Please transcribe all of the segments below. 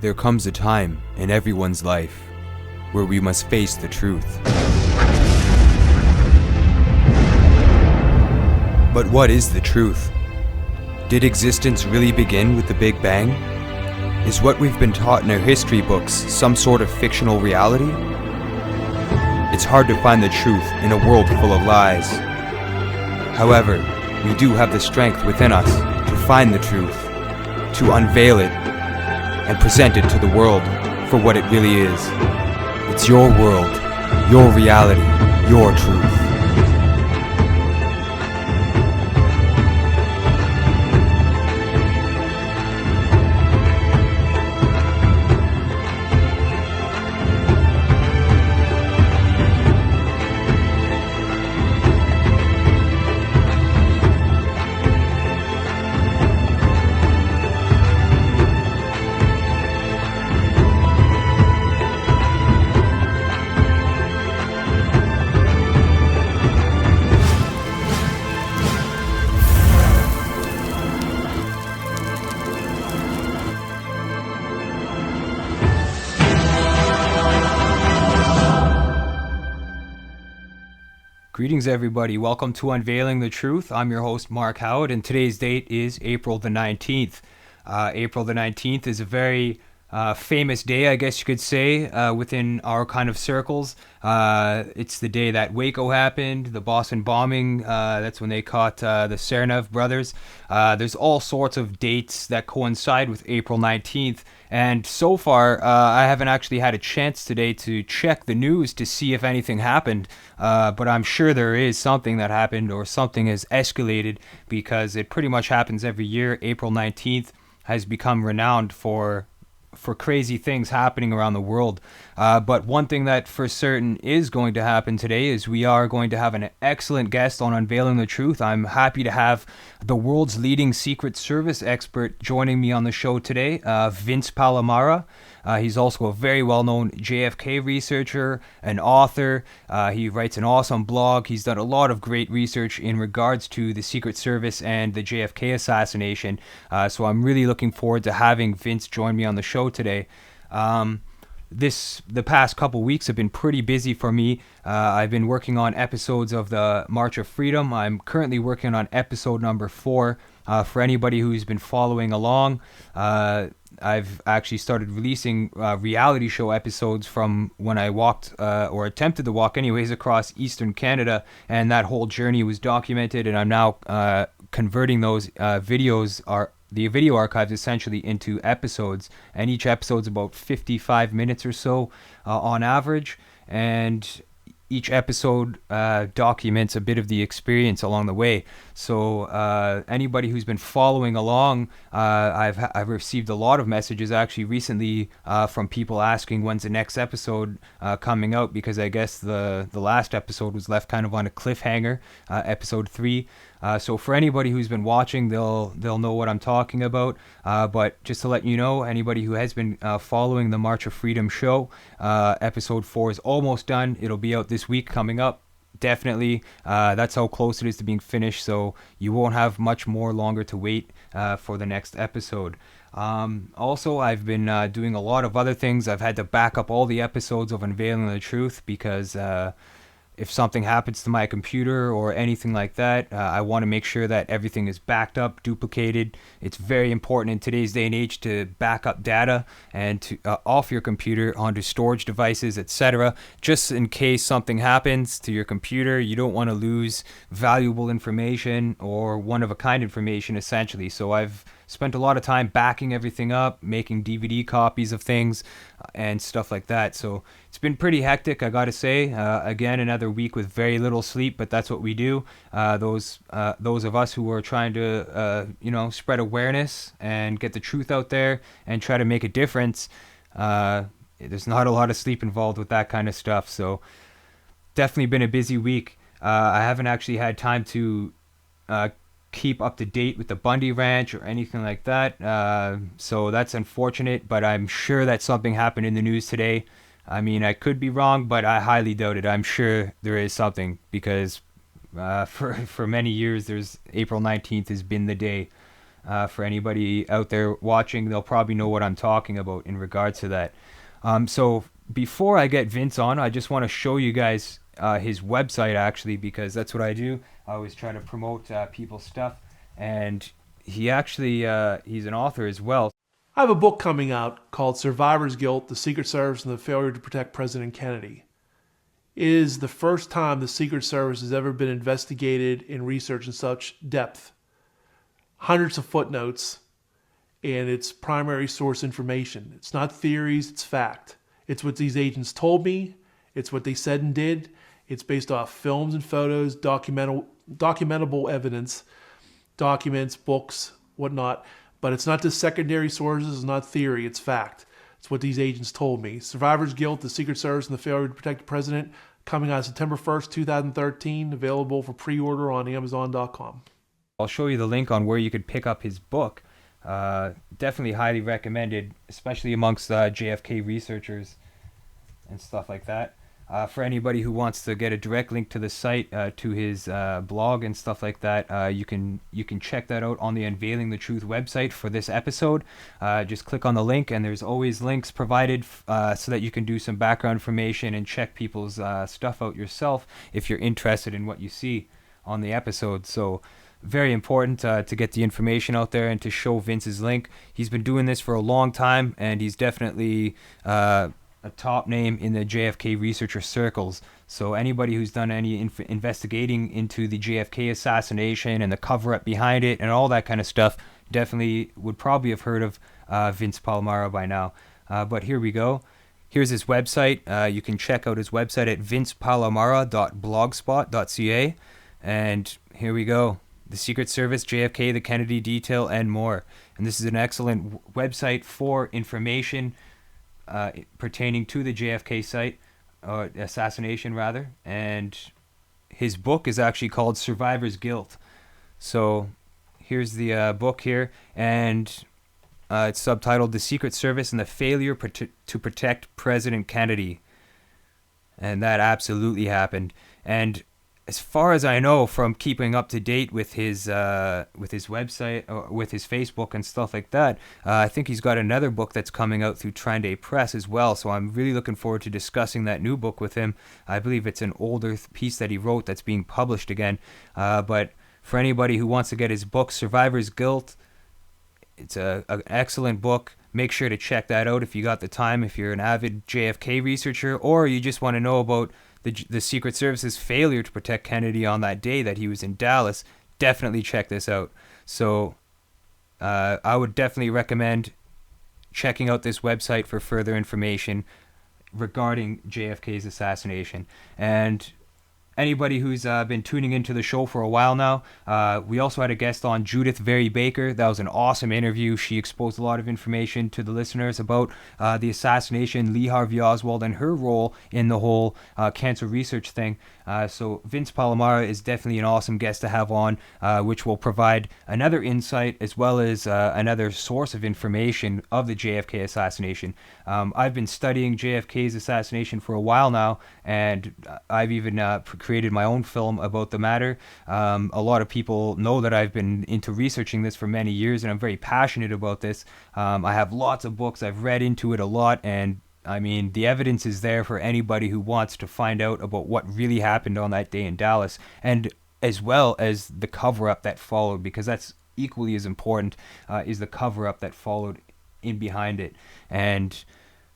There comes a time in everyone's life where we must face the truth. But what is the truth? Did existence really begin with the Big Bang? Is what we've been taught in our history books some sort of fictional reality? It's hard to find the truth in a world full of lies. However, we do have the strength within us to find the truth, to unveil it, and present it to the world for what it really is. It's your world, your reality, your truth. Greetings everybody, welcome to Unveiling the Truth. I'm your host Mark Howard, and today's date is April the 19th. April the 19th is a very famous day, I guess you could say, within our kind of circles. It's the day that Waco happened, the Boston bombing, that's when they caught the Tsarnaev brothers. There's all sorts of dates that coincide with April 19th. And so far, I haven't actually had a chance today to check the news to see if anything happened. But I'm sure there is something that happened or something has escalated, because it pretty much happens every year. April 19th has become renowned for crazy things happening around the world. But one thing that for certain is going to happen today is we are going to have an excellent guest on Unveiling the Truth. I'm happy to have the world's leading Secret Service expert joining me on the show today, Vince Palamara. He's also a very well-known JFK researcher, an author. He writes an awesome blog. He's done a lot of great research in regards to the Secret Service and the JFK assassination. So I'm really looking forward to having Vince join me on the show today. The past couple weeks have been pretty busy for me. I've been working on episodes of the March of Freedom. I'm currently working on episode number 4. For anybody who's been following along, I've actually started releasing reality show episodes from when I walked, or attempted to walk anyways, across Eastern Canada, and that whole journey was documented, and I'm now converting those the video archives essentially into episodes, and each episode's about 55 minutes or so on average, and each episode documents a bit of the experience along the way. So anybody who's been following along, I've received a lot of messages actually recently from people asking when's the next episode coming out, because I guess the last episode was left kind of on a cliffhanger, episode 3. So for anybody who's been watching, they'll know what I'm talking about. But just to let you know, anybody who has been following the March of Freedom show, episode 4 is almost done. It'll be out this week coming up. Definitely. That's how close it is to being finished. So you won't have much more longer to wait for the next episode. Also, I've been doing a lot of other things. I've had to back up all the episodes of Unveiling the Truth because if something happens to my computer or anything like that, I want to make sure that everything is backed up, duplicated. It's very important in today's day and age to back up data and to off your computer onto storage devices, etc. Just in case something happens to your computer, you don't want to lose valuable information or one-of-a-kind information, essentially. So I've spent a lot of time backing everything up, making DVD copies of things and stuff like that. So it's been pretty hectic, I gotta say. Again, another week with very little sleep, but that's what we do. Those of us who are trying to spread awareness and get the truth out there and try to make a difference, there's not a lot of sleep involved with that kind of stuff. So definitely been a busy week. I haven't actually had time to keep up to date with the Bundy Ranch or anything like that, so that's unfortunate, but I'm sure that something happened in the news today. I mean, I could be wrong, but I highly doubt it. I'm sure there is something, because for many years April 19th has been the day For anybody out there watching, they'll probably know what I'm talking about in regards to that. So before I get Vince on, I just want to show you guys his website, actually, because that's what I do. I always try to promote people's stuff, and he's an author as well. I have a book coming out called Survivor's Guilt, The Secret Service and the Failure to Protect President Kennedy. It is the first time the Secret Service has ever been investigated and researched in such depth. Hundreds of footnotes and its primary source information. It's not theories, it's fact. It's what these agents told me. It's what they said and did. It's based off films and photos, documentable evidence, documents, books, whatnot. But it's not just secondary sources, it's not theory, it's fact. It's what these agents told me. Survivor's Guilt, The Secret Service and the Failure to Protect the President, coming out September 1st, 2013, available for pre-order on Amazon.com. I'll show you the link on where you could pick up his book. Definitely highly recommended, especially amongst JFK researchers and stuff like that. For anybody who wants to get a direct link to the site, to his blog and stuff like that, you can check that out on the Unveiling the Truth website for this episode. Just click on the link, and there's always links provided so that you can do some background information and check people's stuff out yourself if you're interested in what you see on the episode. So very important to get the information out there and to show Vince's link. He's been doing this for a long time, and he's definitely a top name in the JFK researcher circles. So anybody who's done any investigating into the JFK assassination and the cover-up behind it and all that kind of stuff definitely would probably have heard of Vince Palamara by now. But here we go. Here's his website. You can check out his website at vincepalamara.blogspot.ca. And here we go. The Secret Service, JFK, the Kennedy detail, and more. And this is an excellent website for information pertaining to the JFK site, or assassination rather. And his book is actually called Survivor's Guilt. So here's the book here, and it's subtitled The Secret Service and the Failure to Protect President Kennedy. And that absolutely happened. And as far as I know, from keeping up to date with his website or with his Facebook and stuff like that, I think he's got another book that's coming out through Trinde Press as well. So I'm really looking forward to discussing that new book with him. I believe it's an older piece that he wrote that's being published again. But for anybody who wants to get his book, Survivor's Guilt, it's an excellent book. Make sure to check that out if you got the time, if you're an avid JFK researcher, or you just want to know about the Secret Service's failure to protect Kennedy on that day that he was in Dallas. Definitely check this out. So I would definitely recommend checking out this website for further information regarding JFK's assassination. And anybody who's been tuning into the show for a while now, we also had a guest on, Judith Very Baker. That was an awesome interview. She exposed a lot of information to the listeners about the assassination, Lee Harvey Oswald, and her role in the whole cancer research thing. So Vince Palamara is definitely an awesome guest to have on, which will provide another insight as well as another source of information of the JFK assassination. I've been studying JFK's assassination for a while now, and I've even created my own film about the matter. A lot of people know that I've been into researching this for many years, and I'm very passionate about this. I have lots of books. I've read into it a lot, and I mean, the evidence is there for anybody who wants to find out about what really happened on that day in Dallas, and as well as the cover-up that followed, because that's equally as important, is the cover-up that followed in behind it. And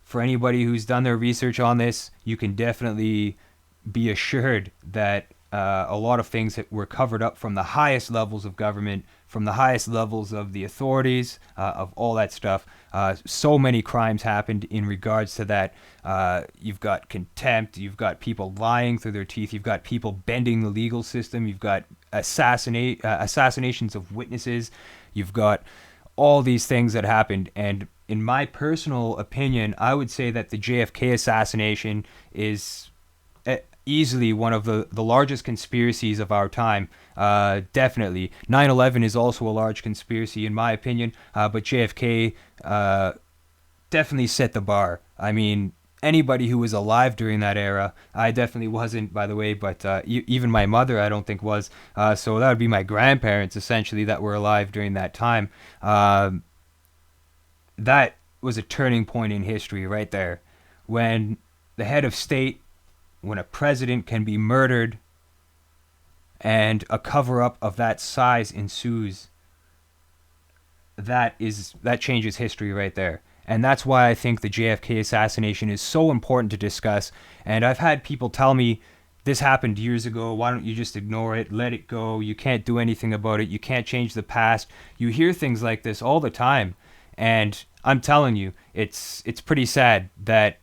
for anybody who's done their research on this, you can definitely be assured that a lot of things that were covered up from the highest levels of government, from the highest levels of the authorities, of all that stuff. So many crimes happened in regards to that. You've got contempt, you've got people lying through their teeth, you've got people bending the legal system, you've got assassinations of witnesses, you've got all these things that happened. And in my personal opinion, I would say that the JFK assassination is easily one of the largest conspiracies of our time. Definitely. 9/11 is also a large conspiracy in my opinion, but JFK definitely set the bar. I mean, anybody who was alive during that era. I definitely wasn't, by the way, but even my mother, I don't think was. So that would be my grandparents, essentially, that were alive during that time. Um that was a turning point in history right there, when the head of state, when a president can be murdered, and a cover up of that size ensues. That changes history right there. And that's why I think the JFK assassination is so important to discuss. And I've had people tell me, this happened years ago, why don't you just ignore it, let it go, you can't do anything about it, you can't change the past. You hear things like this all the time. And I'm telling you, it's pretty sad that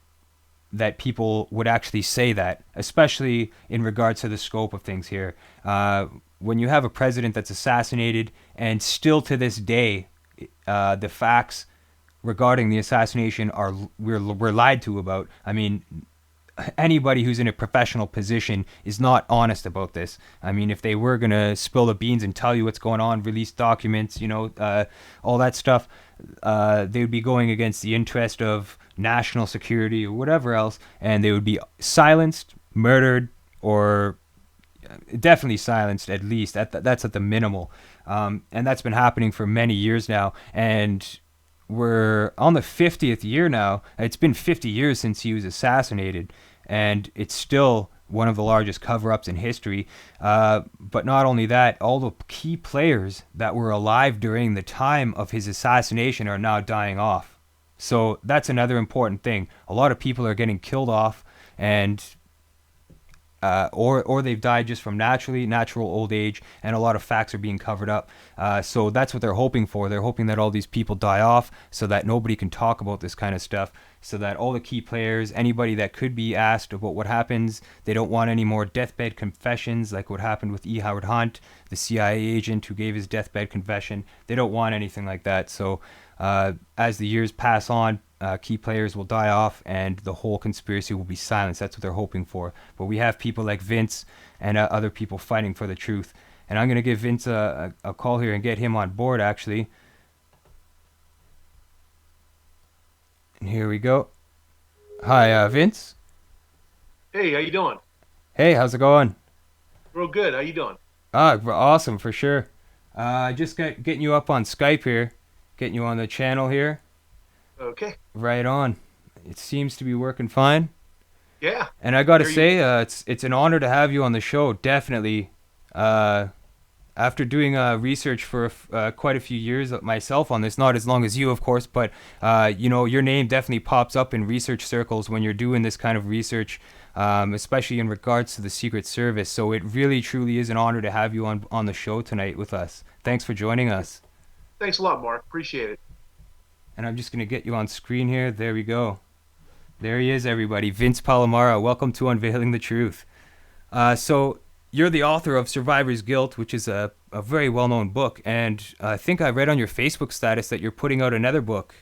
people would actually say that, especially in regards to the scope of things here. When you have a president that's assassinated, and still to this day, the facts regarding the assassination are we're lied to about. I mean, anybody who's in a professional position is not honest about this. I mean, if they were gonna spill the beans and tell you what's going on, release documents, all that stuff, they would be going against the interest of national security or whatever else, and they would be silenced, murdered, or definitely silenced at least. That's at the minimal, and that's been happening for many years now, and we're on the 50th year now. It's been 50 years since he was assassinated, and it's still one of the largest cover-ups in history. But not only that, all the key players that were alive during the time of his assassination are now dying off. So that's another important thing. A lot of people are getting killed off, and or they've died just from natural old age, and a lot of facts are being covered up. So that's what they're hoping for. They're hoping that all these people die off so that nobody can talk about this kind of stuff, so that all the key players, anybody that could be asked about what happens, they don't want any more deathbed confessions like what happened with E. Howard Hunt, the CIA agent who gave his deathbed confession. They don't want anything like that. So as the years pass on, key players will die off and the whole conspiracy will be silenced. That's what they're hoping for. But we have people like Vince and other people fighting for the truth. And I'm going to give Vince a call here and get him on board, actually. And here we go. Hi, Vince. Hey, how you doing? Hey, how's it going? Real good. How you doing? Awesome, for sure. Just getting you up on Skype here. Getting you on the channel here. Okay. Right on. It seems to be working fine. Yeah. And I got to Here say, it's an honor to have you on the show. Definitely. After doing research for quite a few years myself on this, not as long as you, of course, but your name definitely pops up in research circles when you're doing this kind of research, especially in regards to the Secret Service. So it really, truly is an honor to have you on the show tonight with us. Thanks for joining us. Thanks a lot, Mark. Appreciate it. And I'm just going to get you on screen here. There we go. There he is, everybody. Vince Palamara. Welcome to Unveiling the Truth. So you're the author of Survivor's Guilt, which is a very well-known book. And I think I read on your Facebook status that you're putting out another book.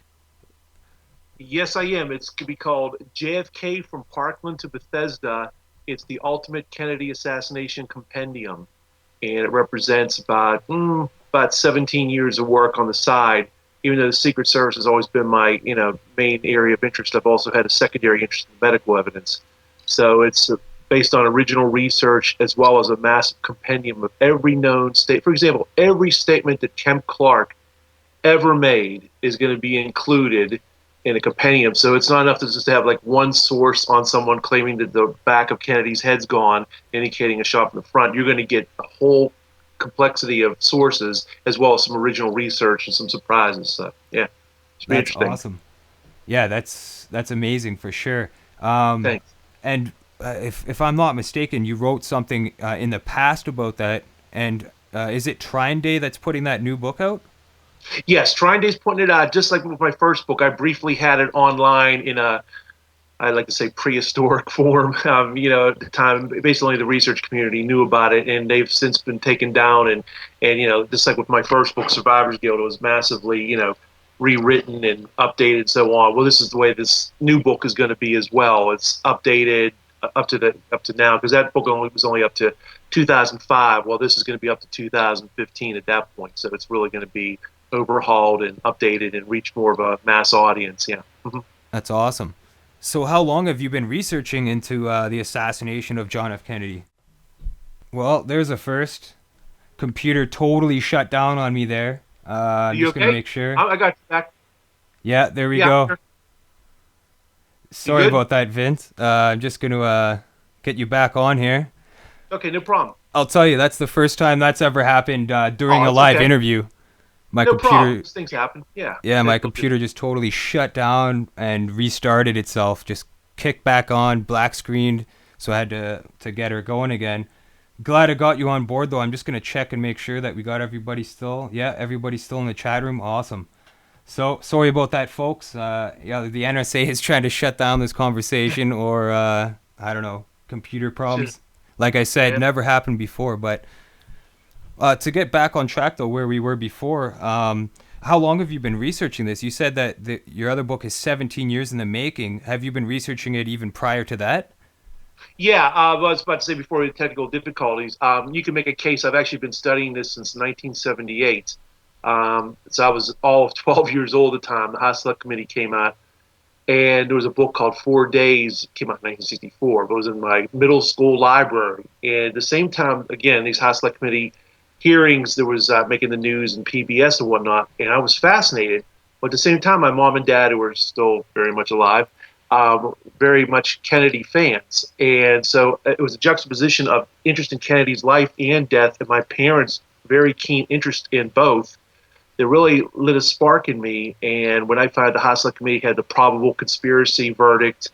Yes, I am. It's going to be called JFK from Parkland to Bethesda. It's the Ultimate Kennedy Assassination Compendium. And it represents about 17 years of work on the side. Even though the Secret Service has always been my, main area of interest, I've also had a secondary interest in medical evidence. So it's based on original research as well as a massive compendium of every known state. For example, every statement that Kemp Clark ever made is going to be included in a compendium. So it's not enough to just have like one source on someone claiming that the back of Kennedy's head's gone, indicating a shot in the front. You're going to get a whole complexity of sources as well as some original research and some surprises. So yeah, it's That's interesting. Awesome. Yeah, that's amazing for sure. Thanks. And if I'm not mistaken, you wrote something in the past about that. And is it Trine Day that's putting that new book out? Yes, Trine Day's putting it out. Just like with my first book, I briefly had it online in a, I like to say, prehistoric form. At the time, basically the research community knew about it, and they've since been taken down. And just like with my first book, Survivor's Guild, it was massively, rewritten and updated and so on. Well, this is the way this new book is going to be as well. It's updated up to now, because that book was only up to 2005. Well, this is going to be up to 2015 at that point. So it's really going to be overhauled and updated and reach more of a mass audience. Yeah. That's awesome. So how long have you been researching into the assassination of John F. Kennedy? Well, there's a first. Computer totally shut down on me there. Are I'm you just gonna okay? make sure. I got you back. Yeah, there we Yeah. go. You Sorry good? about that, Vince. I'm just gonna get you back on here. Okay, no problem. I'll tell you, that's the first time that's ever happened during Oh, a it's live okay. interview. My No problem. computer, These things happen. Yeah. yeah, my Difficulties. computer just totally shut down and restarted itself. Just kicked back on, black screened. So I had to get her going again. Glad I got you on board though. I'm just gonna check and make sure that we got everybody still. Yeah, everybody's still in the chat room. Awesome. So sorry about that, folks. Yeah, the NSA is trying to shut down this conversation, or I don't know, computer Shit. problems. Like I said, Yeah. never happened before. But to get back on track though, where we were before, how long have you been researching this? You said that your other book is 17 years in the making. Have you been researching it even prior to that? Yeah, I was about to say before the technical difficulties, you can make a case. I've actually been studying this since 1978. So I was all of 12 years old at the time. The High Select Committee came out, and there was a book called 4 Days. It came out in 1964, but it was in my middle school library. And at the same time, again, these High Select Committee hearings, there was making the news and PBS and whatnot, and I was fascinated. But at the same time, my mom and dad, who were still very much alive, very much Kennedy fans. And so it was a juxtaposition of interest in Kennedy's life and death, and my parents' very keen interest in both that really lit a spark in me. And when I found the House Select Committee had the probable conspiracy verdict,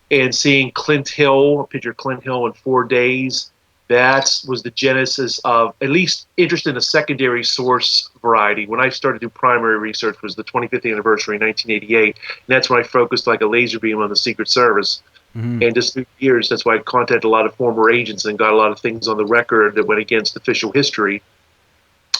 and seeing Clint Hill, picture Clint Hill in 4 Days, that was the genesis of at least interest in a secondary source variety. When I started to do primary research was the 25th anniversary in 1988, and that's when I focused like a laser beam on the Secret Service. Hmm. And just through years, that's why I contacted a lot of former agents and got a lot of things on the record that went against official history.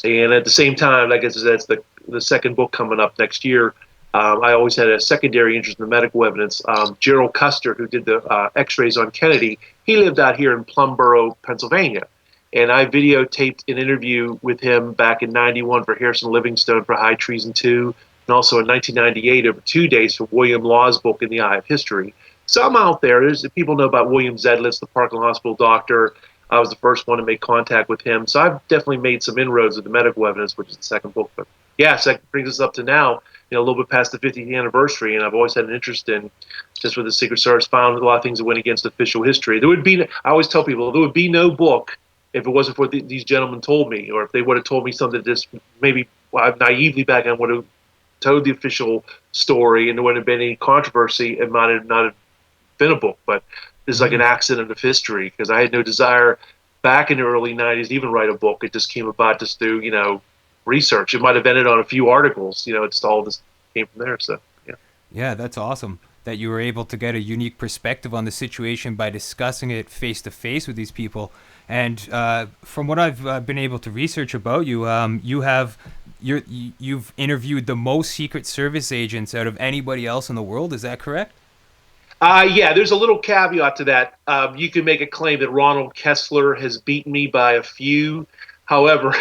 And at the same time, like I said, that's the second book coming up next year. I always had a secondary interest in the medical evidence. Gerald Custer, who did the X-rays on Kennedy, he lived out here in Plumboro, Pennsylvania, and I videotaped an interview with him back in '91 for Harrison Livingstone for High Treason 2, and also in 1998 over 2 days for William Law's book In the Eye of History. So I'm out there. People know about William Zedlitz, the Parkland Hospital doctor. I was the first one to make contact with him. So I've definitely made some inroads with the medical evidence, which is the second book. But yeah, so that brings us up to now, a little bit past the 50th anniversary, and I've always had an interest in just where the Secret Service found a lot of things that went against official history. I always tell people, there would be no book if it wasn't for what these gentlemen told me, or if they would have told me something that just maybe naively back then would have told the official story and there wouldn't have been any controversy. It might have not have been a book, but this is like an Hmm. accident of history because I had no desire back in the early 90s to even write a book. It just came about just through, research. It might have ended on a few articles, it's all just came from there. So, yeah. Yeah, that's awesome that you were able to get a unique perspective on the situation by discussing it face to face with these people. And from what I've been able to research about you, you've interviewed the most Secret Service agents out of anybody else in the world. Is that correct? Yeah, there's a little caveat to that. You can make a claim that Ronald Kessler has beaten me by a few. However,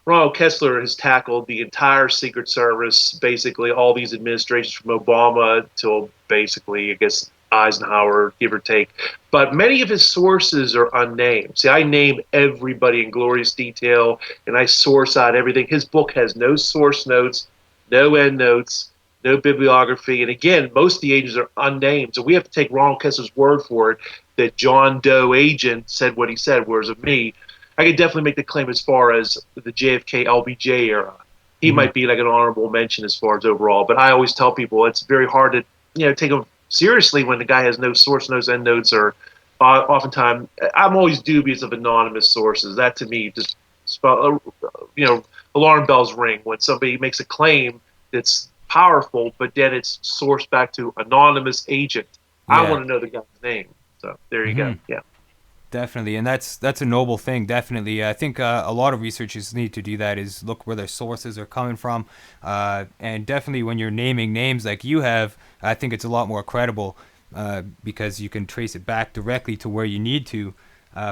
Ronald Kessler has tackled the entire Secret Service, basically all these administrations from Obama till basically, I guess, Eisenhower, give or take. But many of his sources are unnamed. See, I name everybody in glorious detail, and I source out everything. His book has no source notes, no end notes, no bibliography. And again, most of the agents are unnamed. So we have to take Ronald Kessler's word for it that John Doe agent said what he said, whereas of me, I could definitely make the claim as far as the JFK LBJ era. He Hmm. might be like an honorable mention as far as overall, but I always tell people it's very hard to take him seriously when the guy has no source notes, end notes, or oftentimes I'm always dubious of anonymous sources. That to me just alarm bells ring when somebody makes a claim that's powerful, but then it's sourced back to anonymous agent. I Yeah. want to know the guy's name. So there you Hmm. go. Yeah. Definitely, and that's a noble thing. Definitely, I think a lot of researchers need to do that. Is look where their sources are coming from, and definitely when you're naming names like you have, I think it's a lot more credible because you can trace it back directly to where you need to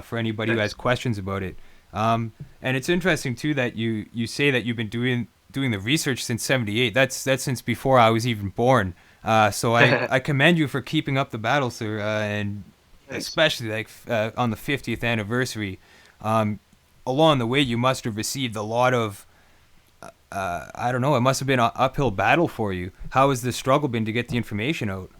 for anybody who has Thanks. questions about it. And it's interesting too that you say that you've been doing the research since '78. That's since before I was even born. So I commend you for keeping up the battle, sir, and Thanks. especially like on the 50th anniversary. Um, Along the way, you must have received a lot of, I don't know, it must have been an uphill battle for you. How has the struggle been to get the information out?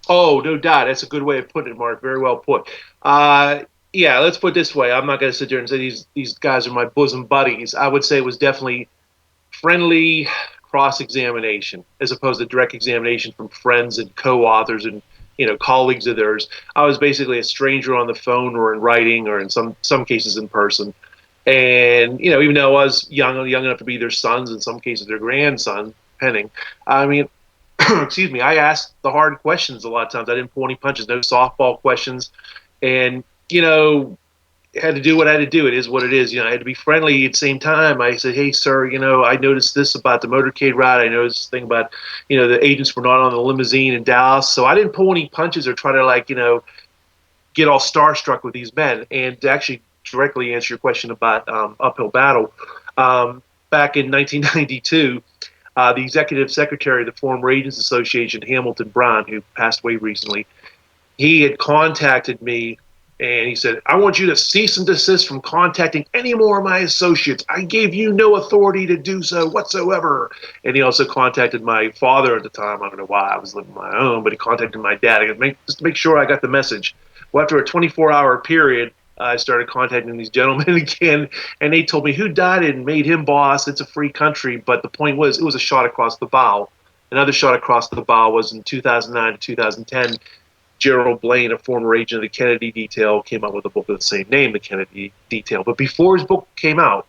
Oh, no doubt. That's a good way of putting it, Mark. Very well put. Uh, yeah, let's put it this way. I'm not going to sit there and say these guys are my bosom buddies. I would say it was definitely friendly cross examination as opposed to direct examination from friends and co-authors and colleagues of theirs. I was basically a stranger on the phone or in writing or in some cases in person. And even though I was young enough to be their sons, in some cases their grandson, depending. I mean, excuse me, I asked the hard questions a lot of times. I didn't pull any punches, no softball questions, and had to do what I had to do. It is what it is. I had to be friendly at the same time. I said, "Hey, sir, I noticed this about the motorcade ride. I noticed this thing about, the agents were not on the limousine in Dallas." So I didn't pull any punches or try to get all starstruck with these men. And to actually directly answer your question about uphill battle, back in 1992. The executive secretary of the former Agents Association, Hamilton Brown, who passed away recently, he had contacted me and he said, "I want you to cease and desist from contacting any more of my associates. I gave you no authority to do so whatsoever." And he also contacted my father at the time. I don't know why, I was living my own, but he contacted my dad just to make sure I got the message. Well, after a 24-hour period, I started contacting these gentlemen again, and they told me who died and made him boss. It's a free country, but the point was, it was a shot across the bow. Another shot across the bow was in 2009 to 2010. Gerald Blaine, a former agent of the Kennedy Detail, came out with a book of the same name, The Kennedy Detail. But before his book came out,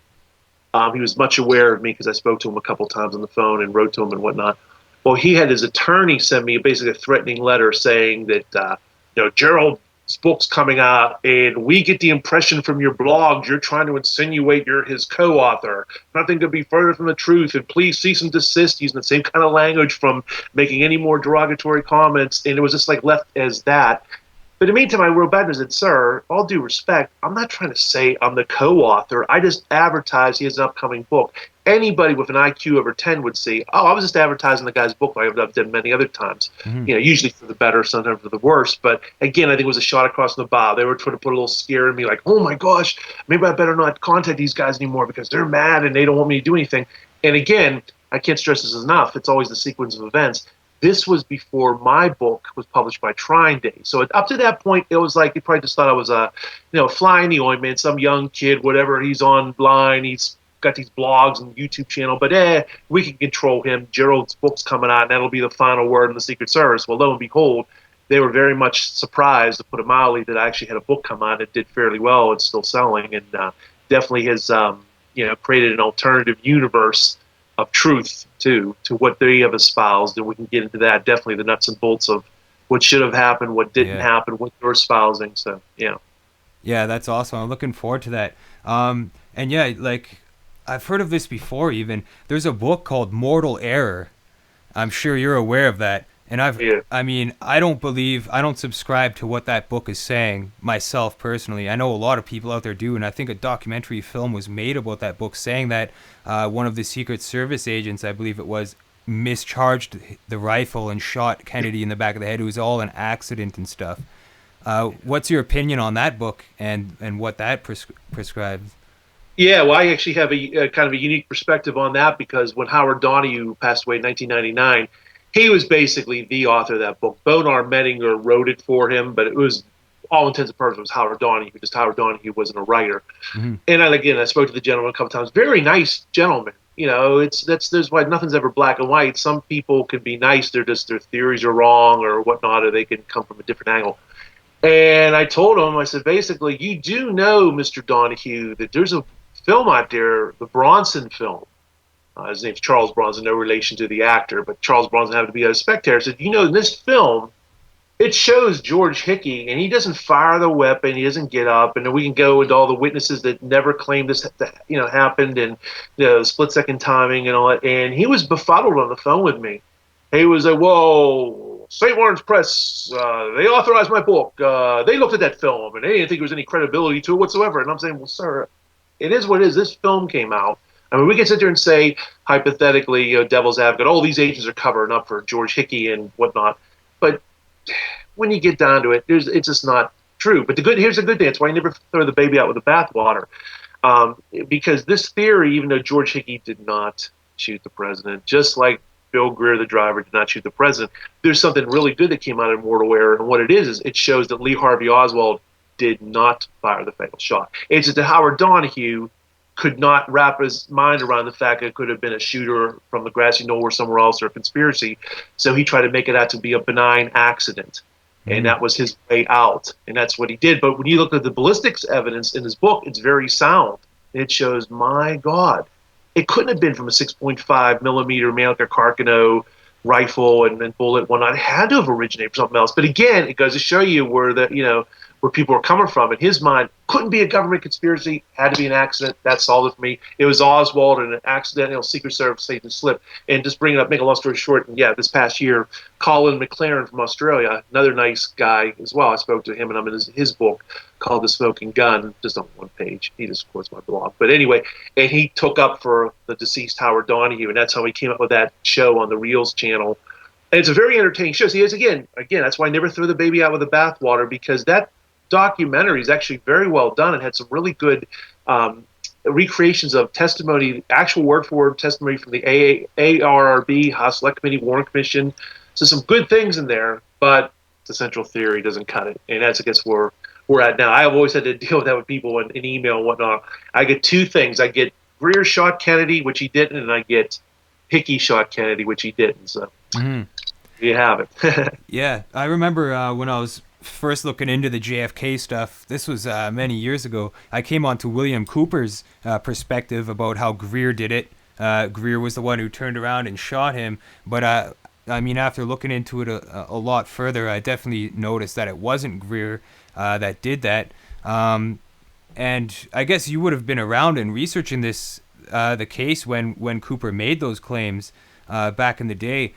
he was much aware of me because I spoke to him a couple times on the phone and wrote to him and whatnot. Well, he had his attorney send me basically a threatening letter saying that, Gerald's book's coming out, and we get the impression from your blogs you're trying to insinuate you're his co-author. Nothing could be further from the truth, and please cease and desist, using the same kind of language, from making any more derogatory comments. And it was just left as that. But in the meantime, I wrote back and said, "Sir, all due respect, I'm not trying to say I'm the co-author. I just advertised he has an upcoming book. Anybody with an IQ over 10 would see, oh, I was just advertising the guy's book like I've done many other times. Hmm. Usually for the better, sometimes for the worse. But again, I think it was a shot across the bow. They were trying to put a little scare in me, like, oh my gosh, maybe I better not contact these guys anymore because they're mad and they don't want me to do anything." And again, I can't stress this enough. It's always the sequence of events. This was before my book was published by Trine Day. So up to that point, it was like they probably just thought I was a, fly in the ointment, some young kid, whatever. He's online, he's got these blogs and YouTube channel, but we can control him. Gerald's book's coming out, and that'll be the final word in the Secret Service. Well, lo and behold, they were very much surprised, to put it mildly, that I actually had a book come out. It did fairly well. It's still selling, and definitely has created an alternative universe of truth to what they have espoused, and we can get into that. Definitely the nuts and bolts of what should have happened, what didn't happen, what you're espousing. So Yeah, that's awesome. I'm looking forward to that. And yeah, like I've heard of this before. Even there's a book called Mortal Error. I'm sure you're aware of that. And I mean, I don't subscribe to what that book is saying myself personally. I know a lot of people out there do, and I think a documentary film was made about that book, saying that one of the Secret Service agents, I believe it was, mischarged the rifle and shot Kennedy in the back of the head. It was all an accident and stuff. What's your opinion on that book and what that prescribes? Yeah, well, I actually have a kind of a unique perspective on that, because when Howard Donahue passed away in 1999, he was basically the author of that book. Bonar Mettinger wrote it for him, but it was, all intents and purposes, was Howard Donahue, because Howard Donahue wasn't a writer. Mm-hmm. And again, I spoke to the gentleman a couple times. Very nice gentleman. There's why nothing's ever black and white. Some people can be nice; their theories are wrong or whatnot, or they can come from a different angle. And I told him, I said, basically, you do know, Mr. Donahue, that there's a film out there, the Bronson film. His name's Charles Bronson, no relation to the actor, but Charles Bronson happened to be a spectator. Said, in this film, it shows George Hickey, and he doesn't fire the weapon, he doesn't get up, and then we can go into all the witnesses that never claimed this, happened, and split-second timing and all that. And he was befuddled on the phone with me. He was like, "Whoa, St. Lawrence Press, they authorized my book. They looked at that film, and they didn't think there was any credibility to it whatsoever." And I'm saying, "Well, sir, it is what it is. This film came out. I mean, we can sit there and say, hypothetically, devil's advocate, oh, these agents are covering up for George Hickey and whatnot. But when you get down to it, it's just not true. But here's the good thing. It's why I never throw the baby out with the bathwater. Because this theory, even though George Hickey did not shoot the president, just like Bill Greer, the driver, did not shoot the president, there's something really good that came out of Mortal Error. And what it is it shows that Lee Harvey Oswald did not fire the fatal shot. It's just that Howard Donahue could not wrap his mind around the fact that it could have been a shooter from the grassy knoll or somewhere else or a conspiracy. So he tried to make it out to be a benign accident. And that was his way out. And that's what he did. But when you look at the ballistics evidence in his book, it's very sound. It shows, my God, it couldn't have been from a 6.5 millimeter Mannlicher Carcano rifle and bullet and whatnot. It had to have originated from something else. But again, it goes to show you where people are coming from. In his mind, couldn't be a government conspiracy, had to be an accident. That solved it for me. It was Oswald and an accidental Secret Service agent slip. And just bring it up, make a long story short, and yeah, this past year, Colin McLaren from Australia, another nice guy as well. I spoke to him, and I'm in his book called The Smoking Gun, just on one page. He just quotes my blog. But anyway, and he took up for the deceased Howard Donahue, and that's how he came up with that show on the Reels channel. And it's a very entertaining show. See, again, that's why I never throw the baby out with the bathwater, because that documentary is actually very well done and had some really good recreations of testimony, actual word-for-word testimony from the ARRB, House Select Committee, Warren Commission. So some good things in there, but the central theory doesn't cut it. And that's, I guess, where we're at now. I've always had to deal with that with people in email and whatnot. I get two things. I get Greer shot Kennedy, which he didn't, and I get Hickey shot Kennedy, which he didn't. So you have it. Yeah, I remember when I was first looking into the JFK stuff, this was many years ago, I came on to William Cooper's perspective about how Greer did it. Greer was the one who turned around and shot him. But I mean, after looking into it a lot further, I definitely noticed that it wasn't Greer that did that. And I guess you would have been around and researching this, the case when Cooper made those claims back in the day.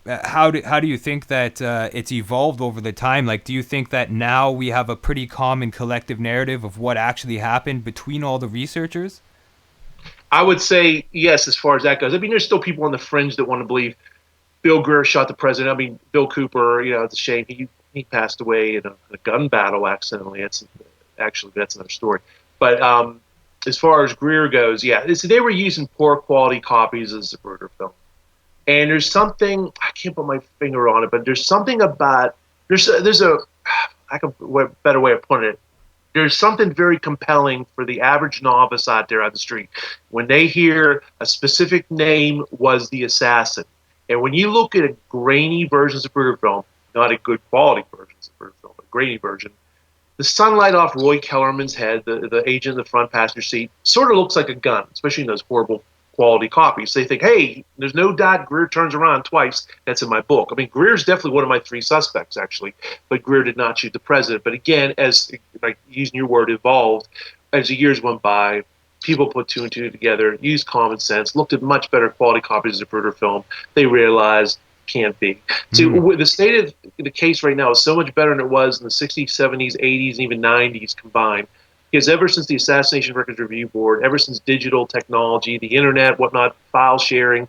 How do you think that it's evolved over the time? Like, do you think that now we have a pretty common collective narrative of what actually happened between all the researchers? I would say yes, as far as that goes. I mean, there's still people on the fringe that want to believe Bill Greer shot the president. I mean, Bill Cooper, it's a shame he passed away in a gun battle accidentally. That's another story. But as far as Greer goes, yeah, they were using poor quality copies of the Zapruder film. And there's something, I can't put my finger on it, but there's something about, there's a better way of putting it. There's something very compelling for the average novice out there on the street when they hear a specific name was the assassin. And when you look at a grainy version of Zapruder film, not a good quality version of Zapruder film, but a grainy version, the sunlight off Roy Kellerman's head, the agent in the front passenger seat, sort of looks like a gun, especially in those horrible quality copies. They think, hey, there's no doubt Greer turns around twice. That's in my book. I mean, Greer's definitely one of my three suspects, actually, but Greer did not shoot the president. But again, as, like, using your word, evolved, as the years went by, people put two and two together, used common sense, looked at much better quality copies of the Zapruder film. They realized can't be. See, the state of the case right now is so much better than it was in the 60s, 70s, 80s, and even 90s combined. Because ever since the Assassination Records Review Board, ever since digital technology, the internet, whatnot, file sharing,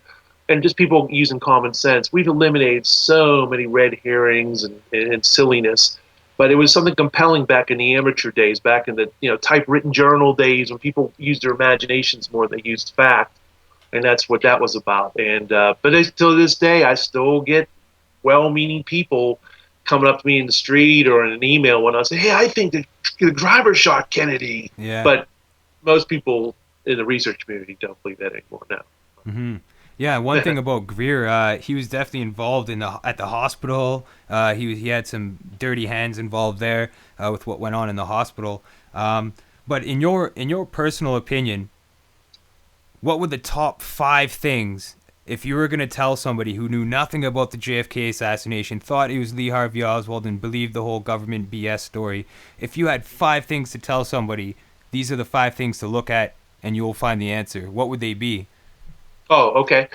and just people using common sense, we've eliminated so many red herrings and silliness. But it was something compelling back in the amateur days, back in the typewritten journal days when people used their imaginations more than they used fact. And that's what that was about. And but to this day, I still get well-meaning people coming up to me in the street or in an email when I say, hey, I think the driver shot Kennedy. Yeah. But most people in the research community don't believe that anymore now. Mm-hmm. Yeah, one thing about Greer, he was definitely involved at the hospital. He had some dirty hands involved there with what went on in the hospital. But in your personal opinion, what were the top 5 things, if you were going to tell somebody who knew nothing about the JFK assassination, thought it was Lee Harvey Oswald, and believed the whole government BS story, if you had 5 things to tell somebody, these are the 5 things to look at and you'll find the answer, what would they be? Oh, okay.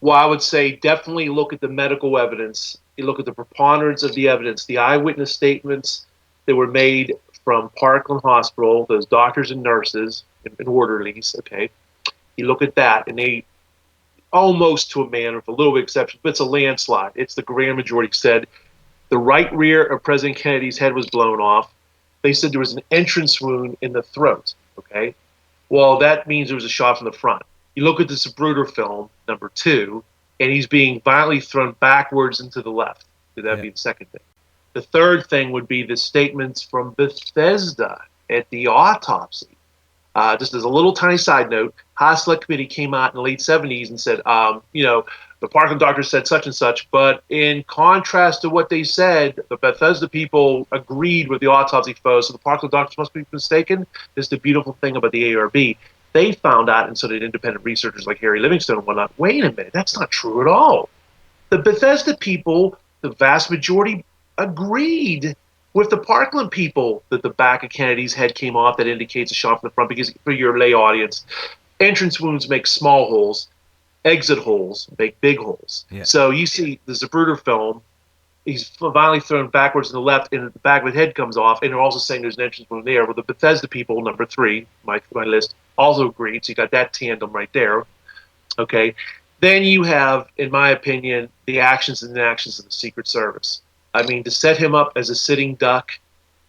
Well, I would say definitely look at the medical evidence. You look at the preponderance of the evidence, the eyewitness statements that were made from Parkland Hospital, those doctors and nurses and orderlies, okay? You look at that, and they almost to a man, with a little bit of exception, but it's a landslide. It's the grand majority said the right rear of President Kennedy's head was blown off. They said there was an entrance wound in the throat. Okay, well, that means there was a shot from the front. You look at the Zapruder film, number 2, and he's being violently thrown backwards and to the left. So that'd be the second thing. The third thing would be the statements from Bethesda at the autopsy. Just as a little tiny side note, Haas Select Committee came out in the late 70s and said, the Parkland doctor said such and such, but in contrast to what they said, the Bethesda people agreed with the autopsy photos, so the Parkland doctors must be mistaken. This is the beautiful thing about the ARB. They found out, and so did independent researchers like Harry Livingstone and whatnot, wait a minute, that's not true at all. The Bethesda people, the vast majority, agreed with the Parkland people that the back of Kennedy's head came off. That indicates a shot from the front, because for your lay audience, entrance wounds make small holes, exit holes make big holes. Yeah. So you see the Zapruder film, he's violently thrown backwards to the left, and the back of his head comes off, and they're also saying there's an entrance wound there. Well, the Bethesda people, number 3, my list, also agreed, so you got that tandem right there. Okay. Then you have, in my opinion, the actions and inactions of the Secret Service. I mean, to set him up as a sitting duck,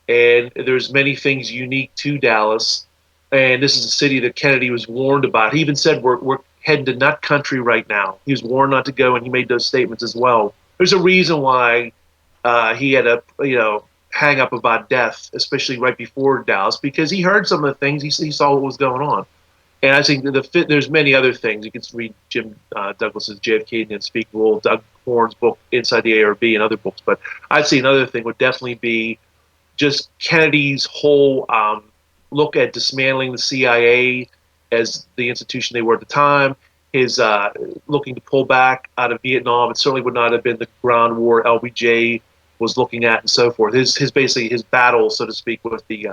and there's many things unique to Dallas, and this is a city that Kennedy was warned about. He even said, we're heading to nut country right now. He was warned not to go, and he made those statements as well. There's a reason why he had a hang up about death, especially right before Dallas, because he heard some of the things, he saw what was going on. And I think there's many other things. You can read Jim Douglas's JFK and Unspeakable, Doug Horn's book Inside the ARB, and other books. But I'd say another thing would definitely be just Kennedy's whole look at dismantling the CIA as the institution they were at the time, his looking to pull back out of Vietnam. It certainly would not have been the ground war LBJ was looking at, and so forth. His basically his battle, so to speak, with the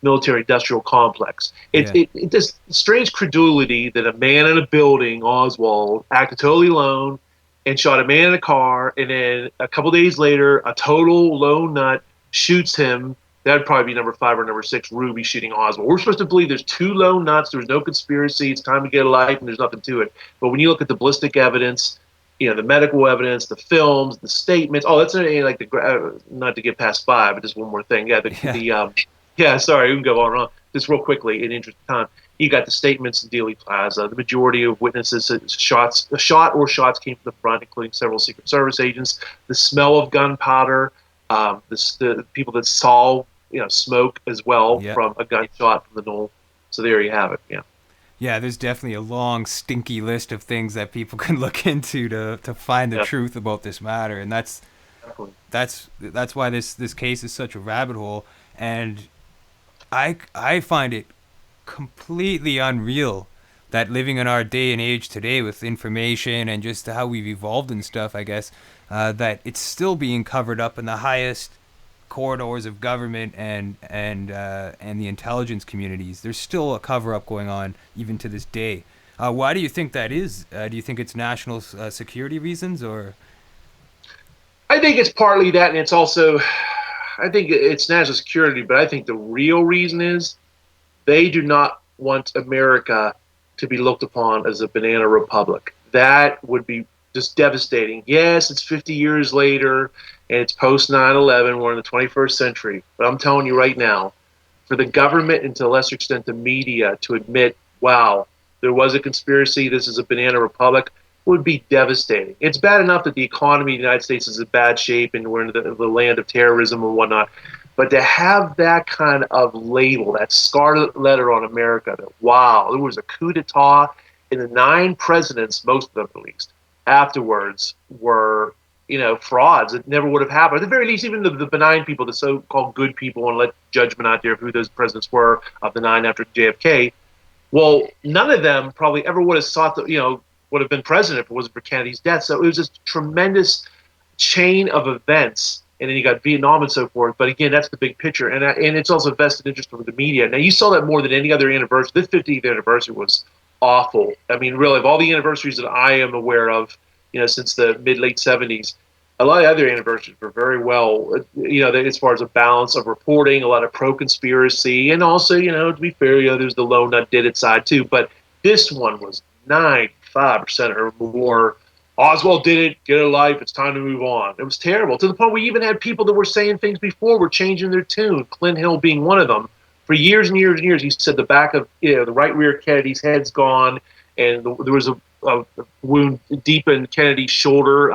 military-industrial complex. It just strange credulity that a man in a building, Oswald, acted totally alone and shot a man in a car, and then a couple days later, a total lone nut shoots him. That'd probably be number 5 or number 6, Ruby shooting Oswald. We're supposed to believe there's 2 lone nuts, there's no conspiracy, it's time to get a life, and there's nothing to it. But when you look at the ballistic evidence, the medical evidence, the films, the statements, that's like not to get past 5, but just one more thing. Sorry, we can go on and on. Just real quickly, in interest of time, you got the statements in Dealey Plaza. The majority of witnesses said a shot or shots came from the front, including several Secret Service agents. The smell of gunpowder, the people that saw smoke as well from a gunshot from the knoll. So there you have it. Yeah. Yeah, there's definitely a long, stinky list of things that people can look into to find the truth about this matter, and that's why this case is such a rabbit hole. And I find it completely unreal that living in our day and age today with information and just how we've evolved and stuff, I guess, that it's still being covered up in the highest corridors of government and the intelligence communities. There's still a cover-up going on even to this day. Why do you think that is? Do you think it's national security reasons, or? I think it's partly that, and it's also, I think it's national security, but I think the real reason is they do not want America to be looked upon as a banana republic. That would be just devastating. Yes, it's 50 years later, and it's post 9/11. We're in the 21st century. But I'm telling you right now, for the government and to a lesser extent the media to admit, wow, there was a conspiracy, this is a banana republic, would be devastating. It's bad enough that the economy of the United States is in bad shape and we're in the land of terrorism and whatnot. But to have that kind of label, that scarlet letter on America, that, wow, there was a coup d'etat, and the 9 presidents, most of them at least, afterwards were, frauds. It never would have happened. At the very least, even the benign people, the so-called good people, and let judgment out there of who those presidents were of the 9 after JFK, well, none of them probably ever would have sought to, would have been president if it wasn't for Kennedy's death. So it was this tremendous chain of events. And then you got Vietnam and so forth. But again, that's the big picture. And it's also vested interest from the media. Now, you saw that more than any other anniversary. This 50th anniversary was awful. I mean, really, of all the anniversaries that I am aware of, since the mid-late 70s, a lot of other anniversaries were very well, as far as a balance of reporting, a lot of pro-conspiracy. And also, to be fair, there's the lone nut did it side too. But This one was 95% or more. Oswald did it, get a life, it's time to move on. It was terrible, to the point we even had people that were saying things before were changing their tune, Clint Hill being one of them. For years and years and years, he said the back of the right rear Kennedy's head's gone, and there was a wound deep in Kennedy's shoulder,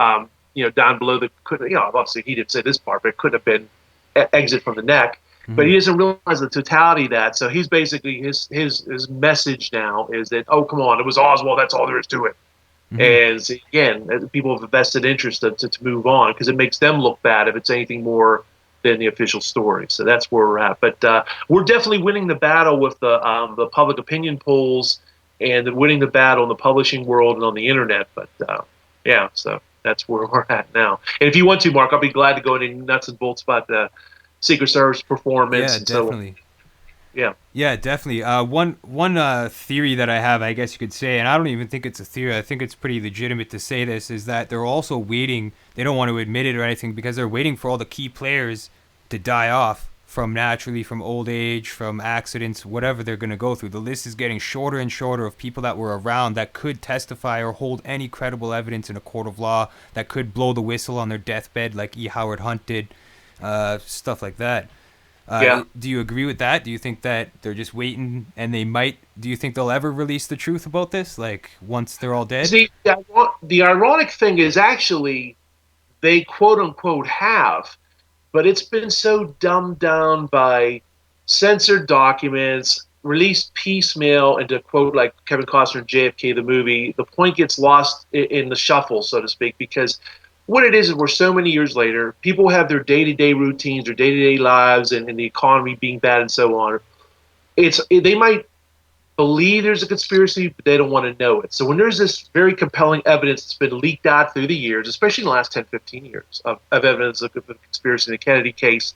down below the, obviously he didn't say this part, but it could have been exit from the neck. But he doesn't realize the totality of that. So he's basically, his message now is that, oh, come on, it was Oswald, that's all there is to it. And so, again, people have a vested interest to move on, because it makes them look bad if it's anything more than the official story. So that's where we're at. But we're definitely winning the battle with the public opinion polls, and winning the battle in the publishing world and on the internet. But yeah, so that's where we're at now. And if you want to, Mark, I'll be glad to go into nuts and bolts about the Secret Service performance. Yeah, and definitely. So, yeah. Yeah, definitely. One theory that I have, I guess you could say, and I don't even think it's a theory, I think it's pretty legitimate to say this, is that they're also waiting, they don't want to admit it or anything, because they're waiting for all the key players to die off from old age, from accidents, whatever they're going to go through. The list is getting shorter and shorter of people that were around that could testify or hold any credible evidence in a court of law, that could blow the whistle on their deathbed like E. Howard Hunt did, stuff like that. Yeah. Do you agree with that? Do you think that they're just waiting, and do you think they'll ever release the truth about this, like once they're all dead? See, the ironic thing is, actually, they quote unquote have, but it's been so dumbed down by censored documents, released piecemeal, and to quote like Kevin Costner in JFK the movie, the point gets lost in the shuffle, so to speak, because what it is we're so many years later, people have their day-to-day routines, their day-to-day lives, and the economy being bad and so on. They might believe there's a conspiracy, but they don't want to know it. So when there's this very compelling evidence that's been leaked out through the years, especially in the last 10, 15 years of evidence of a conspiracy in the Kennedy case,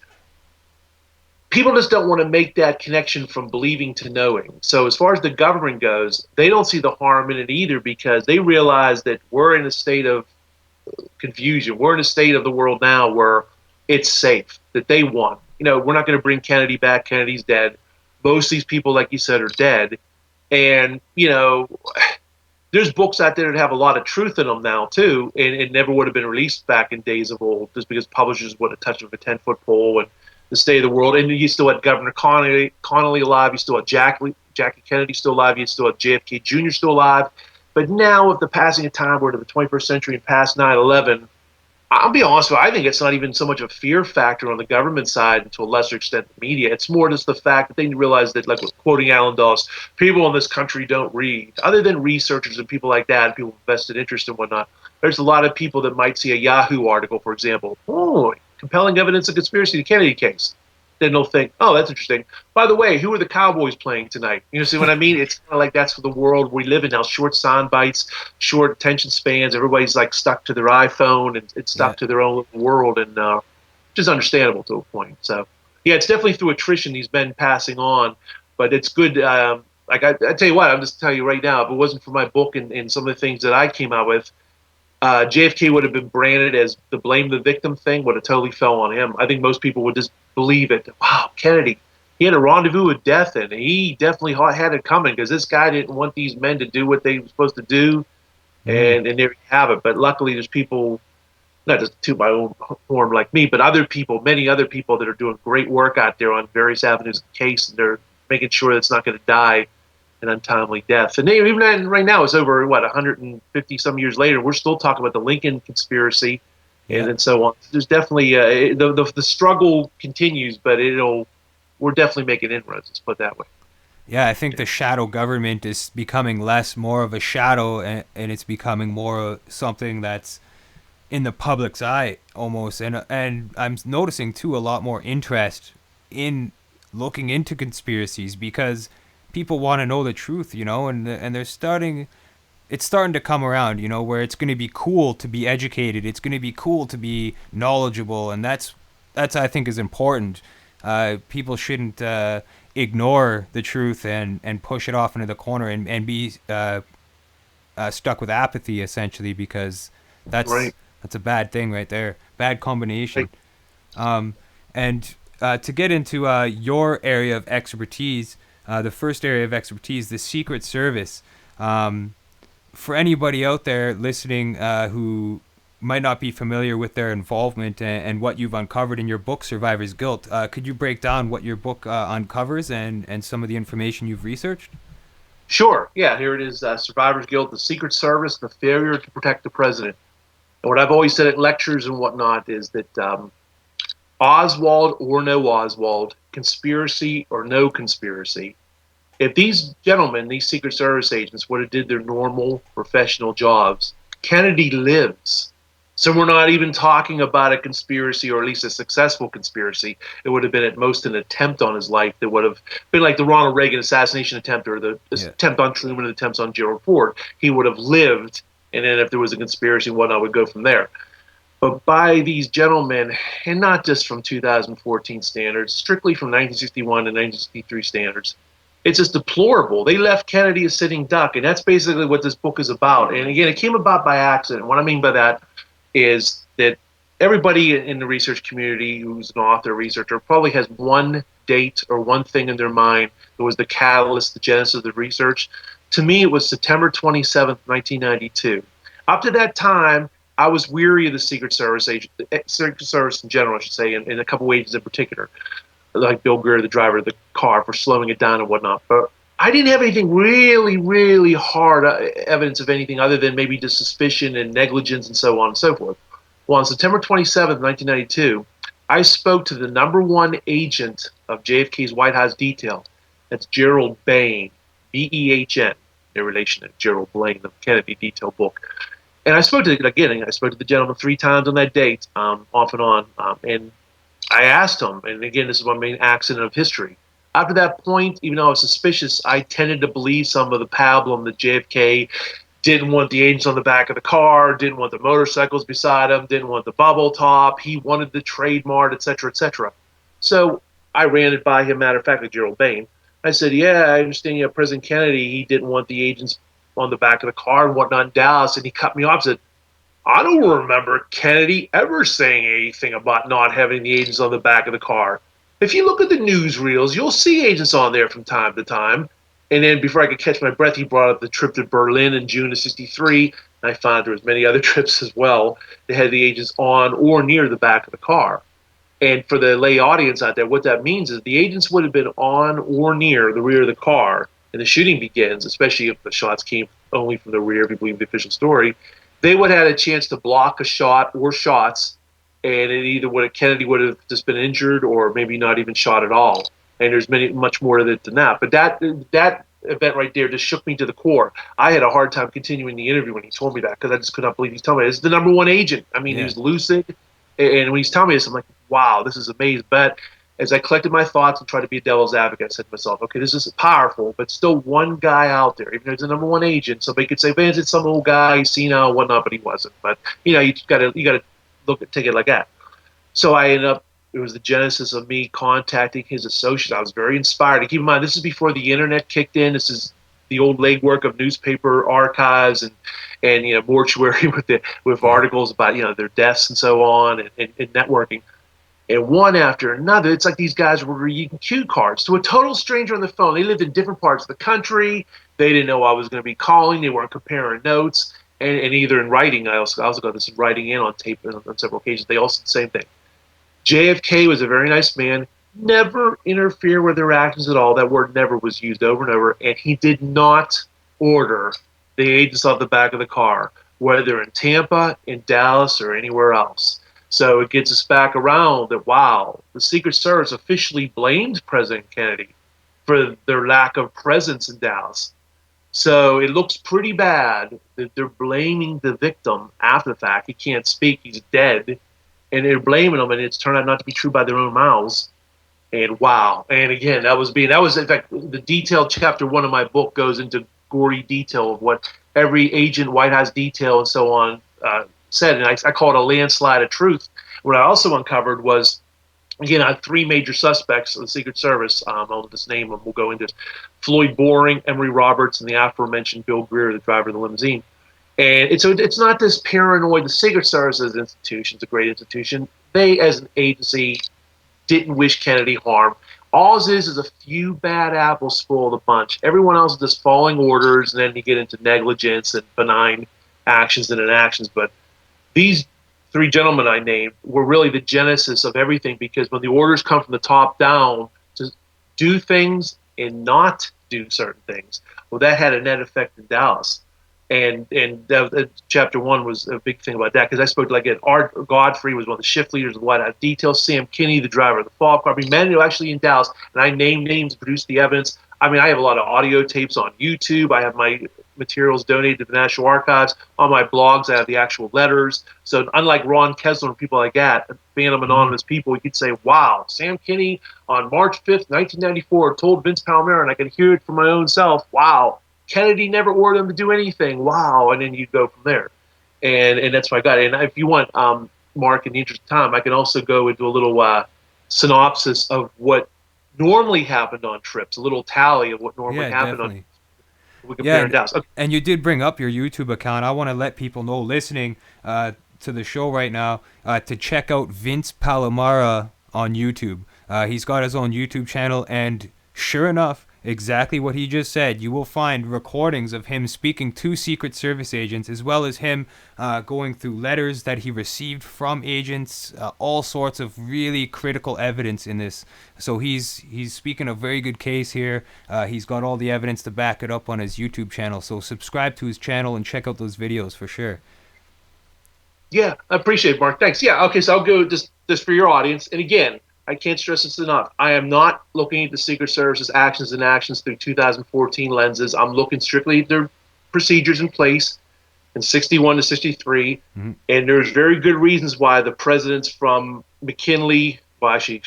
people just don't want to make that connection from believing to knowing. So as far as the government goes, they don't see the harm in it either, because they realize that we're in a state of confusion. We're in a state of the world now where it's safe, that they won. We're not going to bring Kennedy back. Kennedy's dead. Most of these people, like you said, are dead. And, there's books out there that have a lot of truth in them now, too, and it never would have been released back in days of old, just because publishers wouldn't touch with a 10-foot pole, and the state of the world. And you still had Governor Connolly alive. You still had Jackie Kennedy still alive. You still had JFK Jr. still alive. But now, with the passing of time, we're to the 21st century and past 9/11, I'll be honest with you, I think it's not even so much a fear factor on the government side, and to a lesser extent the media. It's more just the fact that they realize that, like quoting Alan Dulles, people in this country don't read. Other than researchers and people like that, people with vested interest and whatnot, there's a lot of people that might see a Yahoo article, for example. Oh, compelling evidence of conspiracy in the Kennedy case. Then they'll think, oh, that's interesting. By the way, who are the Cowboys playing tonight? See what I mean? It's kind of like that's the world we live in now. Short sound bites, short attention spans. Everybody's like stuck to their iPhone and stuck to their own little world, and which is understandable to a point. So, yeah, it's definitely through attrition these men passing on, but it's good. Like I tell you what, I'm just telling you right now, if it wasn't for my book and some of the things that I came out with, JFK would have been branded as the blame the victim thing, would have totally fell on him. I think most people would just believe it. Wow, Kennedy, he had a rendezvous with death, and he definitely had it coming, because this guy didn't want these men to do what they were supposed to do, and there you have it. But luckily, there's people, not just to my own horn like me, but other people, many other people that are doing great work out there on various avenues of the case, and they're making sure that it's not going to die an untimely death. And even right now, it's over 150 some years later. We're still talking about the Lincoln conspiracy, and so on. There's definitely the struggle continues, but we're definitely making inroads. Let's put it that way. Yeah, I think the shadow government is becoming more of a shadow, and it's becoming more something that's in the public's eye almost. And I'm noticing too a lot more interest in looking into conspiracies, because people want to know the truth, and they're it's starting to come around, where it's going to be cool to be educated. It's going to be cool to be knowledgeable. And that's I think is important. People shouldn't ignore the truth and push it off into the corner and be stuck with apathy, essentially, because that's a bad thing right there. Bad combination. And to get into your area of expertise, the first area of expertise, the Secret Service. For anybody out there listening who might not be familiar with their involvement and what you've uncovered in your book, Survivor's Guilt, could you break down what your book uncovers and some of the information you've researched? Sure. Yeah, here it is, Survivor's Guilt, the Secret Service, the failure to protect the president. And what I've always said at lectures and whatnot is that Oswald or no Oswald, conspiracy or no conspiracy, if these gentlemen, these Secret Service agents, would have did their normal professional jobs, Kennedy lives. So we're not even talking about a conspiracy, or at least a successful conspiracy. It would have been at most an attempt on his life that would have been like the Ronald Reagan assassination attempt, or the attempt on Truman, and attempts on Gerald Ford. He would have lived, and then if there was a conspiracy and whatnot, would go from there. But by these gentlemen, and not just from 2014 standards, strictly from 1961 and 1963 standards, it's just deplorable. They left Kennedy a sitting duck, and that's basically what this book is about. And again, it came about by accident. What I mean by that is that everybody in the research community who's an author, researcher, probably has one date or one thing in their mind that was the catalyst, the genesis of the research. To me, it was September 27th, 1992. Up to that time, I was weary of the Secret Service Secret Service in general, I should say, and a couple agents in particular, like Bill Greer, the driver of the car, for slowing it down and whatnot. But I didn't have anything really, really hard evidence of anything other than maybe just suspicion and negligence and so on and so forth. Well, on September 27th, 1992, I spoke to the #1 agent of JFK's White House detail. That's Gerald Bain, B-E-H-N, in relation to Gerald Blaine, the Kennedy detail book. And I spoke to the gentleman 3 times on that date, off and on, and I asked him, and again, this is one main accident of history. After that point, even though I was suspicious, I tended to believe some of the pablum that JFK didn't want the agents on the back of the car, didn't want the motorcycles beside him, didn't want the bubble top, he wanted the trademark, etc., etc. So I ran it by him, matter of fact, with Gerald Bain. I said, yeah, I understand, President Kennedy, he didn't want the agents on the back of the car and whatnot in Dallas, and he cut me off and said, I don't remember Kennedy ever saying anything about not having the agents on the back of the car. If you look at the newsreels, you'll see agents on there from time to time. And then before I could catch my breath, he brought up the trip to Berlin in June of '63. And I found there was many other trips as well that had the agents on or near the back of the car. And for the lay audience out there, what that means is the agents would have been on or near the rear of the car, and the shooting begins, especially if the shots came only from the rear, if you believe the official story. They would have had a chance to block a shot or shots, and it either Kennedy would have just been injured or maybe not even shot at all. And there's much more to it than that. But that event right there just shook me to the core. I had a hard time continuing the interview when he told me that, because I just could not believe he's telling me. It's the #1 agent. I mean, He was lucid. And when he's telling me this, I'm like, wow, this is amazing. But as I collected my thoughts and tried to be a devil's advocate, I said to myself, okay, this is powerful, but still one guy out there, even though he's the #1 agent. Somebody could say, man, it's some old guy, he's senile, whatnot, but he wasn't. But you gotta take it like that. So I ended up. It was the genesis of me contacting his associates. I was very inspired. And keep in mind, this is before the internet kicked in. This is the old legwork of newspaper archives and mortuary with articles about their deaths and so on, and networking. And one after another, it's like these guys were reading cue cards to a total stranger on the phone. They lived in different parts of the country. They didn't know I was going to be calling. They weren't comparing notes. And either in writing, I also got this in writing and on tape on several occasions. They all said the same thing. JFK was a very nice man, never interfere with their actions at all. That word never was used over and over. And he did not order the agents off the back of the car, whether in Tampa, in Dallas, or anywhere else. So it gets us back around that, wow, the Secret Service officially blamed President Kennedy for their lack of presence in Dallas. So it looks pretty bad that they're blaming the victim after the fact. He can't speak, he's dead. And they're blaming him, and it's turned out not to be true by their own mouths. And wow. And again, that was in fact, the detailed chapter 1 of my book goes into gory detail of what every agent, White House detail, and so on said. And I call it a landslide of truth. What I also uncovered was, again, I had 3 major suspects of the Secret Service. I'll just name them. We'll go into Floyd Boring, Emory Roberts, and the aforementioned Bill Greer, the driver of the limousine. And so it's not this paranoid. The Secret Service as an institution is a great institution. They, as an agency, didn't wish Kennedy harm. All it is a few bad apples spoil the bunch. Everyone else is just following orders, and then you get into negligence and benign actions and inactions. But these three gentlemen I named were really the genesis of everything, because when the orders come from the top down to do things and not do certain things, well, that had a net effect in Dallas. Chapter one was a big thing about that, because I spoke to, like, Art Godfrey was one of the shift leaders of the White House Detail, Sam Kinney, the driver of the fall car, men who actually in Dallas, and I named names, produced the evidence. I mean, I have a lot of audio tapes on YouTube. I have my materials donated to the National Archives. On my blogs, I have the actual letters. So unlike Ron Kessler and people like that, Phantom Anonymous people, you could say, wow, Sam Kinney on March 5th, 1994 told Vince Palamara, and I can hear it from my own self, wow. Kennedy never ordered him to do anything. Wow. And then you go from there. And that's what I got. And if you want, Mark, in the interest of time, I can also go into a little synopsis of what normally happened on trips, a little tally of what normally Yeah, happened on. definitely. We Yeah, compare in Dallas. Okay. and you did bring up your YouTube account. I want to let people know listening to the show right now to check out Vince Palamara on YouTube. He's got his own YouTube channel, and sure enough, exactly what he just said, you will find recordings of him speaking to Secret Service agents, as well as him going through letters that he received from agents, all sorts of really critical evidence in this. So he's speaking a very good case here. He's got all the evidence to back it up on his YouTube channel. So subscribe to his channel and check out those videos for sure. Yeah, I appreciate it, Mark. Thanks. Yeah, okay, so I'll go just for your audience. And again, I can't stress this enough. I am not looking at the Secret Service's actions and actions through 2014 lenses. I'm looking strictly at their procedures in place in 61 to 63. Mm-hmm. And there's very good reasons why the presidents from McKinley, well, actually,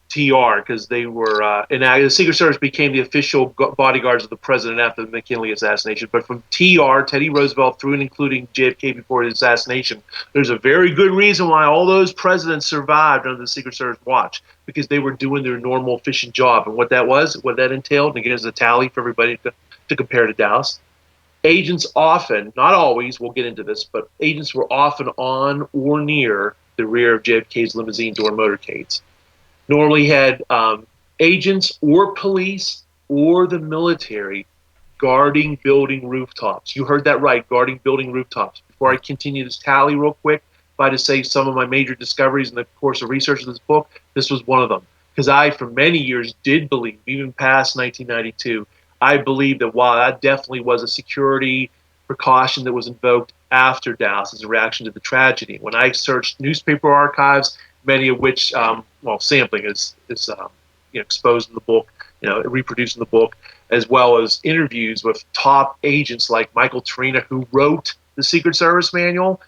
TR, because they were the Secret Service became the official bodyguards of the president after the McKinley assassination. But from TR, Teddy Roosevelt, through and including JFK before his assassination, there's a very good reason why all those presidents survived under the Secret Service watch, because they were doing their normal efficient job. And what that entailed, and again, is a tally for everybody to compare to Dallas. Agents often, not always, we'll get into this, but agents were often on or near the rear of JFK's limousines or motorcades. Normally had agents or police or the military guarding building rooftops. You heard that right, guarding building rooftops. Before I continue this tally real quick, if I just say some of my major discoveries in the course of research of this book, this was one of them. Because I, for many years, did believe, even past 1992, I believed that while that definitely was a security precaution that was invoked after Dallas as a reaction to the tragedy. When I searched newspaper archives, many of which, sampling is exposed in the book, reproduced in the book, as well as interviews with top agents like Michael Trina, who wrote the Secret Service manual.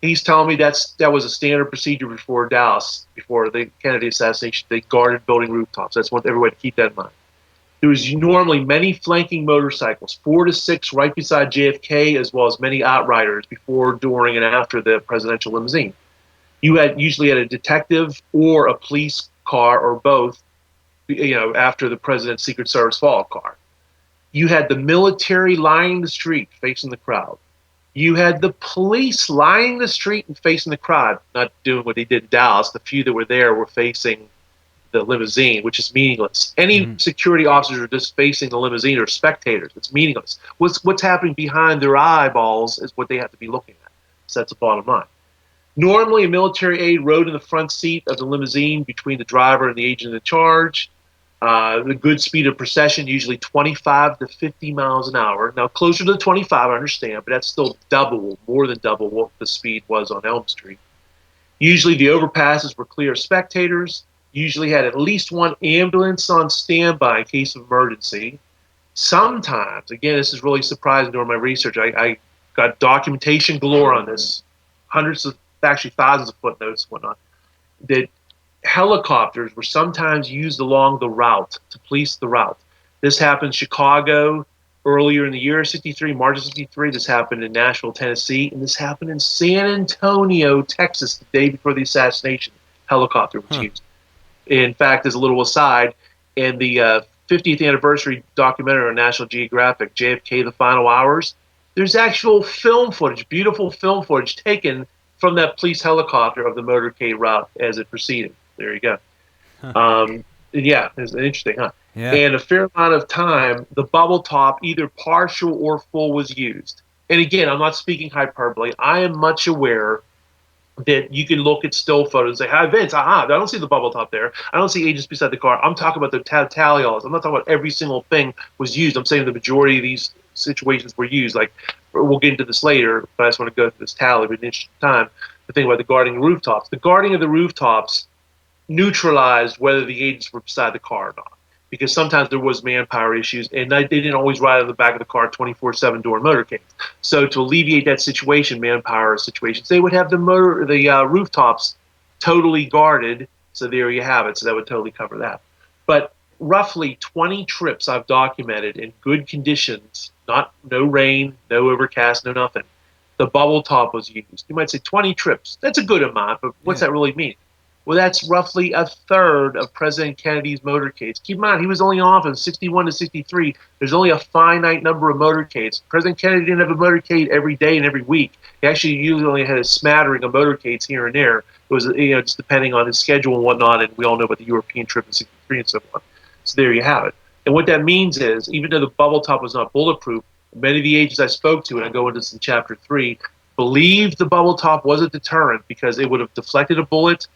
He's telling me that was a standard procedure before Dallas, before the Kennedy assassination. They guarded building rooftops. That's what everybody keep that in mind. There was normally many flanking motorcycles, 4 to 6 right beside JFK, as well as many outriders before, during, and after the presidential limousine. You usually had a detective or a police car or both, after the president's Secret Service follow car. You had the military lining the street facing the crowd. You had the police lining the street and facing the crowd, not doing what they did in Dallas. The few that were there were facing the limousine, which is meaningless. Any security officers are just facing the limousine or spectators. It's meaningless. What's happening behind their eyeballs is what they have to be looking at. So that's the bottom line. Normally, a military aide rode in the front seat of the limousine between the driver and the agent in charge. The good speed of procession, usually 25 to 50 miles an hour. Now, closer to the 25, I understand, but that's still more than double what the speed was on Elm Street. Usually, the overpasses were clear of spectators. Usually had at least one ambulance on standby in case of emergency. Sometimes, again, this is really surprising during my research, I got documentation galore on this, actually thousands of footnotes and whatnot, that helicopters were sometimes used along the route to police the route. This happened in Chicago earlier in the year, 63, March of 63. This happened in Nashville, Tennessee, and this happened in San Antonio, Texas, the day before the assassination. Helicopter was used. In fact, as a little aside, in the 50th anniversary documentary on National Geographic, JFK, The Final Hours, there's actual film footage, beautiful film footage taken from that police helicopter of the motorcade route as it proceeded. There you go. Yeah, it's interesting, huh? Yeah. And a fair amount of time, the bubble top, either partial or full, was used. And again, I'm not speaking hyperbole. I am much aware that you can look at still photos and say, "Hi, Vince, aha, I don't see the bubble top there. I don't see agents beside the car." I'm talking about the tally alls. I'm not talking about every single thing was used. I'm saying the majority of these situations were used. Like, we'll get into this later, but I just want to go through this tally. But in the interest of time, the thing about the guarding rooftops. The guarding of the rooftops neutralized whether the agents were beside the car or not. Because sometimes there was manpower issues, and they didn't always ride on the back of the car 24/7 during motorcades. So to alleviate that situation, manpower situations, they would have the rooftops totally guarded. So there you have it. So that would totally cover that. But roughly 20 trips I've documented in good conditions, not no rain, no overcast, no nothing. The bubble top was used. You might say 20 trips. That's a good amount, but what's Yeah. that really mean? Well, that's roughly a third of President Kennedy's motorcades. Keep in mind, he was only in office 61 to 63. There's only a finite number of motorcades. President Kennedy didn't have a motorcade every day and every week. He actually usually only had a smattering of motorcades here and there. It was, just depending on his schedule and whatnot. And we all know about the European trip in '63 and so on. So there you have it. And what that means is, even though the bubble top was not bulletproof, many of the agents I spoke to, and I go into this in chapter 3, believed the bubble top was a deterrent because it would have deflected a bullet,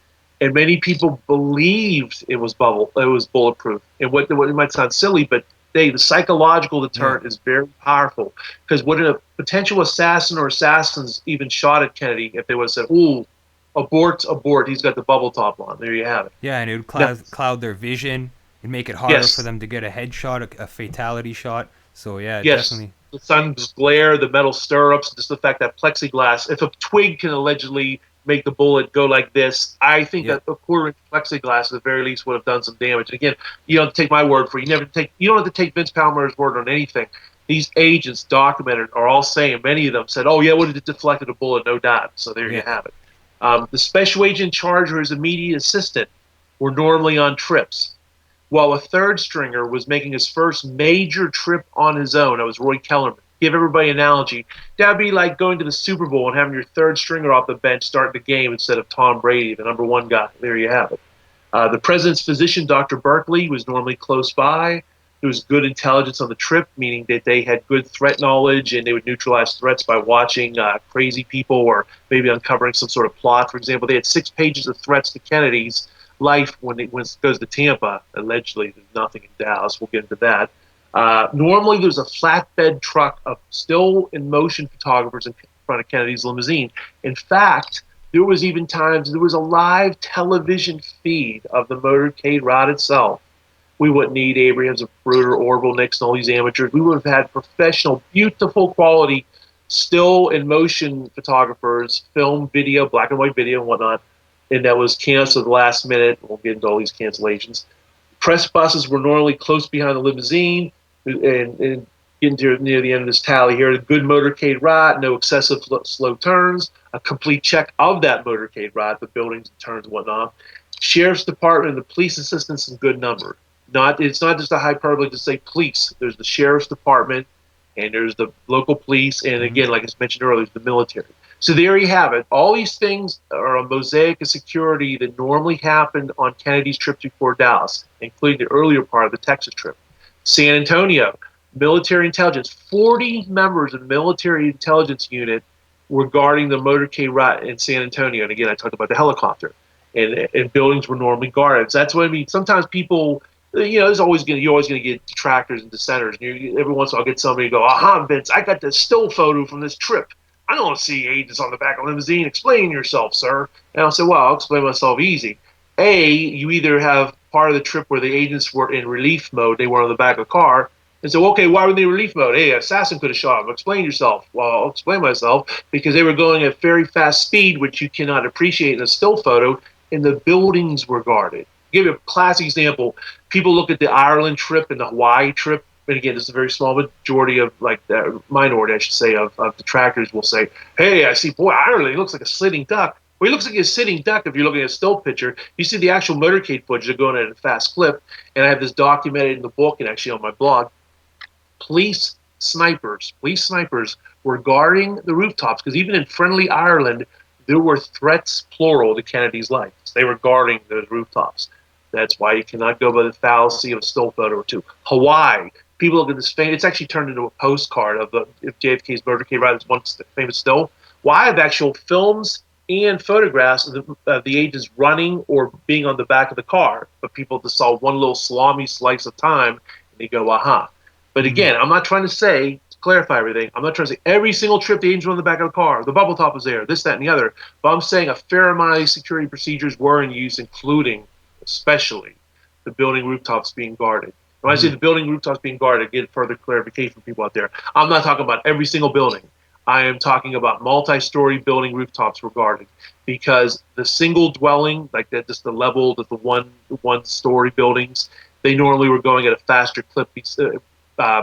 and many people believed it was bulletproof. And what it might sound silly, but the psychological Yeah. deterrent is very powerful, because would a potential assassin or assassins even shot at Kennedy if they would have said, "Ooh, abort, abort, he's got the bubble top on." There you have it. Yeah, and it would Now, cloud their vision and make it harder for yes, them to get a headshot, a fatality shot. So yeah, yes, definitely. the sun's glare, the metal stirrups, just the fact that plexiglass. If a twig can allegedly make the bullet go like this, I think Yeah. that a quarter-inch plexiglass at the very least would have done some damage. And again, you don't have to take my word for it. You don't have to take Vince Palamara's word on anything. These agents documented are all saying, many of them said, "Oh yeah, would have deflected a bullet, no doubt." So there you Yeah. have it. The special agent in charge or his immediate assistant were normally on trips, while a third stringer was making his first major trip on his own. That was Roy Kellerman. Give everybody an analogy. That'd be like going to the Super Bowl and having your third stringer off the bench start the game instead of Tom Brady, the number one guy. There you have it. The president's physician, Dr. Berkeley, was normally close by. There was good intelligence on the trip, meaning that they had good threat knowledge and they would neutralize threats by watching crazy people or maybe uncovering some sort of plot. For example, they had 6 pages of threats to Kennedy's life when it goes to Tampa. Allegedly, there's nothing in Dallas. We'll get into that. Normally, there's a flatbed truck of still in motion photographers in front of Kennedy's limousine. In fact, there was even times there was a live television feed of the motorcade route itself. We wouldn't need Abrams, Bruder, Orville, Nixon, all these amateurs. We would have had professional, beautiful quality, still in motion photographers, film, video, black and white video, and whatnot. And that was canceled at the last minute. We'll get into all these cancellations. Press buses were normally close behind the limousine, and getting to near the end of this tally here, a good motorcade route, no excessive slow turns, a complete check of that motorcade route, the buildings and turns and whatnot. Sheriff's Department and the police assistants in good number. It's not just a hyperbole to say police. There's the Sheriff's Department, and there's the local police, and Hmm. again, like I mentioned earlier, there's the military. So there you have it. All these things are a mosaic of security that normally happened on Kennedy's trip before Dallas, including the earlier part of the Texas trip. San Antonio, military intelligence. 40 members of the military intelligence unit were guarding the motorcade route in San Antonio. And again, I talked about the helicopter. And buildings were normally guarded. So that's what I mean. Sometimes people, there's always you're always going to get detractors and dissenters. And every once in a while, I'll get somebody to go, "Aha, Vince, I got this still photo from this trip. I don't see agents on the back of a limousine. Explain yourself, sir." And I'll say, "Well, I'll explain myself easy. You either have part of the trip where the agents were in relief mode, they were on the back of the car, and so, okay, why were they in relief mode? Hey, assassin could have shot them. Explain yourself." Well, I'll explain myself, because they were going at very fast speed, which you cannot appreciate in a still photo, and the buildings were guarded. I'll give you a classic example. People look at the Ireland trip and the Hawaii trip, and again, this is a very small majority of, like, the minority, I should say, of detractors will say, "Hey, I see, boy, Ireland, he looks like a sitting duck." Well, he looks like a sitting duck if you're looking at a still picture. You see the actual motorcade footage, they're going at a fast clip, and I have this documented in the book and actually on my blog. Police snipers were guarding the rooftops, because even in friendly Ireland, there were threats, plural, to Kennedy's life. They were guarding those rooftops. That's why you cannot go by the fallacy of a still photo or two. Hawaii. People look at this famous. It's actually turned into a postcard of the JFK's motorcade ride. It's one famous still. Well, I have actual films and photographs of the agents running or being on the back of the car, but people just saw one little salami slice of time, and they go, aha. But again, I'm not trying to say, to clarify everything, I'm not trying to say every single trip the agents were on the back of the car, the bubble top was there, this, that, and the other. But I'm saying a fair amount of these security procedures were in use, including, especially, the building rooftops being guarded. When I say the building rooftops being guarded, get further clarification from people out there. I'm not talking about every single building. I am talking about multi-story building rooftops were guarded, because the single dwelling, like that, just the level, that the one-story buildings, they normally were going at a faster clip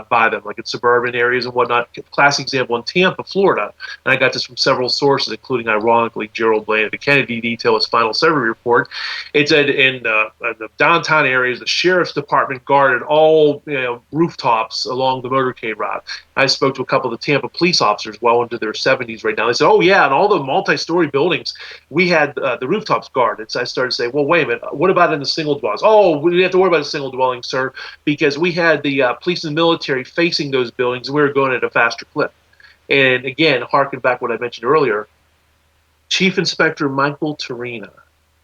by them, like in suburban areas and whatnot. Classic example in Tampa, Florida, and I got this from several sources, including, ironically, Gerald Bland of the Kennedy Detail, his final survey report. It said in the downtown areas, the sheriff's department guarded all rooftops along the motorcade route. I spoke to a couple of the Tampa police officers well into their 70s right now. They said, oh, yeah, and all the multi-story buildings, we had the rooftops guarded. So I started to say, well, wait a minute, what about in the single dwellings? Oh, we didn't have to worry about the single dwellings, sir, because we had the police and military facing those buildings, and we were going at a faster clip. And again, harken back what I mentioned earlier, Chief Inspector Michael Torina,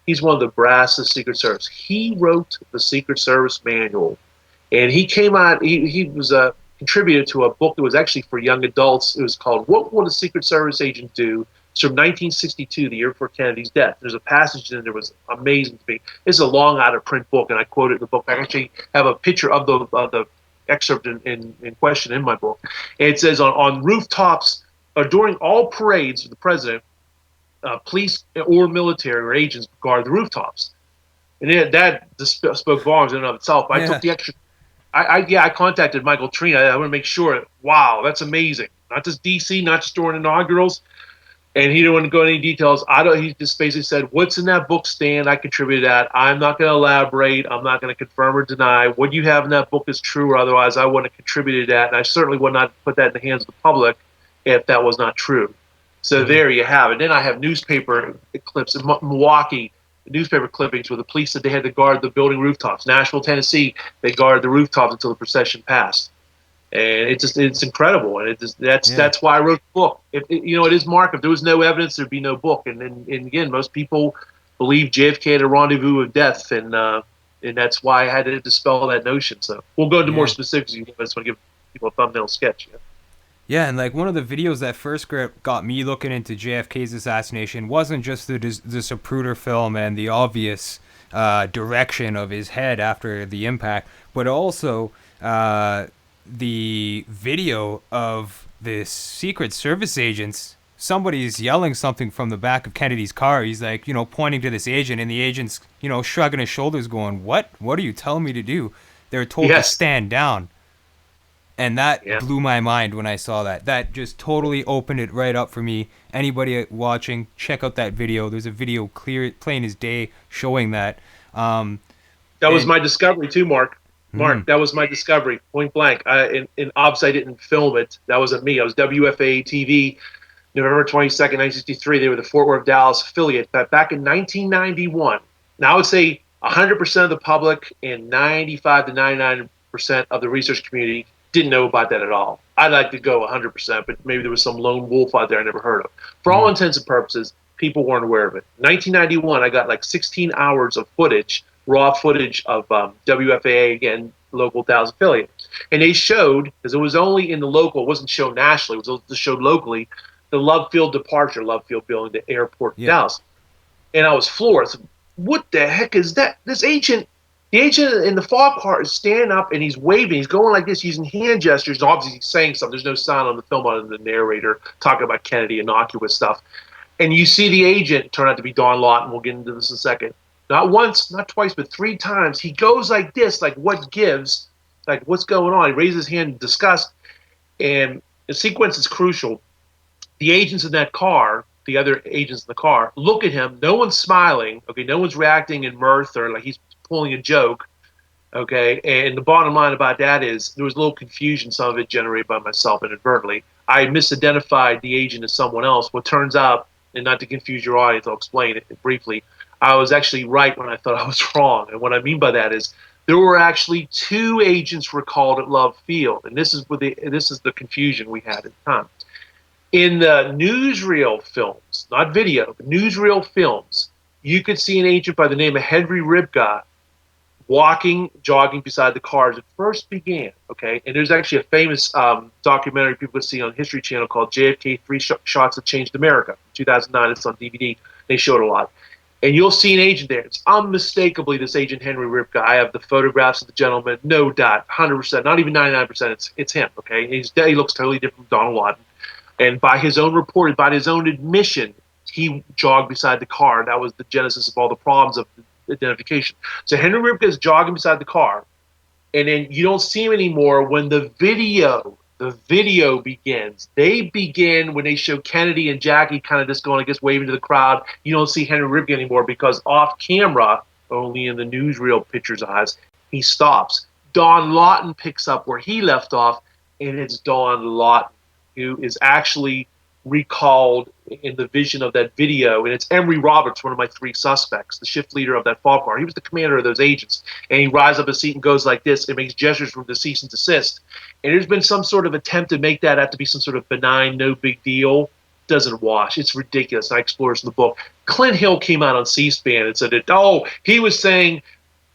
he's one of the brass of the Secret Service. He wrote the Secret Service manual, and he came out, he was a contributed to a book that was actually for young adults. It was called What Would a Secret Service Agent Do? It's from 1962, the year before Kennedy's death. There's a passage in there that was amazing to me. It's a long out-of-print book, and I quote it in the book. I actually have a picture of the excerpt in question in my book. And it says on rooftops, or during all parades of the president, police or military or agents guard the rooftops. And that just spoke volumes in and of itself. I took the extra. I contacted Michael Trina. I want to make sure. Wow, that's amazing. Not just DC, not just during inaugurals. And he didn't want to go into any details. He just basically said, "What's in that book, Stan? I contributed that. I'm not going to elaborate. I'm not going to confirm or deny. What you have in that book is true, or otherwise I wouldn't have contributed that. And I certainly would not put that in the hands of the public if that was not true." So there you have it. Then I have newspaper clips in Milwaukee. Newspaper clippings where the police said they had to guard the building rooftops. Nashville, Tennessee, they guarded the rooftops until the procession passed, and it's incredible. And that's why I wrote the book. It is Mark. If there was no evidence, there'd be no book. And again, most people believe JFK had a rendezvous of death, and that's why I had to dispel that notion. So we'll go into more specifics. I just want to give people a thumbnail sketch. Yeah, and like one of the videos that first got me looking into JFK's assassination wasn't just the Zapruder film and the obvious direction of his head after the impact, but also the video of the Secret Service agents. Somebody's yelling something from the back of Kennedy's car. He's like, pointing to this agent, and the agent's, shrugging his shoulders going, What are you telling me to do? They're told to stand down. And that blew my mind when I saw that. That just totally opened it right up for me. Anybody watching, check out that video. There's a video plain as day showing that. That was my discovery too, Mark. That was my discovery, point blank. In obs, I didn't film it. That wasn't me. I was WFA TV, November 22nd, 1963. They were the Fort Worth, Dallas affiliate. But back in 1991, now I would say 100% of the public and 95 to 99% of the research community didn't know about that at all. I'd like to go 100%, but maybe there was some lone wolf out there I never heard of. For all intents and purposes, people weren't aware of it. 1991, I got like 16 hours of footage, raw footage of WFAA, again, local Dallas affiliate. And they showed, because it was only in the local, it wasn't shown nationally, it was just showed locally, the Love Field departure, Love Field building, the airport in Dallas. And I was floored. I said, what the heck is that? The agent in the fog car is standing up and he's waving. He's going like this, using hand gestures. Obviously, he's saying something. There's no sound on the film other than the narrator talking about Kennedy, innocuous stuff. And you see the agent turn out to be Don Lawton. We'll get into this in a second. Not once, not twice, but 3 times. He goes like this, like what gives, like what's going on. He raises his hand in disgust. And the sequence is crucial. The agents in that car, the other agents in the car, look at him. No one's smiling. Okay, no one's reacting in mirth or like he's pulling a joke, okay? And the bottom line about that is there was a little confusion, some of it generated by myself inadvertently. I misidentified the agent as someone else. What turns out, and not to confuse your audience, I'll explain it briefly, I was actually right when I thought I was wrong. And what I mean by that is there were actually 2 agents recalled at Love Field, and this is the confusion we had at the time. In the newsreel films, not video, but newsreel films, you could see an agent by the name of Henry Ribga jogging beside the car as it first began. Okay, and there's actually a famous documentary people can see on History Channel called JFK: Three Shots That Changed America, 2009. It's on DVD. They show it a lot. And you'll see an agent there. It's unmistakably this agent Henry Ribka. I have the photographs of the gentleman, no doubt, 100%, not even 99%. It's him. Okay, he looks totally different from Donald Lawton. And by his own report, by his own admission, he jogged beside the car. That was the genesis of all the problems of identification. So Henry Ribka is jogging beside the car, and then you don't see him anymore when the video begins. They begin when they show Kennedy and Jackie kind of just going, I guess, waving to the crowd. You don't see Henry Ribka anymore because off camera, only in the newsreel picture's eyes, he stops. Don Lawton picks up where he left off, and it's Don Lawton who is actually recalled in the vision of that video, and it's Emory Roberts, one of my 3 suspects, the shift leader of that FOB car. He was the commander of those agents, and he rises up his seat and goes like this and makes gestures from the cease and desist. And there's been some sort of attempt to make that out to be some sort of benign, no big deal. Doesn't wash. It's ridiculous. I explore this in the book. Clint Hill came out on C-SPAN and said that, he was saying,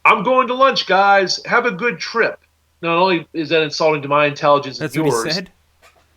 I'm going to lunch, guys. Have a good trip. Not only is that insulting to my intelligence and yours. That's what he said?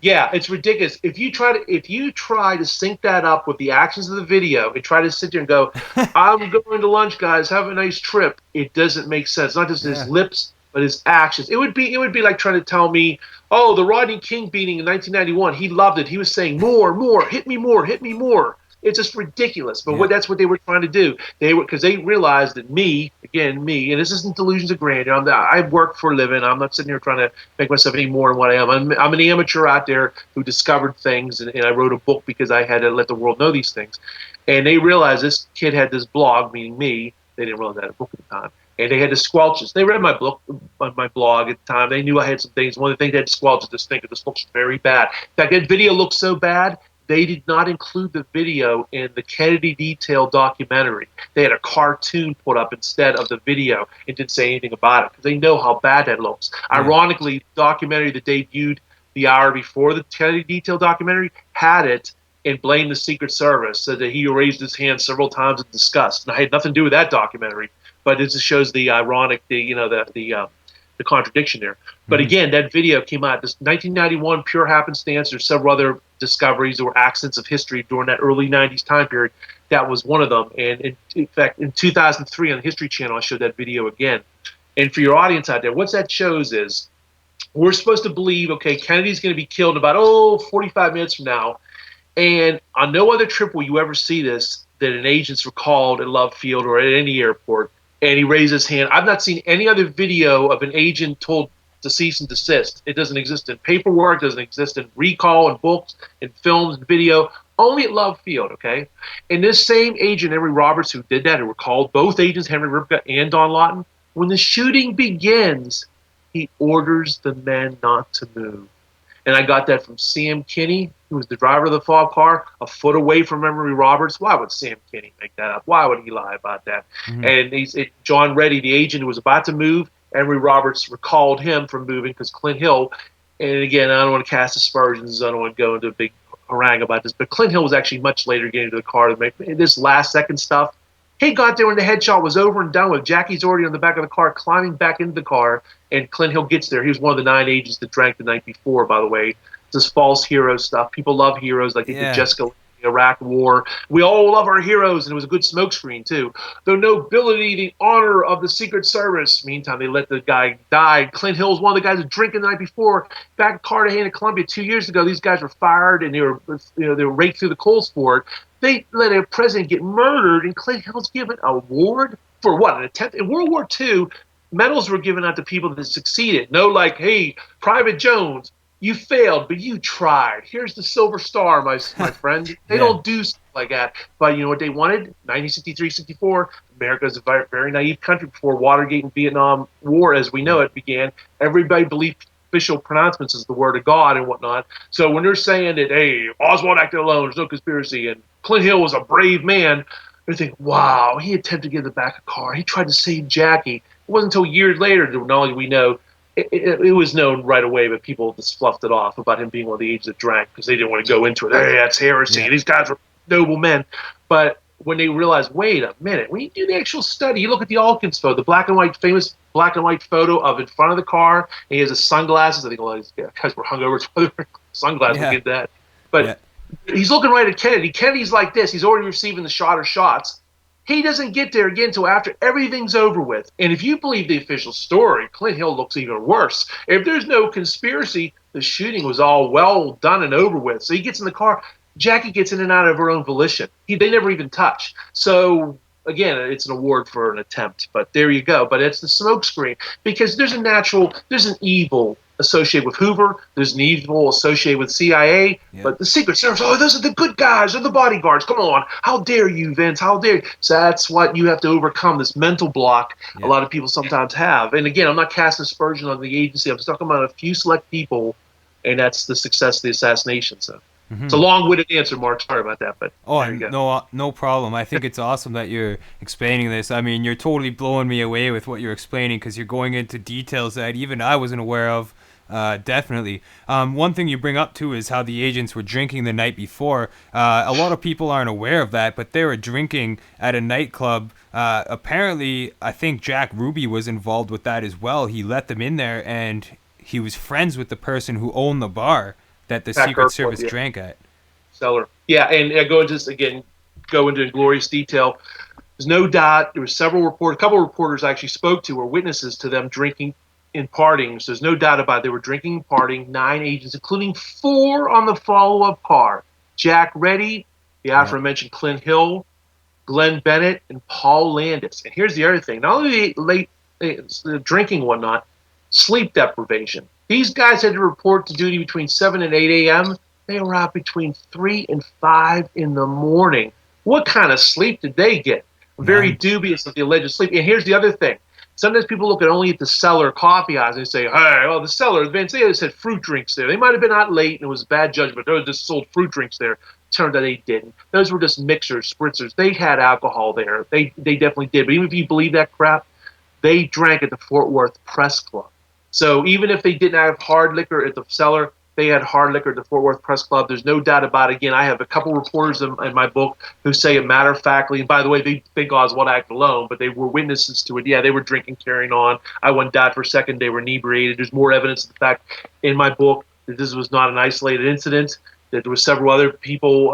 Yeah, it's ridiculous. If you try to sync that up with the actions of the video and try to sit there and go, I'm going to lunch, guys, have a nice trip, it doesn't make sense. Not just his lips, but his actions. It would be like trying to tell me, the Rodney King beating in 1991, he loved it. He was saying, more, hit me more, hit me more. It's just ridiculous. But that's what they were trying to do. Because they realized that me, and this isn't delusions of grandeur. I work for a living. I'm not sitting here trying to make myself any more than what I am. I'm an amateur out there who discovered things, and I wrote a book because I had to let the world know these things. And they realized this kid had this blog, meaning me. They didn't realize I had a book at the time. And they had to squelch this. They read my book on my blog at the time. They knew I had some things. One of the things they had to squelch is this thing, because this looks very bad. In fact, that video looks so bad, they did not include the video in the Kennedy Detail documentary. They had a cartoon put up instead of the video and didn't say anything about it because they know how bad that looks. Ironically, the documentary that debuted the hour before the Kennedy Detail documentary had it and blamed the Secret Service, said that he raised his hand several times in disgust. And I had nothing to do with that documentary, but it just shows the ironic, the contradiction there. But again, that video came out this 1991, pure happenstance. There's several other discoveries or accidents of history during that early 90s time period. That was one of them. And in fact, in 2003 on the History Channel, I showed that video again. And for your audience out there, what that shows is we're supposed to believe, okay, Kennedy's going to be killed in about 45 minutes from now. And on no other trip will you ever see this, that an agent's recalled at Love Field or at any airport, and he raised his hand. I've not seen any other video of an agent told to cease and desist. It doesn't exist in paperwork, doesn't exist in recall and books and films and video, only at Love Field, okay? And this same agent, Henry Roberts, who did that, who recalled both agents, Henry Ripka and Don Lawton, when the shooting begins, he orders the men not to move. And I got that from Sam Kinney, who was the driver of the FOB car, a foot away from Emory Roberts. Why would Sam Kinney make that up? Why would he lie about that? And John Reddy, the agent who was about to move, Emory Roberts recalled him from moving because Clint Hill, and again, I don't want to cast aspersions, I don't want to go into a big harangue about this, but Clint Hill was actually much later getting into the car to make this last second stuff. He got there when the headshot was over and done with. Jackie's already on the back of the car, climbing back into the car, and Clint Hill gets there. He was one of the 9 agents that drank the night before, by the way. This false hero stuff. People love heroes like they did Jessica in the Iraq War. We all love our heroes, and it was a good smokescreen, too. The nobility, the honor of the Secret Service. Meantime, they let the guy die. Clint Hill was one of the guys drinking the night before. Back in Cartagena, Colombia, 2 years ago, these guys were fired, and they were raked through the coals for it. They let a president get murdered, and Clint Hill's given an award for what? An attempt? In World War II, medals were given out to people that succeeded. No, like, hey, Private Jones, you failed, but you tried. Here's the Silver Star, my friend. They don't do stuff like that. But you know what they wanted? 1963, 64, America is a very, very naive country before Watergate and Vietnam War, as we know it, began. Everybody believed official pronouncements is the word of God and whatnot. So when they're saying that, hey, Oswald acted alone, there's no conspiracy, and Clint Hill was a brave man, They're thinking, wow, he attempted to get in the back of a car. He tried to save Jackie. It wasn't until years later that not only we know, it was known right away, but people just fluffed it off about him being one of the agents that drank because they didn't want to go into it. Hey, that's heresy. Yeah. These guys were noble men. But when they realized, wait a minute, when you do the actual study, you look at the Alkins photo, the black and white, famous black and white photo of in front of the car, and he has his sunglasses. I think a lot of these guys were hungover with sunglasses. Yeah. Look at that. But Yeah. he's looking right at Kennedy. Kennedy's like this. He's already receiving the shot or shots. He doesn't get there again until after everything's over with. And if you believe the official story, Clint Hill looks even worse. If there's no conspiracy, the shooting was all well done and over with. So he gets in the car. Jackie gets in and out of her own volition. They never even touch. So again, it's an award for an attempt. But there you go. But it's the smokescreen because there's an evil associated with Hoover. There's an evil associated with CIA. Yeah. But the Secret Service, oh, those are the good guys. They're the bodyguards. Come on. How dare you, Vince? How dare you? So that's what you have to overcome, this mental block a lot of people sometimes have. And again, I'm not casting aspersion on the agency. I'm just talking about a few select people, and that's the success of the assassination. So it's a long-winded answer, Mark. Sorry about that. But there you go. No problem. I think it's awesome that you're explaining this. I mean, you're totally blowing me away with what you're explaining because you're going into details that even I wasn't aware of. Definitely. One thing you bring up too is how the agents were drinking the night before. A lot of people aren't aware of that, but they were drinking at a nightclub. Apparently, I think Jack Ruby was involved with that as well. He let them in there, and he was friends with the person who owned the bar that the Secret Service drank at. Cellar. Yeah, and go into glorious detail. There's no doubt there were a couple of reporters I actually spoke to were witnesses to them drinking and partying. So there's no doubt about it. They were drinking and partying, 9 agents, including 4 on the follow-up car. Jack Reddy, the aforementioned Clint Hill, Glenn Bennett, and Paul Landis. And here's the other thing. Not only the drinking and whatnot, sleep deprivation. These guys had to report to duty between 7 and 8 a.m. They were out between 3 and 5 in the morning. What kind of sleep did they get? Very dubious of the alleged sleep. And here's the other thing. Sometimes people look only at the cellar coffee house and say, hey, well, the cellar, Vince, they just had fruit drinks there. They might have been out late and it was a bad judgment. They just sold fruit drinks there. Turned out they didn't. Those were just mixers, spritzers. They had alcohol there. They definitely did. But even if you believe that crap, they drank at the Fort Worth Press Club. So even if they didn't have hard liquor at the cellar, they had hard liquor at the Fort Worth Press Club. There's no doubt about it. Again, I have a couple reporters in my book who say it matter-of-factly, and by the way, they think Oswald act alone, but they were witnesses to it. Yeah, they were drinking, carrying on. I wouldn't doubt for a second they were inebriated. There's more evidence of the fact in my book that this was not an isolated incident, that there were several other people.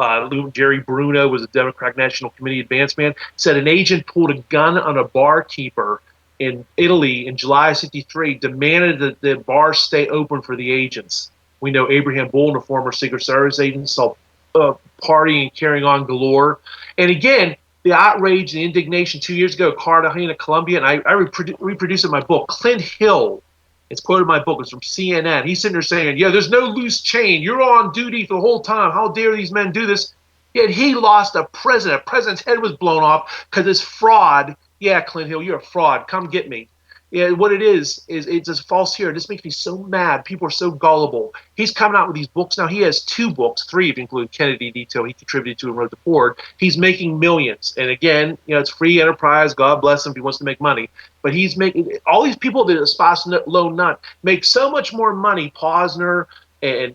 Jerry Bruno was a Democratic National Committee advance man, said an agent pulled a gun on a barkeeper in Italy in July of '63, demanded that the bar stay open for the agents. We know Abraham Bolton, a former Secret Service agent, saw partying and carrying on galore. And again, the outrage, the indignation 2 years ago, Cartagena, Colombia, and I reproduce in my book. Clint Hill, it's quoted in my book, it's from CNN. He's sitting there saying, yeah, there's no loose chain. You're on duty for the whole time. How dare these men do this? Yet he lost a president. A president's head was blown off because this fraud. Yeah, Clint Hill, you're a fraud. Come get me. Yeah, what it is it's a false hero. This makes me so mad. People are so gullible. He's coming out with these books now. He has 2 books, 3 if you include Kennedy Detail. He contributed to and wrote the board. He's making millions. And again, it's free enterprise. God bless him if he wants to make money. But he's making all these people that espouse lone nut make so much more money. Posner and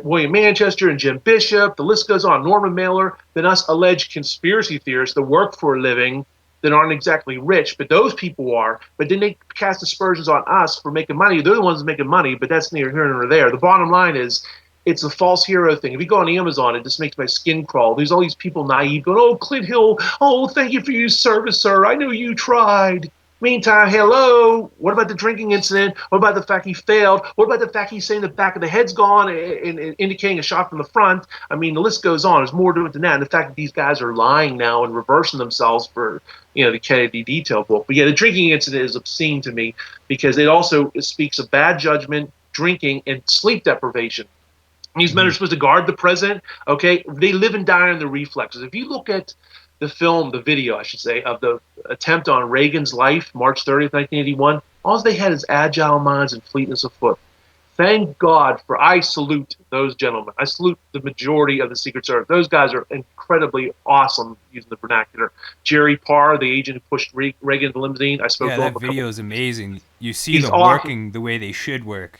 William Manchester and Jim Bishop. The list goes on. Norman Mailer than us alleged conspiracy theorists that work for a living that aren't exactly rich, but those people are. But then they cast aspersions on us for making money. They're the ones making money, but that's neither here nor there. The bottom line is it's a false hero thing. If you go on Amazon, it just makes my skin crawl. There's all these people naive going, oh, Clint Hill, oh, thank you for your service, sir. I know you tried. Meantime, hello, what about the drinking incident? What about the fact he failed? What about the fact he's saying the back of the head's gone and indicating a shot from the front? I mean, the list goes on. There's more to it than that. And the fact that these guys are lying now and reversing themselves for, the Kennedy Detail book. But yeah, the drinking incident is obscene to me because it speaks of bad judgment, drinking, and sleep deprivation. These men are supposed to guard the president, okay? They live and die on the reflexes. If you look at the video, I should say, of the attempt on Reagan's life, March 30th, 1981, all they had is agile minds and fleetness of foot. thank God for, I salute those gentlemen. I salute the majority of the Secret Service. Those guys are incredibly awesome using the vernacular. Jerry Parr, the agent who pushed Reagan in the limousine, I spoke Yeah, to him that a couple. video is amazing. You see He's them awesome. working the way they should work for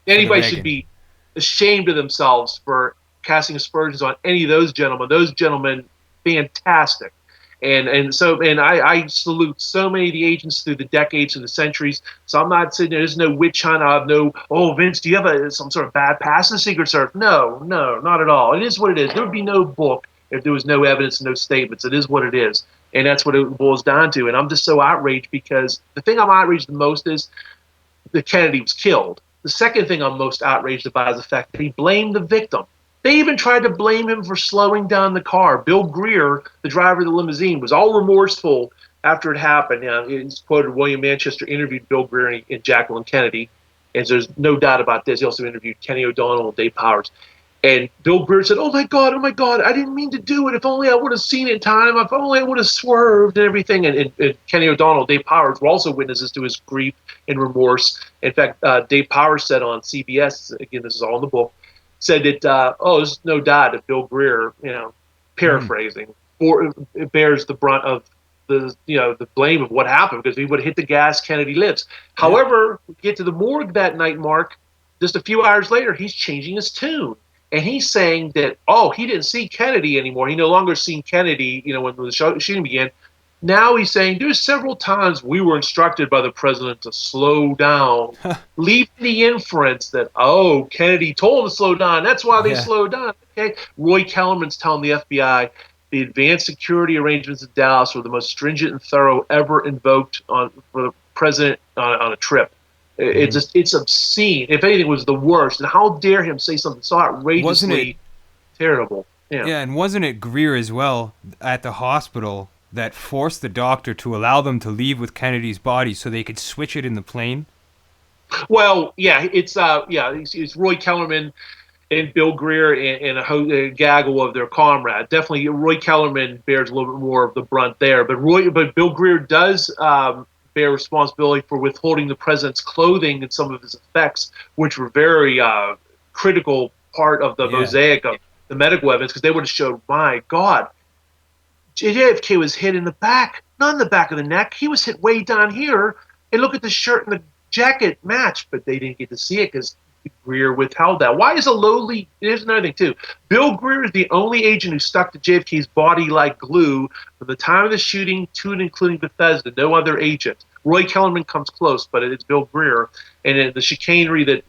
the Anybody should Reagan. be ashamed of themselves for casting aspersions on any of those gentlemen. Those gentlemen, fantastic. And I salute so many of the agents through the decades and the centuries. So I'm not sitting there. There's no witch hunt. I have no, oh, Vince, do you have some sort of bad past in the Secret Service? No, no, not at all. It is what it is. There would be no book if there was no evidence and no statements. It is what it is. And that's what it boils down to. And I'm just so outraged because the thing I'm outraged the most is that Kennedy was killed. The second thing I'm most outraged about is the fact that he blamed the victim. They even tried to blame him for slowing down the car. Bill Greer, the driver of the limousine, was all remorseful after it happened. Now, it's quoted William Manchester interviewed Bill Greer and Jacqueline Kennedy, and there's no doubt about this. He also interviewed Kenny O'Donnell and Dave Powers. And Bill Greer said, oh my God, I didn't mean to do it. If only I would have seen it in time. If only I would have swerved and everything. And Kenny O'Donnell, Dave Powers were also witnesses to his grief and remorse. In fact, Dave Powers said on CBS, again, this is all in the book, said that, there's no doubt that Bill Greer, paraphrasing, it bears the brunt of the blame of what happened because he would have hit the gas, Kennedy lives. Yeah. However, we get to the morgue that night, Mark, just a few hours later, he's changing his tune. And he's saying that, he didn't see Kennedy anymore. He no longer seen Kennedy, when the shooting began. Now he's saying there's several times we were instructed by the president to slow down, leaving the inference that, Kennedy told him to slow down. That's why they slowed down. Okay. Roy Kellerman's telling the FBI the advanced security arrangements in Dallas were the most stringent and thorough ever invoked for the president on a trip. It's obscene. If anything, it was the worst. And how dare him say something so outrageously terrible? Yeah, and wasn't it Greer as well at the hospital that forced the doctor to allow them to leave with Kennedy's body so they could switch it in the plane? Well, yeah, it's Roy Kellerman and Bill Greer and a gaggle of their comrades. Definitely, Roy Kellerman bears a little bit more of the brunt there, but Bill Greer does bear responsibility for withholding the president's clothing and some of his effects, which were very critical part of the mosaic of the medical evidence, because they would have showed, my God, JFK was hit in the back, not in the back of the neck. He was hit way down here. And look at the shirt and the jacket match, but they didn't get to see it because Greer withheld that. Why is a lowly? Here's another thing too. Bill Greer is the only agent who stuck to JFK's body like glue from the time of the shooting to and including Bethesda. No other agent. Roy Kellerman comes close, but it's Bill Greer. And the chicanery that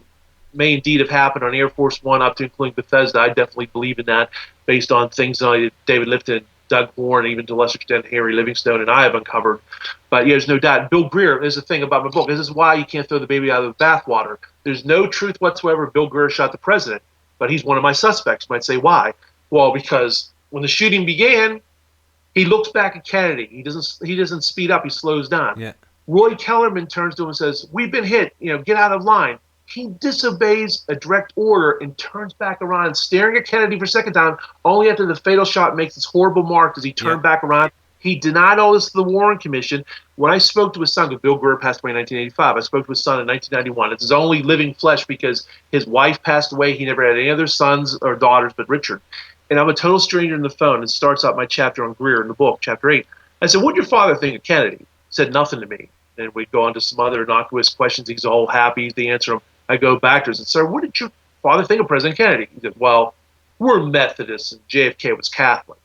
may indeed have happened on Air Force One up to including Bethesda, I definitely believe in that, based on things like David Lifton, Doug Horn, even to a lesser extent Harry Livingstone and I have uncovered. But there's no doubt. Bill Greer is the thing about my book. This is why you can't throw the baby out of the bathwater. There's no truth whatsoever Bill Greer shot the president, but he's one of my suspects. You might say, why? Well, because when the shooting began, he looks back at Kennedy. He doesn't speed up. He slows down. Yeah. Roy Kellerman turns to him and says, "We've been hit. Get out of line." He disobeys a direct order and turns back around, staring at Kennedy for a second time, only after the fatal shot makes this horrible mark as he turned back around. He denied all this to the Warren Commission. When I spoke to his son, because Bill Greer passed away in 1985, I spoke to his son in 1991. It's his only living flesh because his wife passed away. He never had any other sons or daughters but Richard. And I'm a total stranger on the phone. It starts out my chapter on Greer in the book, chapter 8. I said, "What did your father think of Kennedy?" He said nothing to me. And we'd go on to some other innocuous questions. He's all happy to answer them. I go back to us and say, "What did your father think of President Kennedy?" He said, "Well, we're Methodists and JFK was Catholic."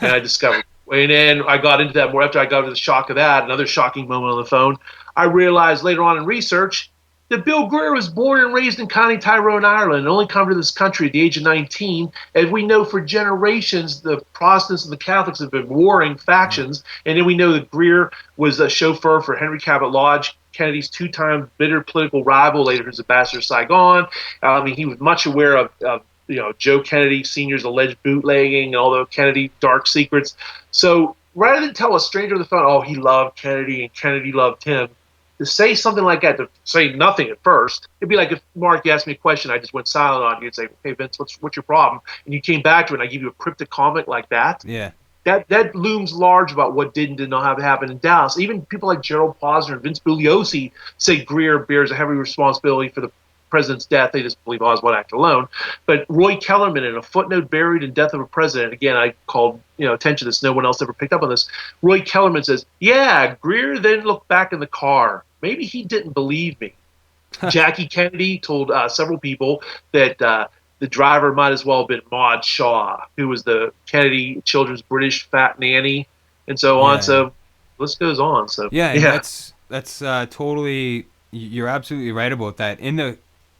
And I discovered, and then I got into that more after I got to the shock of that, another shocking moment on the phone. I realized later on in research that Bill Greer was born and raised in County Tyrone, Ireland, and only come to this country at the age of 19. And we know for generations the Protestants and the Catholics have been warring factions. And then we know that Greer was a chauffeur for Henry Cabot Lodge, Kennedy's two-time bitter political rival, later as ambassador to Saigon. He was much aware of Joe Kennedy Sr.'s alleged bootlegging and all the Kennedy dark secrets. So rather than tell a stranger on the phone, he loved Kennedy and Kennedy loved him, to say something like that, to say nothing at first, it'd be like if Mark asked me a question, I just went silent on you and say, "Hey Vince, what's your problem?" And you came back to it and I give you a cryptic comment like that. Yeah. That looms large about what did and did not have happen in Dallas. Even people like Gerald Posner and Vince Bugliosi say Greer bears a heavy responsibility for the president's death. They just believe Oswald acted alone. But Roy Kellerman, in a footnote buried in Death of a President, again, I called attention to this. No one else ever picked up on this. Roy Kellerman says, "Yeah, Greer then looked back in the car. Maybe he didn't believe me." Jackie Kennedy told several people that the driver might as well have been Maud Shaw, who was the Kennedy children's British fat nanny, and so on. Yeah. So list goes on. So Yeah, and that's totally. You're absolutely right about that. In the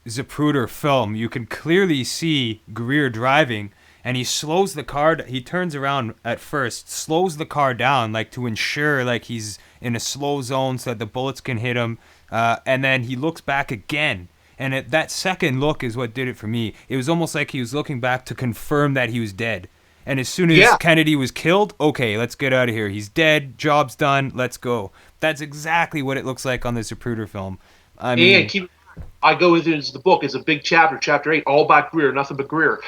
Zapruder film, you can clearly see Greer driving, and he slows the car. He turns around at first, slows the car down, like to ensure like he's in a slow zone so that the bullets can hit him. And then he looks back again. And that second look is what did it for me. It was almost like he was looking back to confirm that he was dead. And as soon as Kennedy was killed, okay, let's get out of here. He's dead. Job's done. Let's go. That's exactly what it looks like on the Zapruder film. I mean, I go into the book. It's a big chapter, chapter 8, all about Greer, nothing but Greer.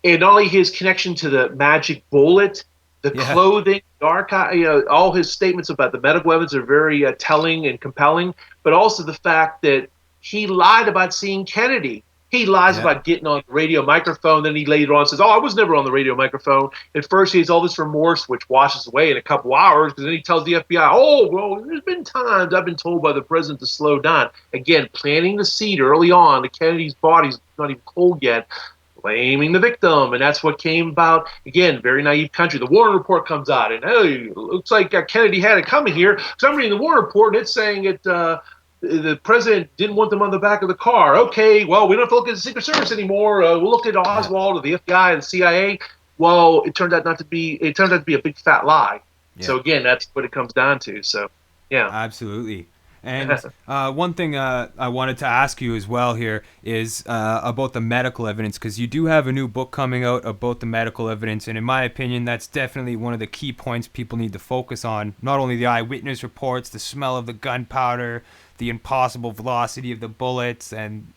And not only his connection to the magic bullet, the clothing, the archive, all his statements about the medical evidence are very telling and compelling, but also the fact that he lied about seeing Kennedy. He lies about getting on the radio microphone. Then he later on says, "Oh, I was never on the radio microphone." At first, he has all this remorse, which washes away in a couple hours, because then he tells the FBI, "Oh, well, there's been times I've been told by the president to slow down." Again, planting the seed early on. The Kennedy's body's not even cold yet, blaming the victim, and that's what came about. Again, very naive country. The Warren Report comes out, and hey, looks like Kennedy had it coming here. So I'm reading the Warren Report, and it's saying it. The president didn't want them on the back of the car. Okay, well, we don't have to look at the Secret Service anymore. We'll look at Oswald or the FBI and the CIA. Well, it turned out not to be. It turned out to be a big fat lie. Yeah. So again, that's what it comes down to. So, yeah, absolutely. And one thing I wanted to ask you as well here is about the medical evidence, because you do have a new book coming out about the medical evidence, and in my opinion, that's definitely one of the key points people need to focus on. Not only the eyewitness reports, the smell of the gunpowder, the impossible velocity of the bullets, and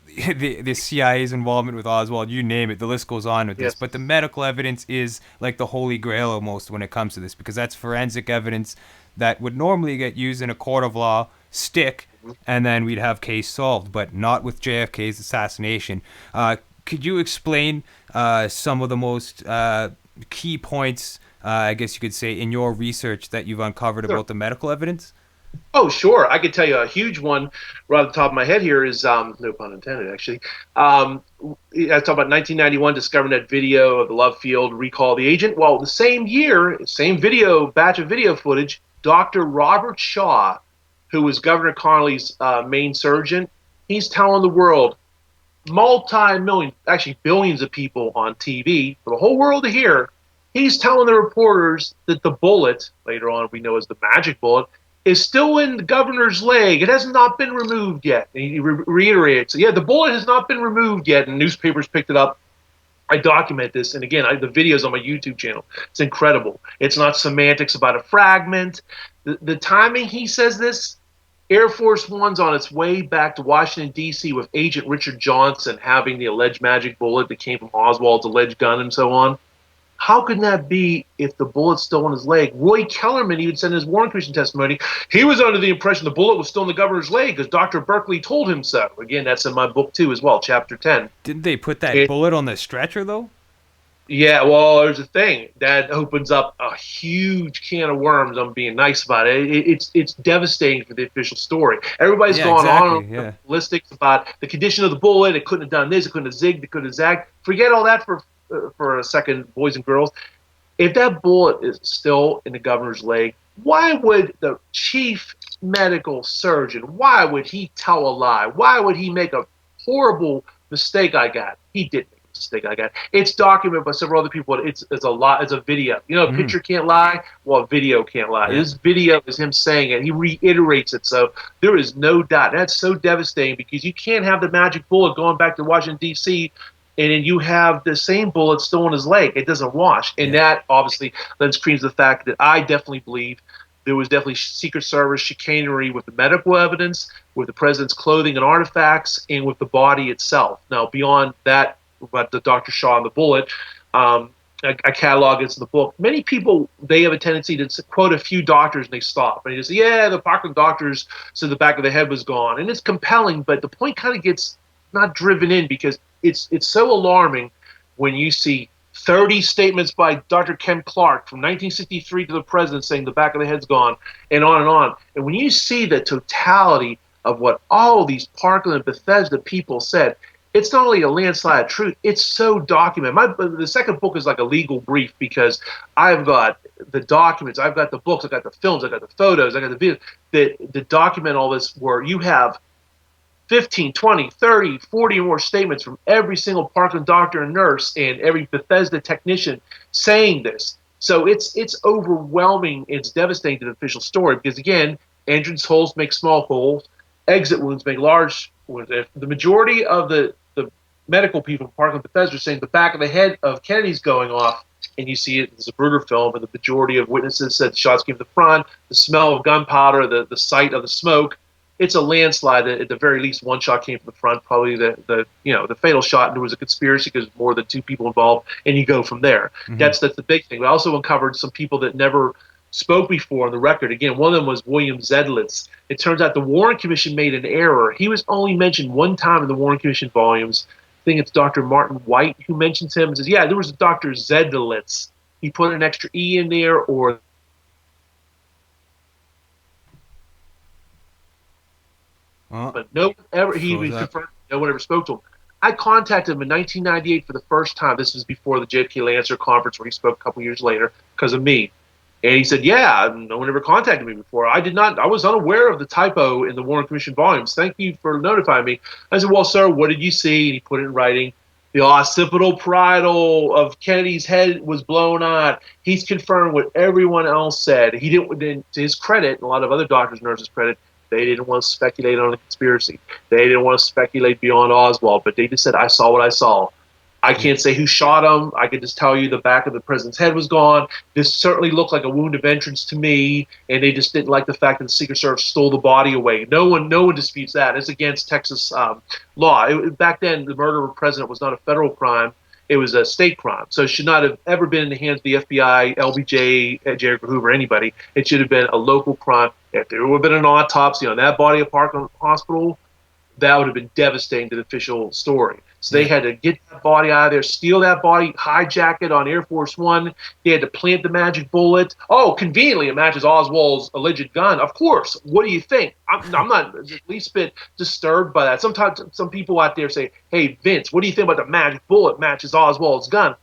the CIA's involvement with Oswald, you name it, the list goes on with this. But the medical evidence is like the holy grail almost when it comes to this, because that's forensic evidence that would normally get used in a court of law, stick, and then we'd have case solved, but not with JFK's assassination. Could you explain some of the most key points, I guess you could say, in your research that you've uncovered about the medical evidence? Oh, sure. I could tell you a huge one right off the top of my head here is, no pun intended, actually. I talk about 1991, discovering that video of the Love Field, recall the agent. Well, the same year, same batch of video footage, Dr. Robert Shaw, who was Governor Connolly's main surgeon, he's telling the world, multi-million, actually billions of people on TV, for the whole world to hear, he's telling the reporters that the bullet, later on we know as the magic bullet, is still in the governor's leg. It has not been removed yet. And he reiterates, yeah, the bullet has not been removed yet, and newspapers picked it up. I document this, and again, the video's on my YouTube channel. It's incredible. It's not semantics about a fragment. The timing he says this, Air Force One's on its way back to Washington, D.C. with Agent Richard Johnson having the alleged magic bullet that came from Oswald's alleged gun and so on. How could that be if the bullet's still in his leg? Roy Kellerman even said in his Warren Commission testimony, he was under the impression the bullet was still in the governor's leg because Dr. Berkeley told him so. Again, that's in my book too as well, chapter 10. Didn't they put that bullet on the stretcher though? Yeah, well, there's a thing. That opens up a huge can of worms. I'm being nice about it. It's devastating for the official story. Everybody's gone on ballistics about the condition of the bullet. It couldn't have done this. It couldn't have zigged. It couldn't have zagged. Forget all that for a second, boys and girls. If that bullet is still in the governor's leg, why would the chief medical surgeon, why would he tell a lie? Why would he make a horrible mistake? He did make a mistake. It's documented by several other people. It's a video. A picture can't lie. Well, a video can't lie. This video is him saying it. He reiterates it. So there is no doubt. That's so devastating because you can't have the magic bullet going back to Washington, D.C., and then you have the same bullet still in his leg. It doesn't wash. And that obviously lends credence to the fact that I definitely believe there was definitely Secret Service chicanery with the medical evidence, with the president's clothing and artifacts, and with the body itself. Now, beyond that, about the Dr. Shaw and the bullet, I catalog it in the book. Many people, they have a tendency to quote a few doctors and they stop. And they just say, yeah, the Parkland doctors said the back of the head was gone. And it's compelling, but the point kind of gets not driven in because it's so alarming when you see 30 statements by Dr. Ken Clark from 1963 to the president saying the back of the head's gone, and on and on. And when you see the totality of what all these Parkland and Bethesda people said, it's not only a landslide of truth, it's so documented. The second book is like a legal brief because I've got the documents, I've got the books, I've got the films, I've got the photos, I've got the videos that document all this, where you have 15, 20, 30, 40 or more statements from every single Parkland doctor and nurse and every Bethesda technician saying this. So it's overwhelming. It's devastating to the official story because, again, entrance holes make small holes, exit wounds make large wounds. If the majority of the medical people from Parkland Bethesda are saying the back of the head of Kennedy's going off, and you see it in the Zapruder film, and the majority of witnesses said the shots came from the front, the smell of gunpowder, the sight of the smoke, it's a landslide that at the very least one shot came from the front, probably the fatal shot, and there was a conspiracy because more than two people involved, and you go from there. Mm-hmm. That's the big thing. We also uncovered some people that never spoke before on the record. Again, one of them was William Zedlitz. It turns out the Warren Commission made an error. He was only mentioned one time in the Warren Commission volumes. I think it's Dr. Martin White who mentions him and says, yeah, there was a Dr. Zedlitz. He put an extra E in there, or but no one ever, he confirmed, no one ever spoke to him. I contacted him in 1998 for the first time. This was before the JFK Lancer conference where he spoke a couple years later because of me. And he said, yeah, no one ever contacted me before. I was unaware of the typo in the Warren Commission volumes. Thank you for notifying me. I said, well, sir, what did you see? And he put it in writing. The occipital parietal of Kennedy's head was blown out. He's confirmed what everyone else said. He didn't, to his credit, and a lot of other doctors and nurses' credit, they didn't want to speculate on a conspiracy. They didn't want to speculate beyond Oswald, but they just said, I saw what I saw. I can't say who shot him. I could just tell you the back of the president's head was gone. This certainly looked like a wound of entrance to me, and they just didn't like the fact that the Secret Service stole the body away. No one disputes that. It's against Texas law. Back then, the murder of a president was not a federal crime. It was a state crime. So it should not have ever been in the hands of the FBI, LBJ, J. Edgar Hoover, anybody. It should have been a local crime. If there would have been an autopsy on that body at Parkland Hospital, that would have been devastating to the official story. So they had to get that body out of there, steal that body, hijack it on Air Force One. They had to plant the magic bullet. Oh, conveniently, it matches Oswald's alleged gun. Of course. What do you think? I'm not the least bit disturbed by that. Sometimes some people out there say, hey, Vince, what do you think about the magic bullet matches Oswald's gun?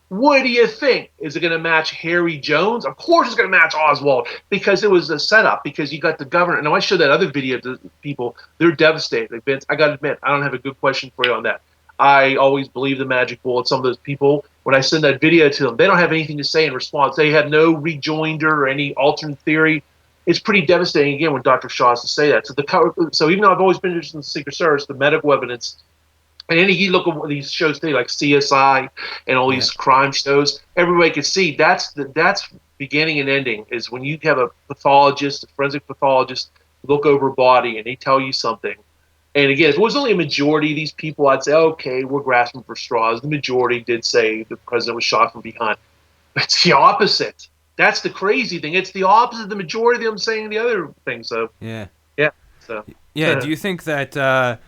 What do you think? Is it going to match Harry Jones? Of course it's going to match Oswald because it was a setup, because you got the governor. And I showed that other video to people. They're devastated. Like, Vince, I got to admit, I don't have a good question for you on that. I always believe the magic bullet. Some of those people, when I send that video to them, they don't have anything to say in response. They have no rejoinder or any alternate theory. It's pretty devastating, again, when Dr. Shaw has to say that. So even though I've always been interested in the Secret Service, the medical evidence, and then you look at these shows today, like CSI and all these crime shows, everybody can see that's beginning and ending, is when you have a pathologist, a forensic pathologist, look over a body and they tell you something. And again, if it was only a majority of these people, I'd say, okay, we're grasping for straws. The majority did say the president was shot from behind. But it's the opposite. That's the crazy thing. It's the opposite. The majority of them saying the other thing. So yeah. So do you think that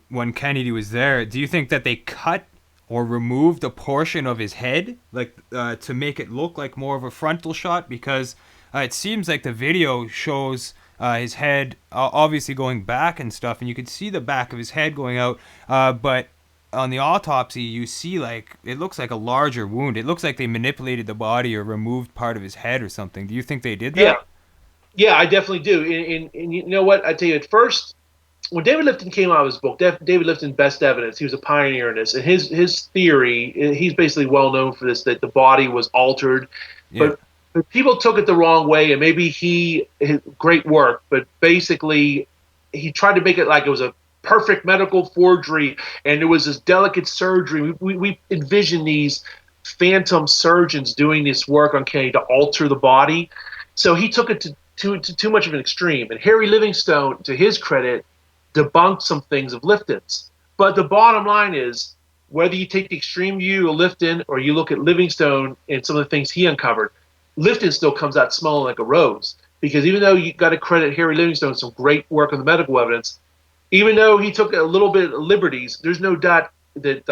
when Kennedy was there, do you think that they cut or removed a portion of his head, like to make it look like more of a frontal shot? Because it seems like the video shows his head obviously going back and stuff, and you could see the back of his head going out, but on the autopsy you see, like, it looks like a larger wound. It looks like they manipulated the body or removed part of his head or something. Do you think they did that? Yeah, I definitely do. And you know what, I tell you, at first, when David Lifton came out of his book, David Lifton, Best Evidence, he was a pioneer in this, and his theory, he's basically well known for this, that the body was altered, but people took it the wrong way, and maybe his great work, but basically he tried to make it like it was a perfect medical forgery, and it was this delicate surgery. We envision these phantom surgeons doing this work on Kennedy to alter the body. So he took it to too much of an extreme. And Harry Livingstone, to his credit, debunked some things of Lifton's. But the bottom line is, whether you take the extreme view of Lifton or you look at Livingstone and some of the things he uncovered, Lifton still comes out smelling like a rose. Because even though you got to credit Harry Livingstone some great work on the medical evidence, even though he took a little bit of liberties, there's no doubt that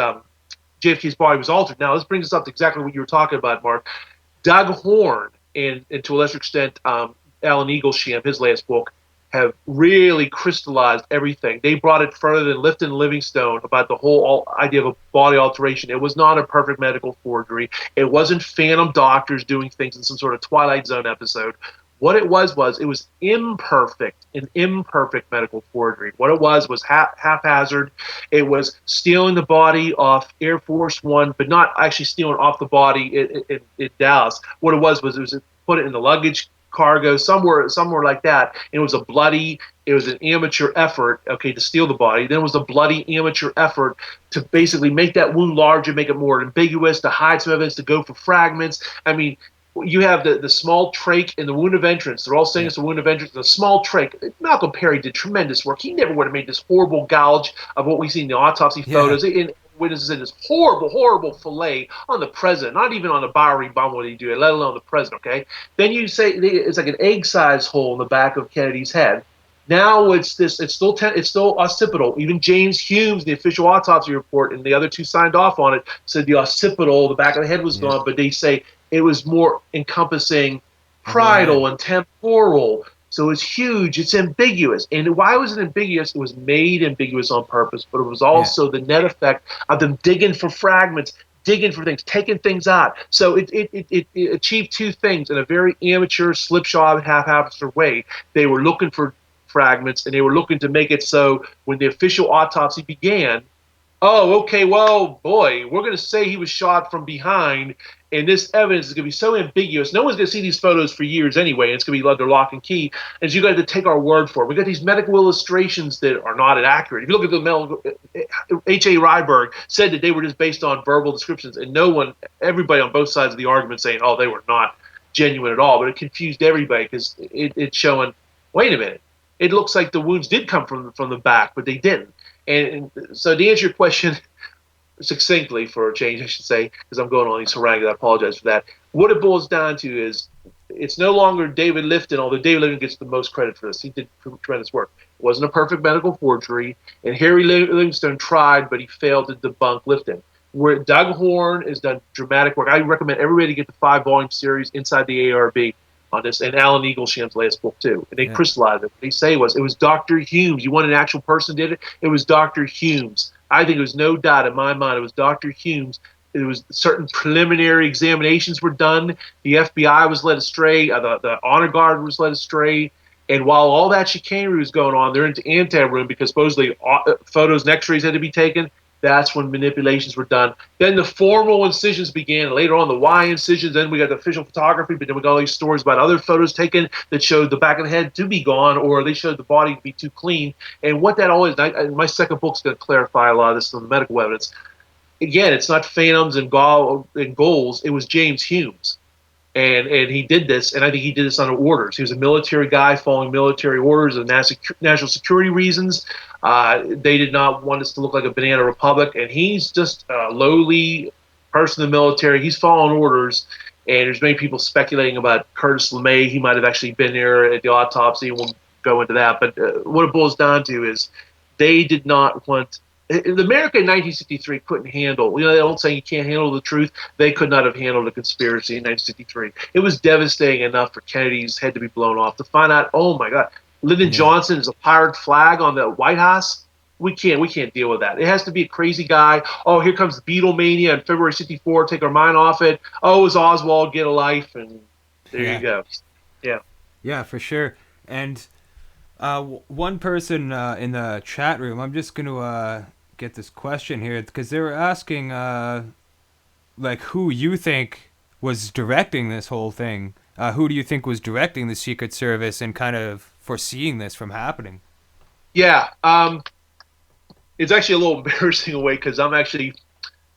JFK's body was altered. Now, this brings us up to exactly what you were talking about, Mark. Doug Horn and to a lesser extent, Alan Eaglesham, his last book, have really crystallized everything. They brought it further than Lifton and Livingstone about the whole idea of a body alteration. It was not a perfect medical forgery. It wasn't phantom doctors doing things in some sort of Twilight Zone episode. What it was it was an imperfect medical forgery. What it was haphazard. It was stealing the body off Air Force One, but not actually stealing off the body in Dallas. What it was put it in the luggage cargo somewhere like that. And it was an amateur effort, okay, to steal the body. Then it was a bloody amateur effort to basically make that wound larger, make it more ambiguous, to hide some evidence, to go for fragments. I mean, you have the small trach and the wound of entrance. They're all saying it's a wound of entrance. The small trach. Malcolm Perry did tremendous work. He never would have made this horrible gouge of what we see in the autopsy photos. And witnesses in this horrible fillet on the president. Not even on the Bowery bomb would he do it, let alone the president. Okay. Then you say it's like an egg-sized hole in the back of Kennedy's head. Now it's still occipital. Even James Humes, the official autopsy report, and the other two signed off on it, said the occipital, the back of the head was gone, but they say it was more encompassing parietal and temporal. So it's huge. It's ambiguous. And why was it ambiguous? It was made ambiguous on purpose, but it was also the net effect of them digging for fragments, digging for things, taking things out. So it achieved two things in a very amateur, slipshod, haphazard way. They were looking for fragments, and they were looking to make it so when the official autopsy began, oh, okay, well, boy, we're going to say he was shot from behind, and this evidence is going to be so ambiguous. No one's going to see these photos for years anyway, and it's going to be under lock and key, and you got to take our word for it. We got these medical illustrations that are not accurate. If you look at the H.A. Ryberg said that they were just based on verbal descriptions, and everybody on both sides of the argument saying, oh, they were not genuine at all, but it confused everybody because it's showing, wait a minute, it looks like the wounds did come from the back, but they didn't. And so to answer your question succinctly, for a change, I should say, because I'm going on these harangues, I apologize for that. What it boils down to is it's no longer David Lifton, although David Lifton gets the most credit for this. He did tremendous work. It wasn't a perfect medical forgery, and Harry Livingstone tried, but he failed to debunk Lifton. Where Doug Horn has done dramatic work. I recommend everybody to get the 5-volume series Inside the ARB on this, and Alan Eaglesham's last book too. And they crystallized it. What they say it was Dr. Humes. You want an actual person did it? It was Dr. Humes. I think it was no doubt in my mind it was Dr. Humes. It was certain preliminary examinations were done. The FBI was led astray. The honor guard was led astray. And while all that chicanery was going on, they're into anteroom because supposedly photos and x-rays had to be taken. That's when manipulations were done. Then the formal incisions began. Later on, the Y incisions. Then we got the official photography. But then we got all these stories about other photos taken that showed the back of the head to be gone, or they showed the body to be too clean. And what that all is, my second book's going to clarify a lot of this on the medical evidence. Again, it's not phantoms and goals. It was James Humes. And he did this, and I think he did this under orders. He was a military guy following military orders of national security reasons. They did not want us to look like a banana republic, and he's just a lowly person in the military. He's following orders, and there's many people speculating about Curtis LeMay. He might have actually been there at the autopsy. We'll go into that. But what it boils down to is they did not want – America in 1963 couldn't handle, they don't say you can't handle the truth. They could not have handled a conspiracy in 1963. It was devastating enough for Kennedy's head to be blown off. To find out, oh my God, Lyndon Johnson is a pirate flag on the White House. We can't deal with that. It has to be a crazy guy. Oh, here comes Beatlemania in February '64. Take our mind off it. Oh, it was Oswald, get a life, and there you go. Yeah, for sure. And one person in the chat room, I'm just going to get this question here because they were asking who you think was directing this whole thing. Who do you think was directing the Secret Service and kind of foreseeing this from happening? Yeah, it's actually a little embarrassing in a way because I'm actually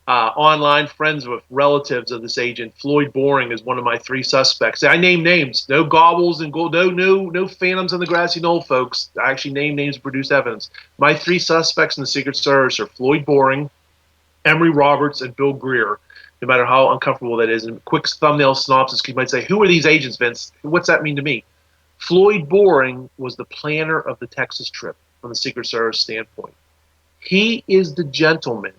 online friends with relatives of this agent. Floyd Boring is one of my 3 suspects. I name names. No gobbles and gold. No phantoms on the grassy knoll, folks. I actually name names and produce evidence. My 3 suspects in the Secret Service are Floyd Boring, Emory Roberts and Bill Greer, no matter how uncomfortable that is. And quick thumbnail synopsis, you might say, who are these agents, Vince? What's that mean to me? Floyd Boring was the planner of the Texas trip from the Secret Service standpoint. He is the gentleman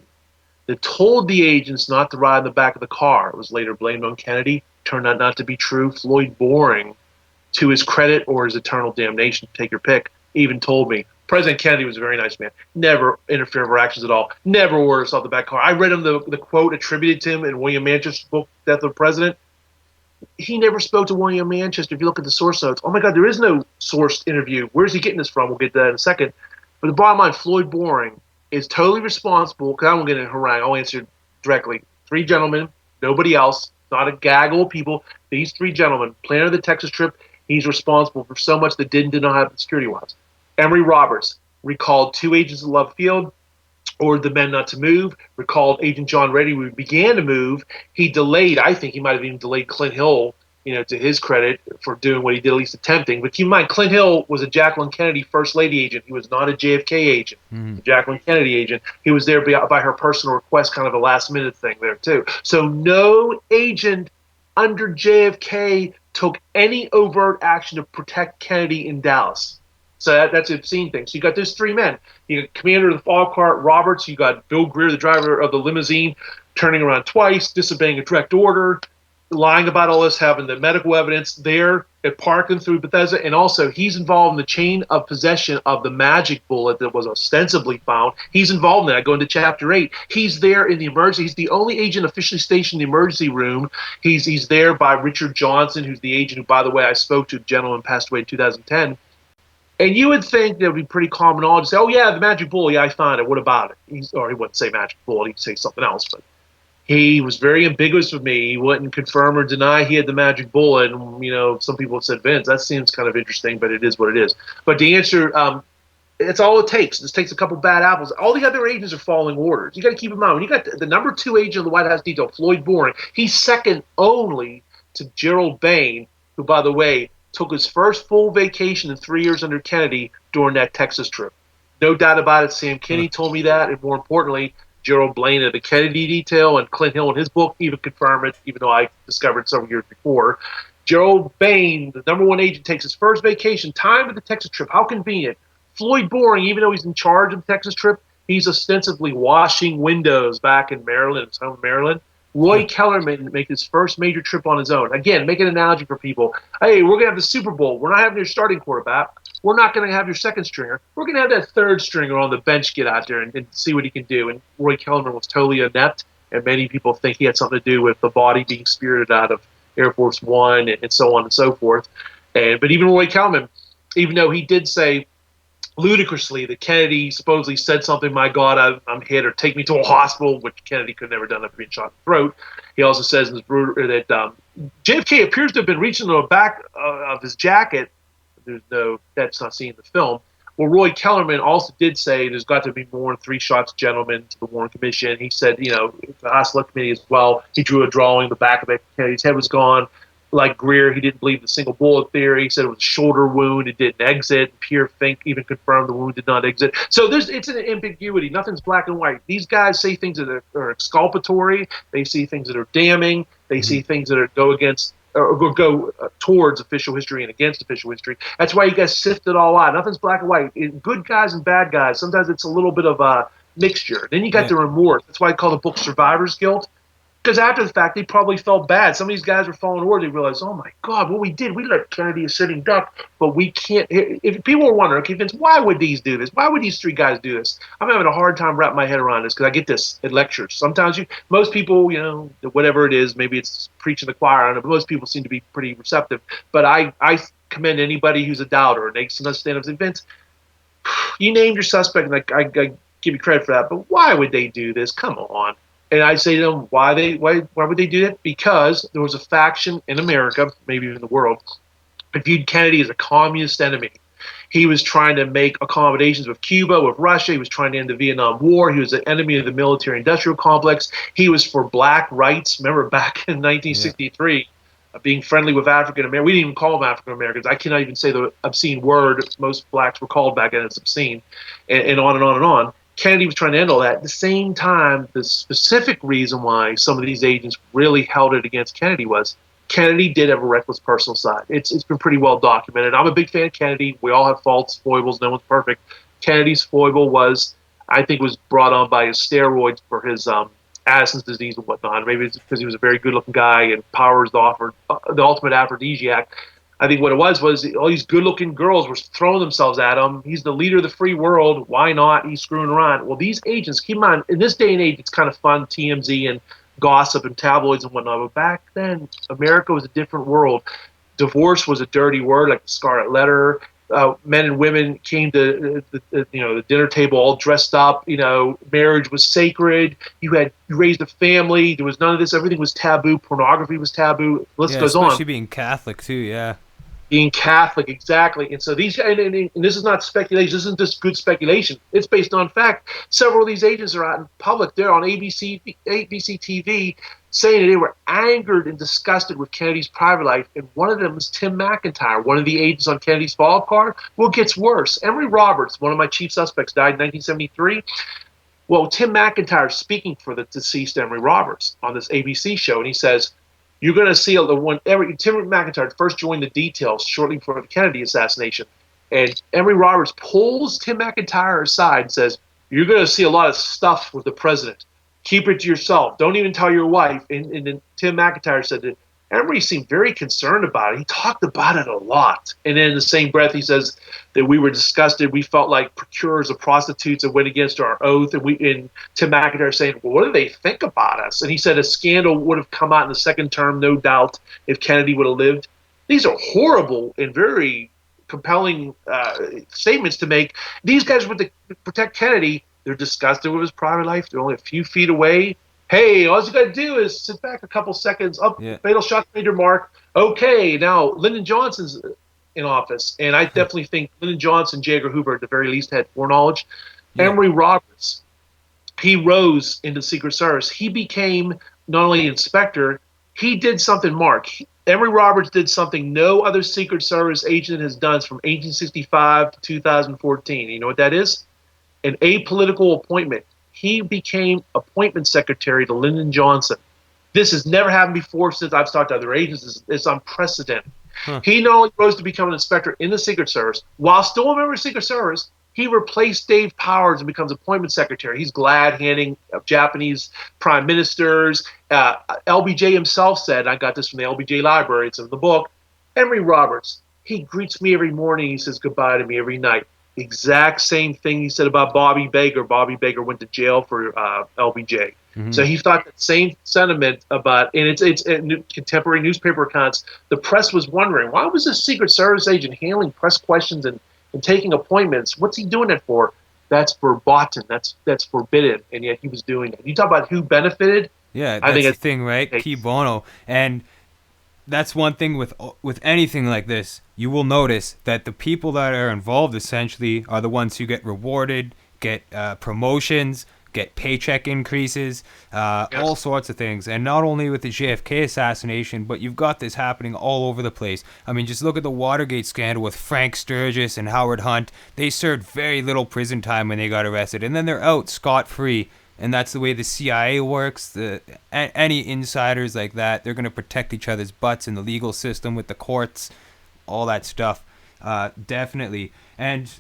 that told the agents not to ride in the back of the car. It was later blamed on Kennedy. Turned out not to be true. Floyd Boring, to his credit or his eternal damnation, take your pick, even told me President Kennedy was a very nice man. Never interfered with our actions at all. Never ordered us off the back car. I read him the quote attributed to him in William Manchester's book, Death of the President. He never spoke to William Manchester. If you look at the source notes, oh my God, there is no sourced interview. Where's he getting this from? We'll get to that in a second. But the bottom line, Floyd Boring is totally responsible, because I won't get in a harangue. I'll answer directly. 3 gentlemen, nobody else, not a gaggle of people. These 3 gentlemen, planner of the Texas trip, he's responsible for so much that didn't know how security was. Emory Roberts recalled 2 agents of Love Field, ordered the men not to move, recalled Agent John Reddy, who began to move. He delayed, I think he might have even delayed Clint Hill, to his credit, for doing what he did, at least attempting. But keep in mind, Clint Hill was a Jacqueline Kennedy First Lady agent. He was not a JFK agent, a Jacqueline Kennedy agent. He was there by her personal request, kind of a last-minute thing there, too. So no agent under JFK took any overt action to protect Kennedy in Dallas. So that's an obscene thing. So you got those 3 men. You got commander of the fog cart, Roberts. You got Bill Greer, the driver of the limousine, turning around twice, disobeying a direct order, lying about all this, having the medical evidence there at Parkland through Bethesda. And also, he's involved in the chain of possession of the magic bullet that was ostensibly found. He's involved in that. I go into Chapter 8. He's there in the emergency. He's the only agent officially stationed in the emergency room. He's there by Richard Johnson, who's the agent who, by the way, I spoke to. The gentleman passed away in 2010. And you would think that would be pretty common knowledge to say, oh, yeah, the magic bullet, yeah, I found it. What about it? Or he wouldn't say magic bullet. He'd say something else. But he was very ambiguous with me. He wouldn't confirm or deny he had the magic bullet. And, some people have said, Vince, that seems kind of interesting, but it is what it is. But the answer, it's all it takes. This takes a couple bad apples. All the other agents are following orders. You got to keep in mind, when you got the number 2 agent of the White House detail, Floyd Boring, he's second only to Gerald Bain, who, by the way, took his first full vacation in 3 years under Kennedy during that Texas trip. No doubt about it. Sam Kinney told me that, and more importantly, Gerald Blaine of the Kennedy detail and Clint Hill in his book even confirmed it, even though I discovered several years before. Gerald Bain, the number 1 agent, takes his first vacation, timed with the Texas trip. How convenient. Floyd Boring, even though he's in charge of the Texas trip, he's ostensibly washing windows back in Maryland, his home Maryland. Roy Kellerman make his first major trip on his own. Again, make an analogy for people. Hey, we're going to have the Super Bowl. We're not having your starting quarterback. We're not going to have your second stringer. We're going to have that third stringer on the bench get out there and see what he can do. And Roy Kellerman was totally inept, and many people think he had something to do with the body being spirited out of Air Force One and so on and so forth. But even Roy Kellerman, even though he did say ludicrously that Kennedy supposedly said something, my God, I'm hit, or take me to a hospital, which Kennedy could have never done after being shot in the throat. He also says in his that JFK appears to have been reaching to the back of his jacket. That's not seen in the film. Well, Roy Kellerman also did say there's got to be more than 3 shots, gentlemen, to the Warren Commission. He said, the House Select Committee as well. He drew a drawing. The back of it, Kennedy's head was gone. Like Greer, he didn't believe the single bullet theory. He said it was a shoulder wound. It didn't exit. Pierre Fink even confirmed the wound did not exit. So it's an ambiguity. Nothing's black and white. These guys say things that are exculpatory. They see things that are damning. They see things that go against or go towards official history and against official history. That's why you guys sift it all out. Nothing's black and white. Good guys and bad guys. Sometimes it's a little bit of a mixture. Then you got the remorse. That's why I call the book Survivor's Guilt. Because after the fact, they probably felt bad. Some of these guys were following orders. They realized, oh, my God, what we did, we let Kennedy a sitting duck, but we can't. If people were wondering, okay, Vince, why would these do this? Why would these 3 guys do this? I'm having a hard time wrapping my head around this because I get this at lectures. Sometimes most people, whatever it is, maybe it's preaching the choir, I don't know, but most people seem to be pretty receptive. But I commend anybody who's a doubter, and they sometimes stand up and say, Vince, you named your suspect, and I give you credit for that, but why would they do this? Come on. And I say to them, why would they do that? Because there was a faction in America, maybe even the world, that viewed Kennedy as a communist enemy. He was trying to make accommodations with Cuba, with Russia. He was trying to end the Vietnam War. He was an enemy of the military-industrial complex. He was for black rights. Remember back in 1963, being friendly with African Americans. We didn't even call them African Americans. I cannot even say the obscene word most blacks were called back then. It's obscene, and on and on and on. Kennedy was trying to end all that. At the same time, the specific reason why some of these agents really held it against Kennedy was Kennedy did have a reckless personal side. It's been pretty well documented. I'm a big fan of Kennedy. We all have faults, foibles. No one's perfect. Kennedy's foible was, I think, was brought on by his steroids for his Addison's disease and whatnot. Maybe it's because he was a very good-looking guy and power is the ultimate aphrodisiac. I think what it was all these good-looking girls were throwing themselves at him. He's the leader of the free world. Why not? He's screwing around. Well, these agents, keep in mind, in this day and age, it's kind of fun, TMZ and gossip and tabloids and whatnot. But back then, America was a different world. Divorce was a dirty word, like the Scarlet Letter. Men and women came to the dinner table all dressed up. Marriage was sacred. You raised a family. There was none of this. Everything was taboo. Pornography was taboo. The list goes on. Especially being Catholic too. Yeah. Being Catholic, exactly. And so these, and this is not speculation. This isn't just good speculation. It's based on fact. Several of these agents are out in public. They're on ABC TV saying that they were angered and disgusted with Kennedy's private life. And one of them was Tim McIntyre, one of the agents on Kennedy's follow-up card. Well, it gets worse. Emory Roberts, one of my chief suspects, died in 1973. Well, Tim McIntyre is speaking for the deceased Emory Roberts on this ABC show, and he says, you're going to see Tim McIntyre first joined the details shortly before the Kennedy assassination. And Emory Roberts pulls Tim McIntyre aside and says, you're going to see a lot of stuff with the president. Keep it to yourself. Don't even tell your wife. And then Tim McIntyre said that Emory seemed very concerned about it. He talked about it a lot. And then in the same breath, he says that we were disgusted. We felt like procurers of prostitutes that went against our oath. And Tim McIntyre saying, well, what do they think about us? And he said a scandal would have come out in the second term, no doubt, if Kennedy would have lived. These are horrible and very compelling statements to make. These guys would protect Kennedy. They're disgusted with his private life. They're only a few feet away. Hey, all you got to do is sit back a couple seconds. Fatal shot made your mark. Okay, now Lyndon Johnson's in office, and I definitely think Lyndon Johnson, J. Edgar Hoover, at the very least, had foreknowledge. Yeah. Emory Roberts, he rose into the Secret Service. He became not only inspector, he did something, Mark. Emory Roberts did something no other Secret Service agent has done from 1865 to 2014. You know what that is? An apolitical appointment. He became appointment secretary to Lyndon Johnson. This has never happened before since I've talked to other agents. It's unprecedented. Huh. He not only rose to become an inspector in the Secret Service, while still a member of the Secret Service, he replaced Dave Powers and becomes appointment secretary. He's glad handing Japanese prime ministers. LBJ himself said, I got this from the LBJ library, it's in the book, Emory Roberts, he greets me every morning, he says goodbye to me every night. Exact same thing he said about Bobby Baker. Bobby Baker went to jail for LBJ. Mm-hmm. So he thought that same sentiment about, and it's contemporary newspaper accounts. The press was wondering, why was this Secret Service agent handling press questions and taking appointments? What's he doing it for? That's verboten. That's forbidden. And yet he was doing it. You talk about who benefited. Yeah, that's the thing, right? Key bono. And that's one thing with anything like this. You will notice that the people that are involved essentially are the ones who get rewarded, get promotions, get paycheck increases, yes. All sorts of things. And not only with the JFK assassination, but you've got this happening all over the place. I mean, just look at the Watergate scandal with Frank Sturgis and Howard Hunt. They served very little prison time when they got arrested, and then they're out scot-free. And that's the way the CIA works. Any insiders like that, they're going to protect each other's butts in the legal system with the courts, all that stuff. Definitely. And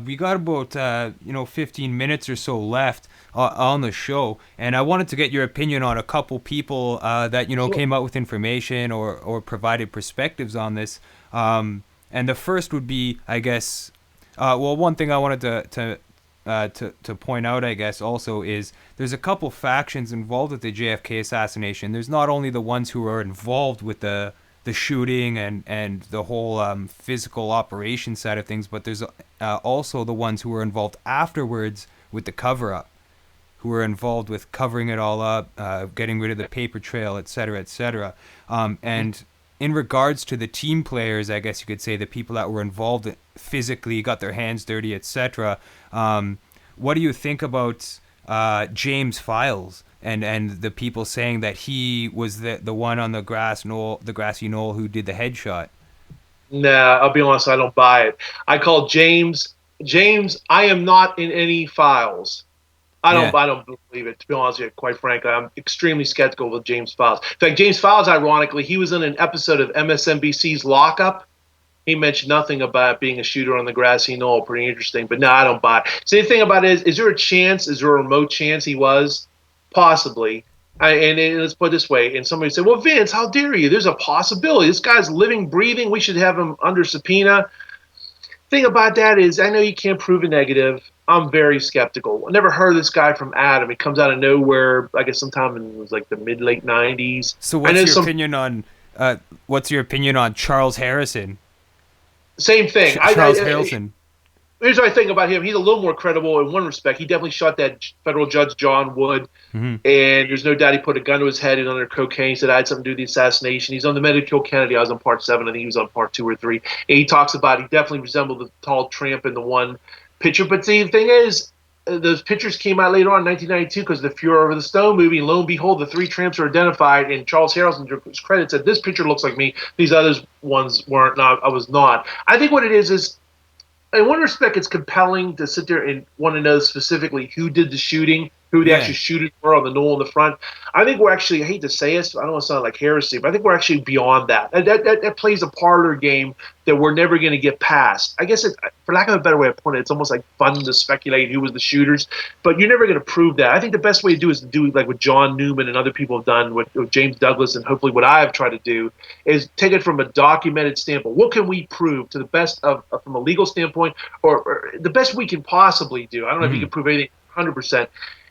we got about 15 minutes or so left on the show, and I wanted to get your opinion on a couple people that sure. came out with information or provided perspectives on this. And the first would be, I guess, one thing I wanted to point out, I guess, also is there's a couple factions involved with the JFK assassination. There's not only the ones who are involved with the shooting and the whole physical operation side of things, but there's also the ones who were involved afterwards with the cover-up, who were involved with covering it all up, getting rid of the paper trail, et cetera, et cetera. And in regards to the team players, I guess you could say, the people that were involved physically, got their hands dirty, etc. What do you think about James Files and the people saying that he was the one on the grassy knoll who did the headshot? Nah, I'll be honest, I don't buy it. I call James, I am not in any files. Yeah. I don't believe it. To be honest with you, quite frankly, I'm extremely skeptical with James Files. In fact, James Files, ironically, he was in an episode of MSNBC's Lockup. He mentioned nothing about being a shooter on the grassy knoll. Pretty interesting, but no, I don't buy it. So the thing about it is there a chance? Is there a remote chance he was? Possibly. And let's put it this way. And somebody said, "Well, Vince, how dare you? There's a possibility. This guy's living, breathing. We should have him under subpoena." Thing about that is, I know you can't prove a negative. I'm very skeptical. I never heard of this guy from Adam. He comes out of nowhere. I guess sometime in it was like the mid late '90s. So I what's know your some opinion on what's your opinion on Charles Harrison? same thing. Charles Harrison. Here's what I think about him. He's a little more credible in one respect. He definitely shot that federal judge John Wood, Hmm. and there's no doubt he put a gun to his head and under cocaine. He said I had something to do with the assassination. He's on the Men Who Killed Kennedy. I was on part 7. I think he was on part 2 or 3. And he talks about he definitely resembled the tall tramp in the one picture. But see, the thing is, those pictures came out later on in 1992 because of the Furor of the Stone movie. And lo and behold, the 3 tramps are identified. And Charles Harrison's credit said this picture looks like me. These others ones weren't. Not. I was not. I think what it is in one respect, it's compelling to sit there and want to know specifically who did the shooting, who the actual shooters were on the knoll in the front. I think we're actually, I hate to say it, I don't want to sound like heresy, but I think we're actually beyond that. That plays a parlor game that we're never going to get past. I guess, for lack of a better way of putting it, it's almost like fun to speculate who was the shooters, but you're never going to prove that. I think the best way to do is to do like what John Newman and other people have done, with James Douglas, and hopefully what I've tried to do, is take it from a documented standpoint. What can we prove to the best of from a legal standpoint, or the best we can possibly do? I don't know if you can prove anything 100%.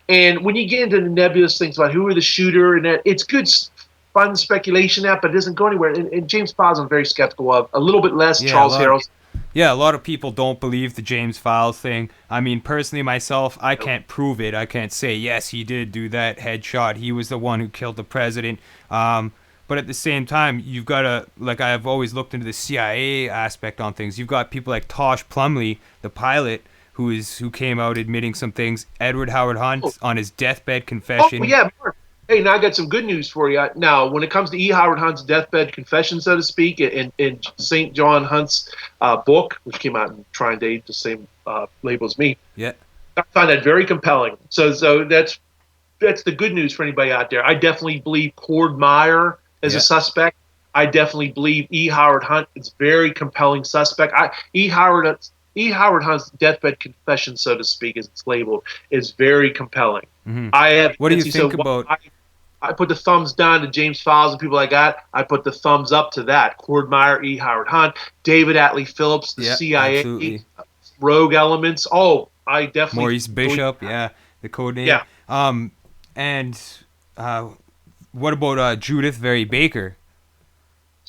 And when you get into the nebulous things about who were the shooter, and that, it's good, fun speculation, but it doesn't go anywhere. And James Files, I'm very skeptical of. A little bit less Charles Harrison. Yeah, a lot of people don't believe the James Files thing. I mean, personally, myself, I can't prove it. I can't say, yes, he did do that headshot. He was the one who killed the president. But at the same time, you've got to, like, I've always looked into the CIA aspect on things. You've got people like Tosh Plumley, the pilot, who came out admitting some things. Edward Howard Hunt on his deathbed confession. Oh, yeah, Mark. Hey, now I got some good news for you. Now, when it comes to E. Howard Hunt's deathbed confession, so to speak, in St. John Hunt's book, which came out in trying date, the same label as me, Yeah. I find that very compelling. So that's the good news for anybody out there. I definitely believe Cord Meyer is a suspect. I definitely believe E. Howard Hunt is a very compelling suspect. E. Howard Hunt's deathbed confession, so to speak, as it's labeled, is very compelling. Mm-hmm. What do you think about? I put the thumbs down to James Files and people like that. I put the thumbs up to that. Cord Meyer, E. Howard Hunt, David Atlee Phillips, the CIA, absolutely. rogue elements. Oh, I definitely. Maurice Bishop, the code name. Yeah. And what about Judith Very Baker?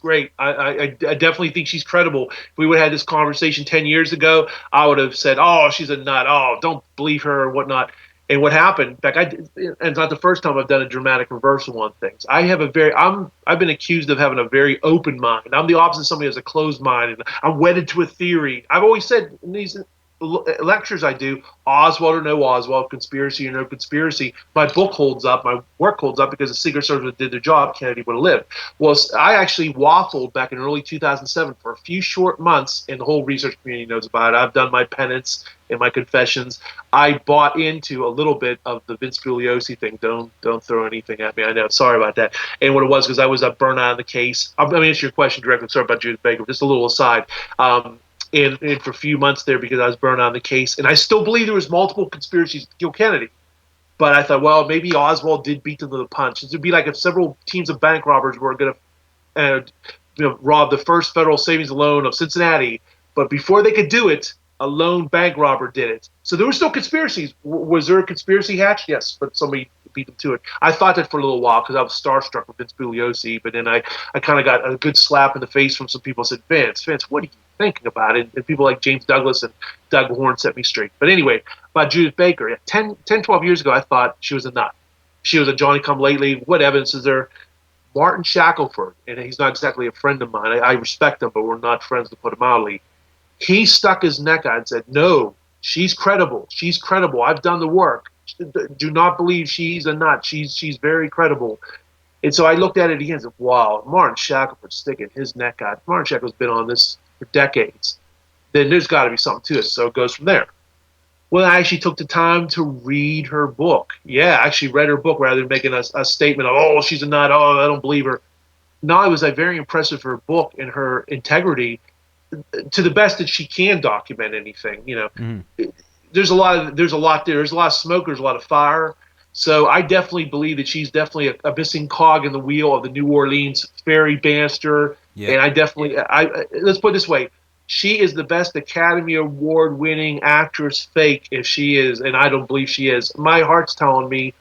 Great. I definitely think she's credible. If we would have had this conversation 10 years ago, I would have said, oh, she's a nut. Oh, don't believe her or whatnot. And what happened, in fact, and it's not the first time I've done a dramatic reversal on things. I've been accused of having a very open mind. I'm the opposite of somebody who has a closed mind, and I'm wedded to a theory. I've always said in these lectures I do, Oswald or no Oswald, conspiracy or no conspiracy, my book holds up, my work holds up because the Secret Service did their job, Kennedy would have lived. Well, I actually waffled back in early 2007 for a few short months, and the whole research community knows about it. I've done my penance and my confessions. I bought into a little bit of the Vince Bugliosi thing. Don't throw anything at me. I know. Sorry about that. And what it was, because I was burnt out on the case. I'm going to answer your question directly. Sorry about Judith Baker. Just a little aside. And for a few months there, because I was burned on the case, and I still believe there was multiple conspiracies to kill Kennedy. But I thought, well, maybe Oswald did beat them to the punch. It would be like if several teams of bank robbers were going to rob the first federal savings loan of Cincinnati, but before they could do it, a lone bank robber did it. So there were still conspiracies. Was there a conspiracy hatched? Yes, but somebody beat them to it. I thought that for a little while because I was starstruck with Vince Bugliosi, but then I kind of got a good slap in the face from some people who said, Vince, what are you thinking about it? And people like James Douglas and Doug Horn set me straight. But anyway, about Judith Baker, 10, 12 years ago, I thought she was a nut. She was a Johnny-come-lately. What evidence is there? Martin Shackelford, and he's not exactly a friend of mine. I respect him, but we're not friends, to put it mildly. He stuck his neck out and said, no, she's credible. She's credible. I've done the work. Do not believe she's a nut. She's very credible. And so I looked at it again and said, wow, Martin Shackelford's sticking his neck out. Martin Shackelford's been on this for decades. Then there's got to be something to it. So it goes from there. Well, I actually took the time to read her book. Yeah, I actually read her book rather than making a statement of, oh, she's a nut. Oh, I don't believe her. No, I was like very impressed with her book and her integrity to the best that she can document anything. Mhm. There's a lot there. There's a lot of smoke. There's a lot of fire. So I definitely believe that she's definitely a missing cog in the wheel of the New Orleans ferry banister. Yeah. And I definitely, let's put it this way: she is the best Academy Award winning actress fake. If she is, and I don't believe she is. My heart's telling me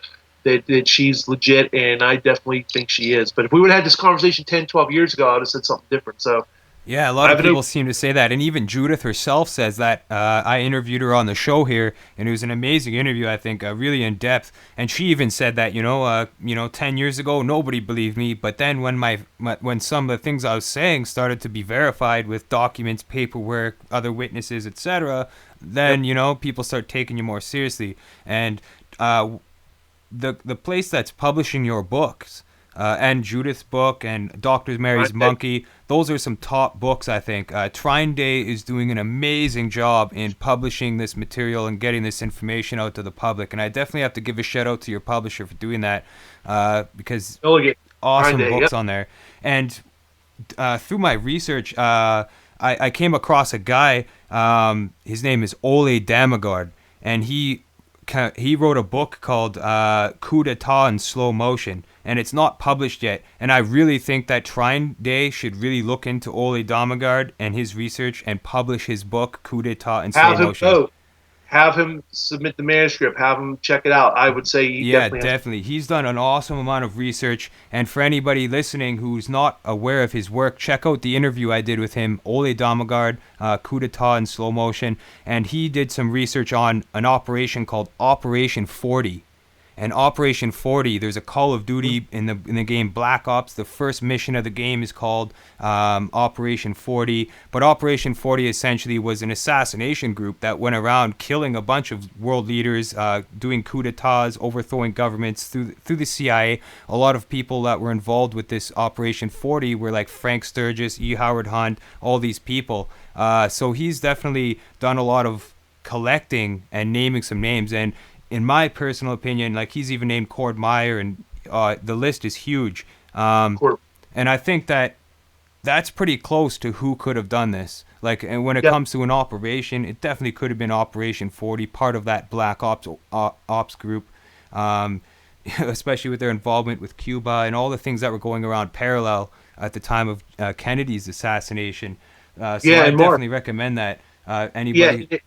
that she's legit, and I definitely think she is. But if we would have had this conversation 10, 12 years ago, I would have said something different. So Yeah, a lot I of have no. people seem to say that, and even Judith herself says that. I interviewed her on the show here, and it was an amazing interview. I think really in depth, and she even said that 10 years ago nobody believed me, but then when some of the things I was saying started to be verified with documents, paperwork, other witnesses, etc., then Yep. people start taking you more seriously, and the place that's publishing your books, and Judith's book and Dr. Mary's Monkey, those are some top books, I think. Trine Day is doing an amazing job in publishing this material and getting this information out to the public, and I definitely have to give a shout out to your publisher for doing that, because Delegate. awesome Day. books Yep. on there. And through my research, I came across a guy. His name is Ole Damagard, and he wrote a book called Coup d'etat in Slow Motion, and it's not published yet. And I really think that Trine Day should really look into Ole Damagard and his research and publish his book Coup d'etat in Slow Have him Motion. have him submit the manuscript. Have him check it out. I would say he Yeah, definitely has. definitely. He's done an awesome amount of research. And for anybody listening who's not aware of his work, check out the interview I did with him, Ole Damagard, Coup d'etat in Slow Motion. And he did some research on an operation called Operation 40. And Operation 40, there's a Call of Duty in the game Black Ops. The first mission of the game is called Operation 40. But Operation 40 essentially was an assassination group that went around killing a bunch of world leaders, doing coups d'etats, overthrowing governments through the CIA. A lot of people that were involved with this Operation 40 were like Frank Sturgis, E. Howard Hunt, all these people. So he's definitely done a lot of collecting and naming some names. And in my personal opinion, like he's even named Cord Meyer, and the list is huge. Court. And I think that that's pretty close to who could have done this. Like, and when it Yep. comes to an operation, it definitely could have been Operation 40, part of that Black Ops group, especially with their involvement with Cuba and all the things that were going around parallel at the time of Kennedy's assassination. So Yeah, I and more. definitely recommend that. Yeah, Anybody?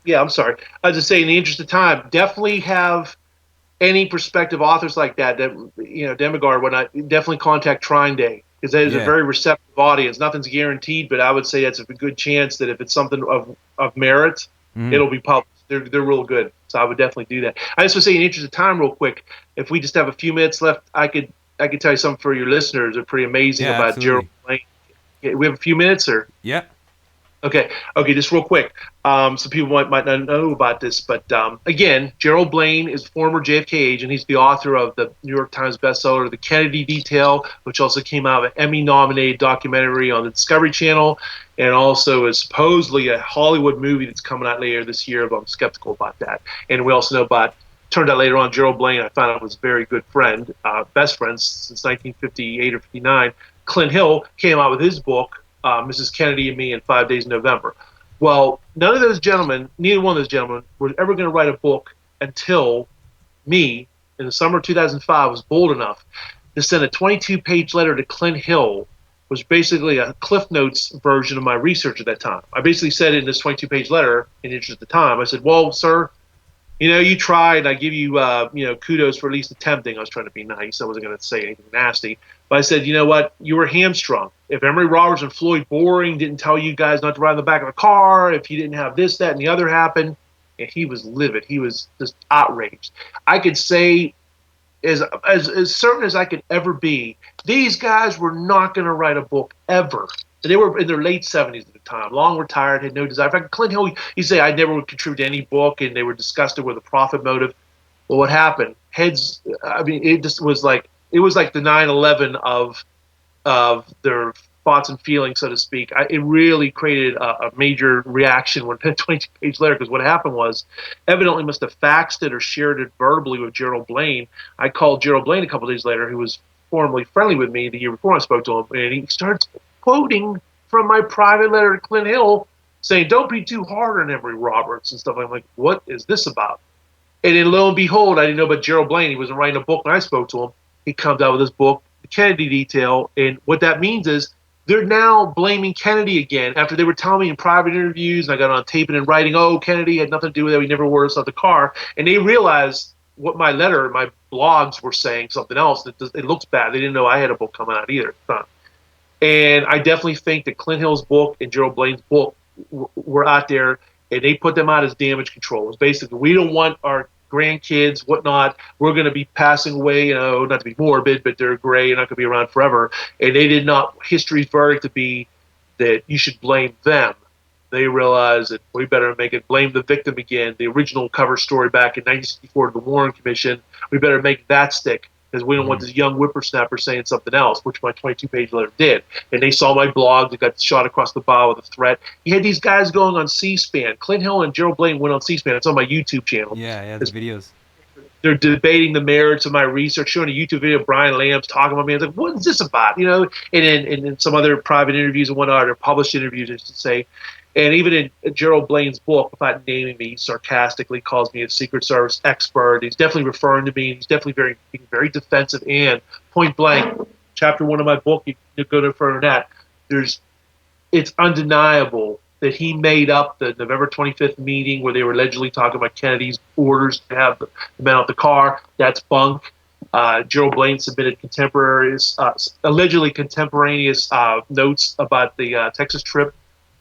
yeah. I'm sorry. I was just saying, in the interest of time, definitely have any prospective authors like that. Demigard, when I definitely contact Trine Day because that is a Yeah. very receptive audience. Nothing's guaranteed, but I would say that's a good chance that if it's something of merit, Mhm. it'll be published. They're real good, so I would definitely do that. I just want to say, in the interest of time, real quick, if we just have a few minutes left, I could tell you something for your listeners. They're pretty amazing Yeah, about Gerald absolutely. Lane. Yeah, we have a few minutes, or Yeah. okay, just real quick. Some people might not know about this, but again, Gerald Blaine is a former JFK agent. He's the author of the New York Times bestseller, The Kennedy Detail, which also came out of an Emmy-nominated documentary on the Discovery Channel, and also is supposedly a Hollywood movie that's coming out later this year, but I'm skeptical about that. And we also know about, turned out later on, Gerald Blaine, I found out was a very good friend, best friends since 1958 or 59. Clint Hill came out with his book, Mrs. Kennedy and Me in 5 Days in November. Well, none of those gentlemen, neither one of those gentlemen, were ever going to write a book until me, in the summer of 2005, was bold enough to send a 22-page letter to Clint Hill, was basically a Cliff Notes version of my research at that time. I basically said in this 22-page letter, in the interest of the time, I said, well, sir, you tried. I give you, kudos for at least attempting. I was trying to be nice. I wasn't going to say anything nasty. But I said, you know what? You were hamstrung. If Emory Roberts and Floyd Boring didn't tell you guys not to ride in the back of the car, if you didn't have this, that, and the other happen, and he was livid. He was just outraged. I could say, as certain as I could ever be, these guys were not going to write a book ever. And they were in their late 70s at the time, long retired, had no desire. In fact, Clint Hill, he said, I never would contribute to any book, and they were disgusted with a profit motive. Well, what happened? It just was like, it was like the 9/11 of their thoughts and feelings, so to speak. It really created a major reaction when 22 pages later, because what happened was, evidently must have faxed it or shared it verbally with Gerald Blaine. I called Gerald Blaine a couple days later, who was formerly friendly with me the year before I spoke to him, and he starts quoting from my private letter to Clint Hill, saying, "Don't be too hard on Emory Roberts," and stuff. I'm like, what is this about? And then lo and behold, I didn't know about Gerald Blaine. He wasn't writing a book when I spoke to him. He comes out with this book, The Kennedy Detail. And what that means is they're now blaming Kennedy again after they were telling me in private interviews, and I got on tape and in writing, oh, Kennedy had nothing to do with it. We never wore us out the car. And they realized what my letter, my blogs were saying something else. It looks bad. They didn't know I had a book coming out either. And I definitely think that Clint Hill's book and Gerald Blaine's book were out there, and they put them out as damage control. It was basically, we don't want our grandkids, whatnot, we're going to be passing away, not to be morbid, but they're gray and not going to be around forever. And they did not, history's verdict to be that you should blame them. They realized that we better make it blame the victim again. The original cover story back in 1964 of the Warren Commission, we better make that stick, because we don't want this young whippersnapper saying something else, which my 22-page letter did. And they saw my blog that got shot across the bow with a threat. You had these guys going on C-SPAN. Clint Hill and Gerald Blaine went on C-SPAN. It's on my YouTube channel. Yeah, the videos. They're debating the merits of my research, showing a YouTube video of Brian Lamb's talking about me. I was like, what is this about? And then some other private interviews and whatnot, or published interviews, I should say. And even in Gerald Blaine's book, without naming me, he sarcastically calls me a Secret Service expert. He's definitely referring to me. He's definitely being very defensive and point blank. Chapter 1 of my book, you can go to further than that. It's undeniable that he made up the November 25th meeting where they were allegedly talking about Kennedy's orders to have the men out the car. That's bunk. Gerald Blaine submitted allegedly contemporaneous notes about the Texas trip.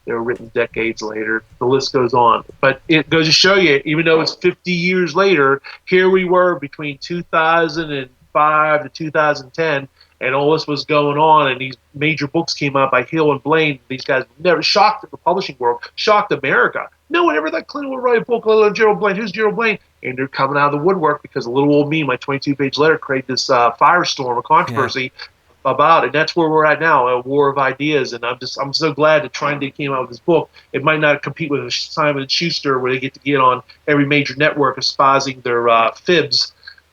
They were written decades later. The list goes on. But it goes to show you, even though it's 50 years later, here we were between 2005 to 2010, and all this was going on, and these major books came out by Hill and Blaine. These guys never shocked the publishing world, shocked America. No one ever thought Clinton would write a book, let alone Gerald Blaine. Who's Gerald Blaine? And they're coming out of the woodwork because a little old me, my 22-page letter, created this firestorm of controversy about it. That's where we're at now, a war of ideas. And I'm so glad that Trine came out with this book. It might not compete with Simon & Schuster, where they get to get on every major network espousing their fibs,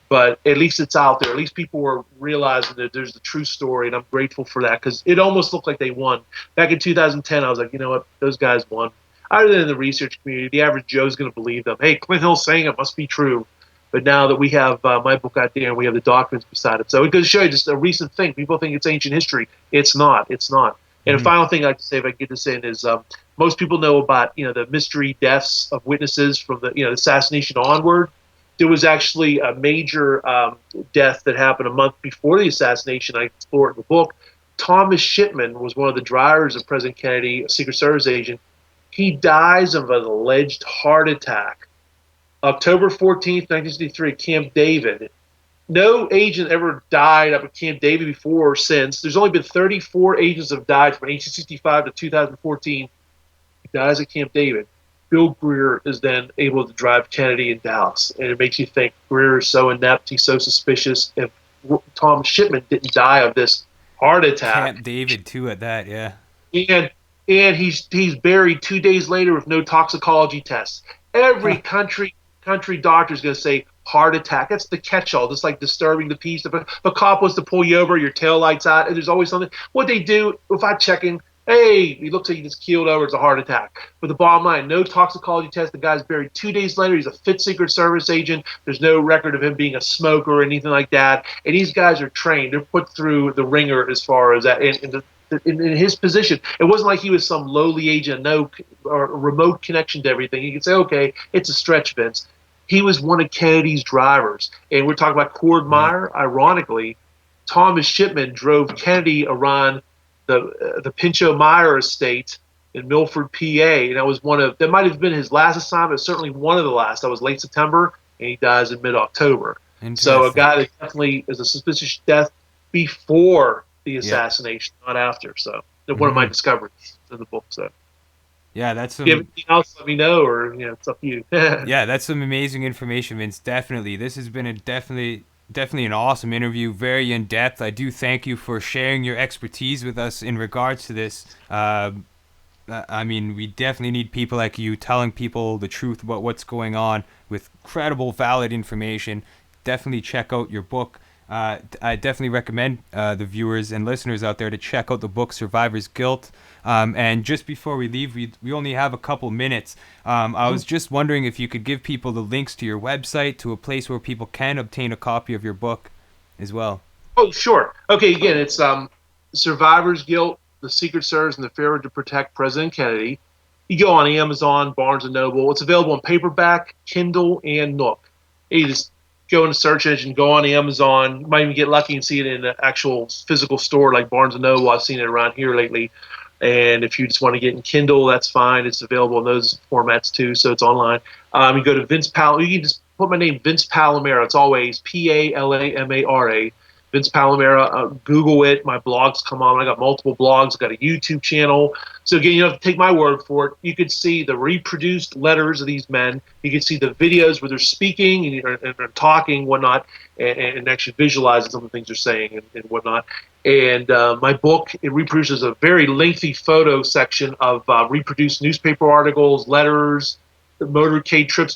but at least it's out there. At least people were realizing that there's the true story, and I'm grateful for that, because it almost looked like they won. Back in 2010, I was like, you know what, those guys won. Other than in the research community, the average Joe's going to believe them. Hey, Clint Hill's saying it must be true. But now that we have my book out there and we have the documents beside it, so it goes to show you just a recent thing. People think it's ancient history. It's not. It's not. And the final thing I'd like to say, if I get this in, is most people know about the mystery deaths of witnesses from the assassination onward. There was actually a major death that happened a month before the assassination. I explore it in the book. Thomas Shipman was one of the drivers of President Kennedy, a Secret Service agent. He dies of an alleged heart attack. October 14th, 1963, Camp David. No agent ever died up at Camp David before or since. There's only been 34 agents have died from 1865 to 2014. He dies at Camp David. Bill Greer is then able to drive Kennedy in Dallas. And it makes you think Greer is so inept, he's so suspicious. If Tom Shipman didn't die of this heart attack. Camp David, too, at that, yeah. And he's buried 2 days later with no toxicology tests. Every country doctor is going to say heart attack. That's the catch-all. Just like disturbing the peace. If a cop wants to pull you over, your tail lights out, and there's always something. What they do, without checking, hey, he looks like he just keeled over. It's a heart attack. But the bottom line, no toxicology test. The guy's buried 2 days later. He's a fit Secret Service agent. There's no record of him being a smoker or anything like that. And these guys are trained. They're put through the ringer as far as that. In his position, it wasn't like he was some lowly agent, or a remote connection to everything. You could say, okay, it's a stretch, Vince. He was one of Kennedy's drivers. And we're talking about Cord Meyer. Ironically, Thomas Shipman drove Kennedy around the Pinchot Meyer estate in Milford, PA. And that might have been his last assignment, certainly one of the last. That was late September, and he dies in mid-October. So a guy that definitely is a suspicious death before the assassination, not after. So one of my discoveries in the book. So yeah, that's some. If you have anything else, let me know, or it's up to you. Yeah, that's some amazing information, Vince. Definitely, this has been a definitely Definitely an awesome interview, very in depth. I do thank you for sharing your expertise with us in regards to this. I mean, we definitely need people like you telling people the truth about what's going on with credible, valid information. Definitely check out your book. I definitely recommend the viewers and listeners out there to check out the book Survivor's Guilt. And just before we leave, we only have a couple minutes. I was just wondering if you could give people the links to your website, to a place where people can obtain a copy of your book as well. Oh, sure. Okay, again, it's Survivor's Guilt, The Secret Service, and the Failure to Protect President Kennedy. You go on Amazon, Barnes & Noble. It's available in paperback, Kindle, and Nook. You just go in the search engine, go on Amazon. You might even get lucky and see it in an actual physical store like Barnes & Noble. I've seen it around here lately. And if you just want to get in Kindle, that's fine. It's available in those formats too, so it's online. You go to Vince Pal. You can just put my name, Vince Palamara. It's always Palamara. Vince Palamara. Google it. My blogs come on. I got multiple blogs. I got a YouTube channel. So again, you don't have to take my word for it. You could see the reproduced letters of these men. You can see the videos where they're speaking and they're talking, whatnot, and actually visualizing some of the things they're saying and whatnot. And my book, it reproduces a very lengthy photo section of reproduced newspaper articles, letters, the motorcade trips,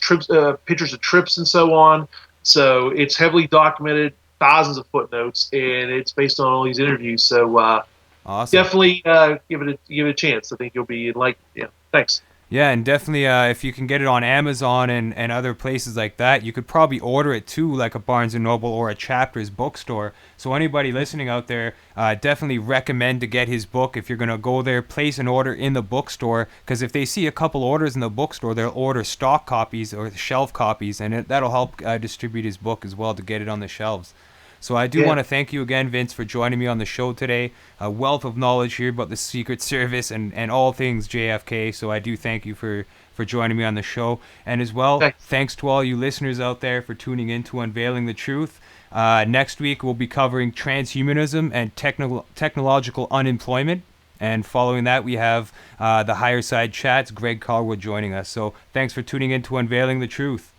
pictures of trips, and so on. So it's heavily documented, thousands of footnotes, and it's based on all these interviews. So Awesome. definitely give it a chance. I think you'll be enlightened. Yeah, thanks. Yeah, and definitely if you can get it on Amazon and other places like that, you could probably order it too, like a Barnes & Noble or a Chapters bookstore. So anybody listening out there, definitely recommend to get his book. If you're going to go there, place an order in the bookstore, because if they see a couple orders in the bookstore, they'll order stock copies or shelf copies, and that'll help distribute his book as well to get it on the shelves. So I do Yeah, want to thank you again, Vince, for joining me on the show today. A wealth of knowledge here about the Secret Service and all things JFK. So I do thank you for joining me on the show. And as well, thanks. thanks to all you listeners out there for tuning in to Unveiling the Truth. Next week, we'll be covering transhumanism and technological unemployment. And following that, we have the Higher Side Chats, Greg Carwood joining us. So thanks for tuning in to Unveiling the Truth.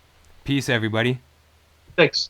Peace, everybody. Thanks.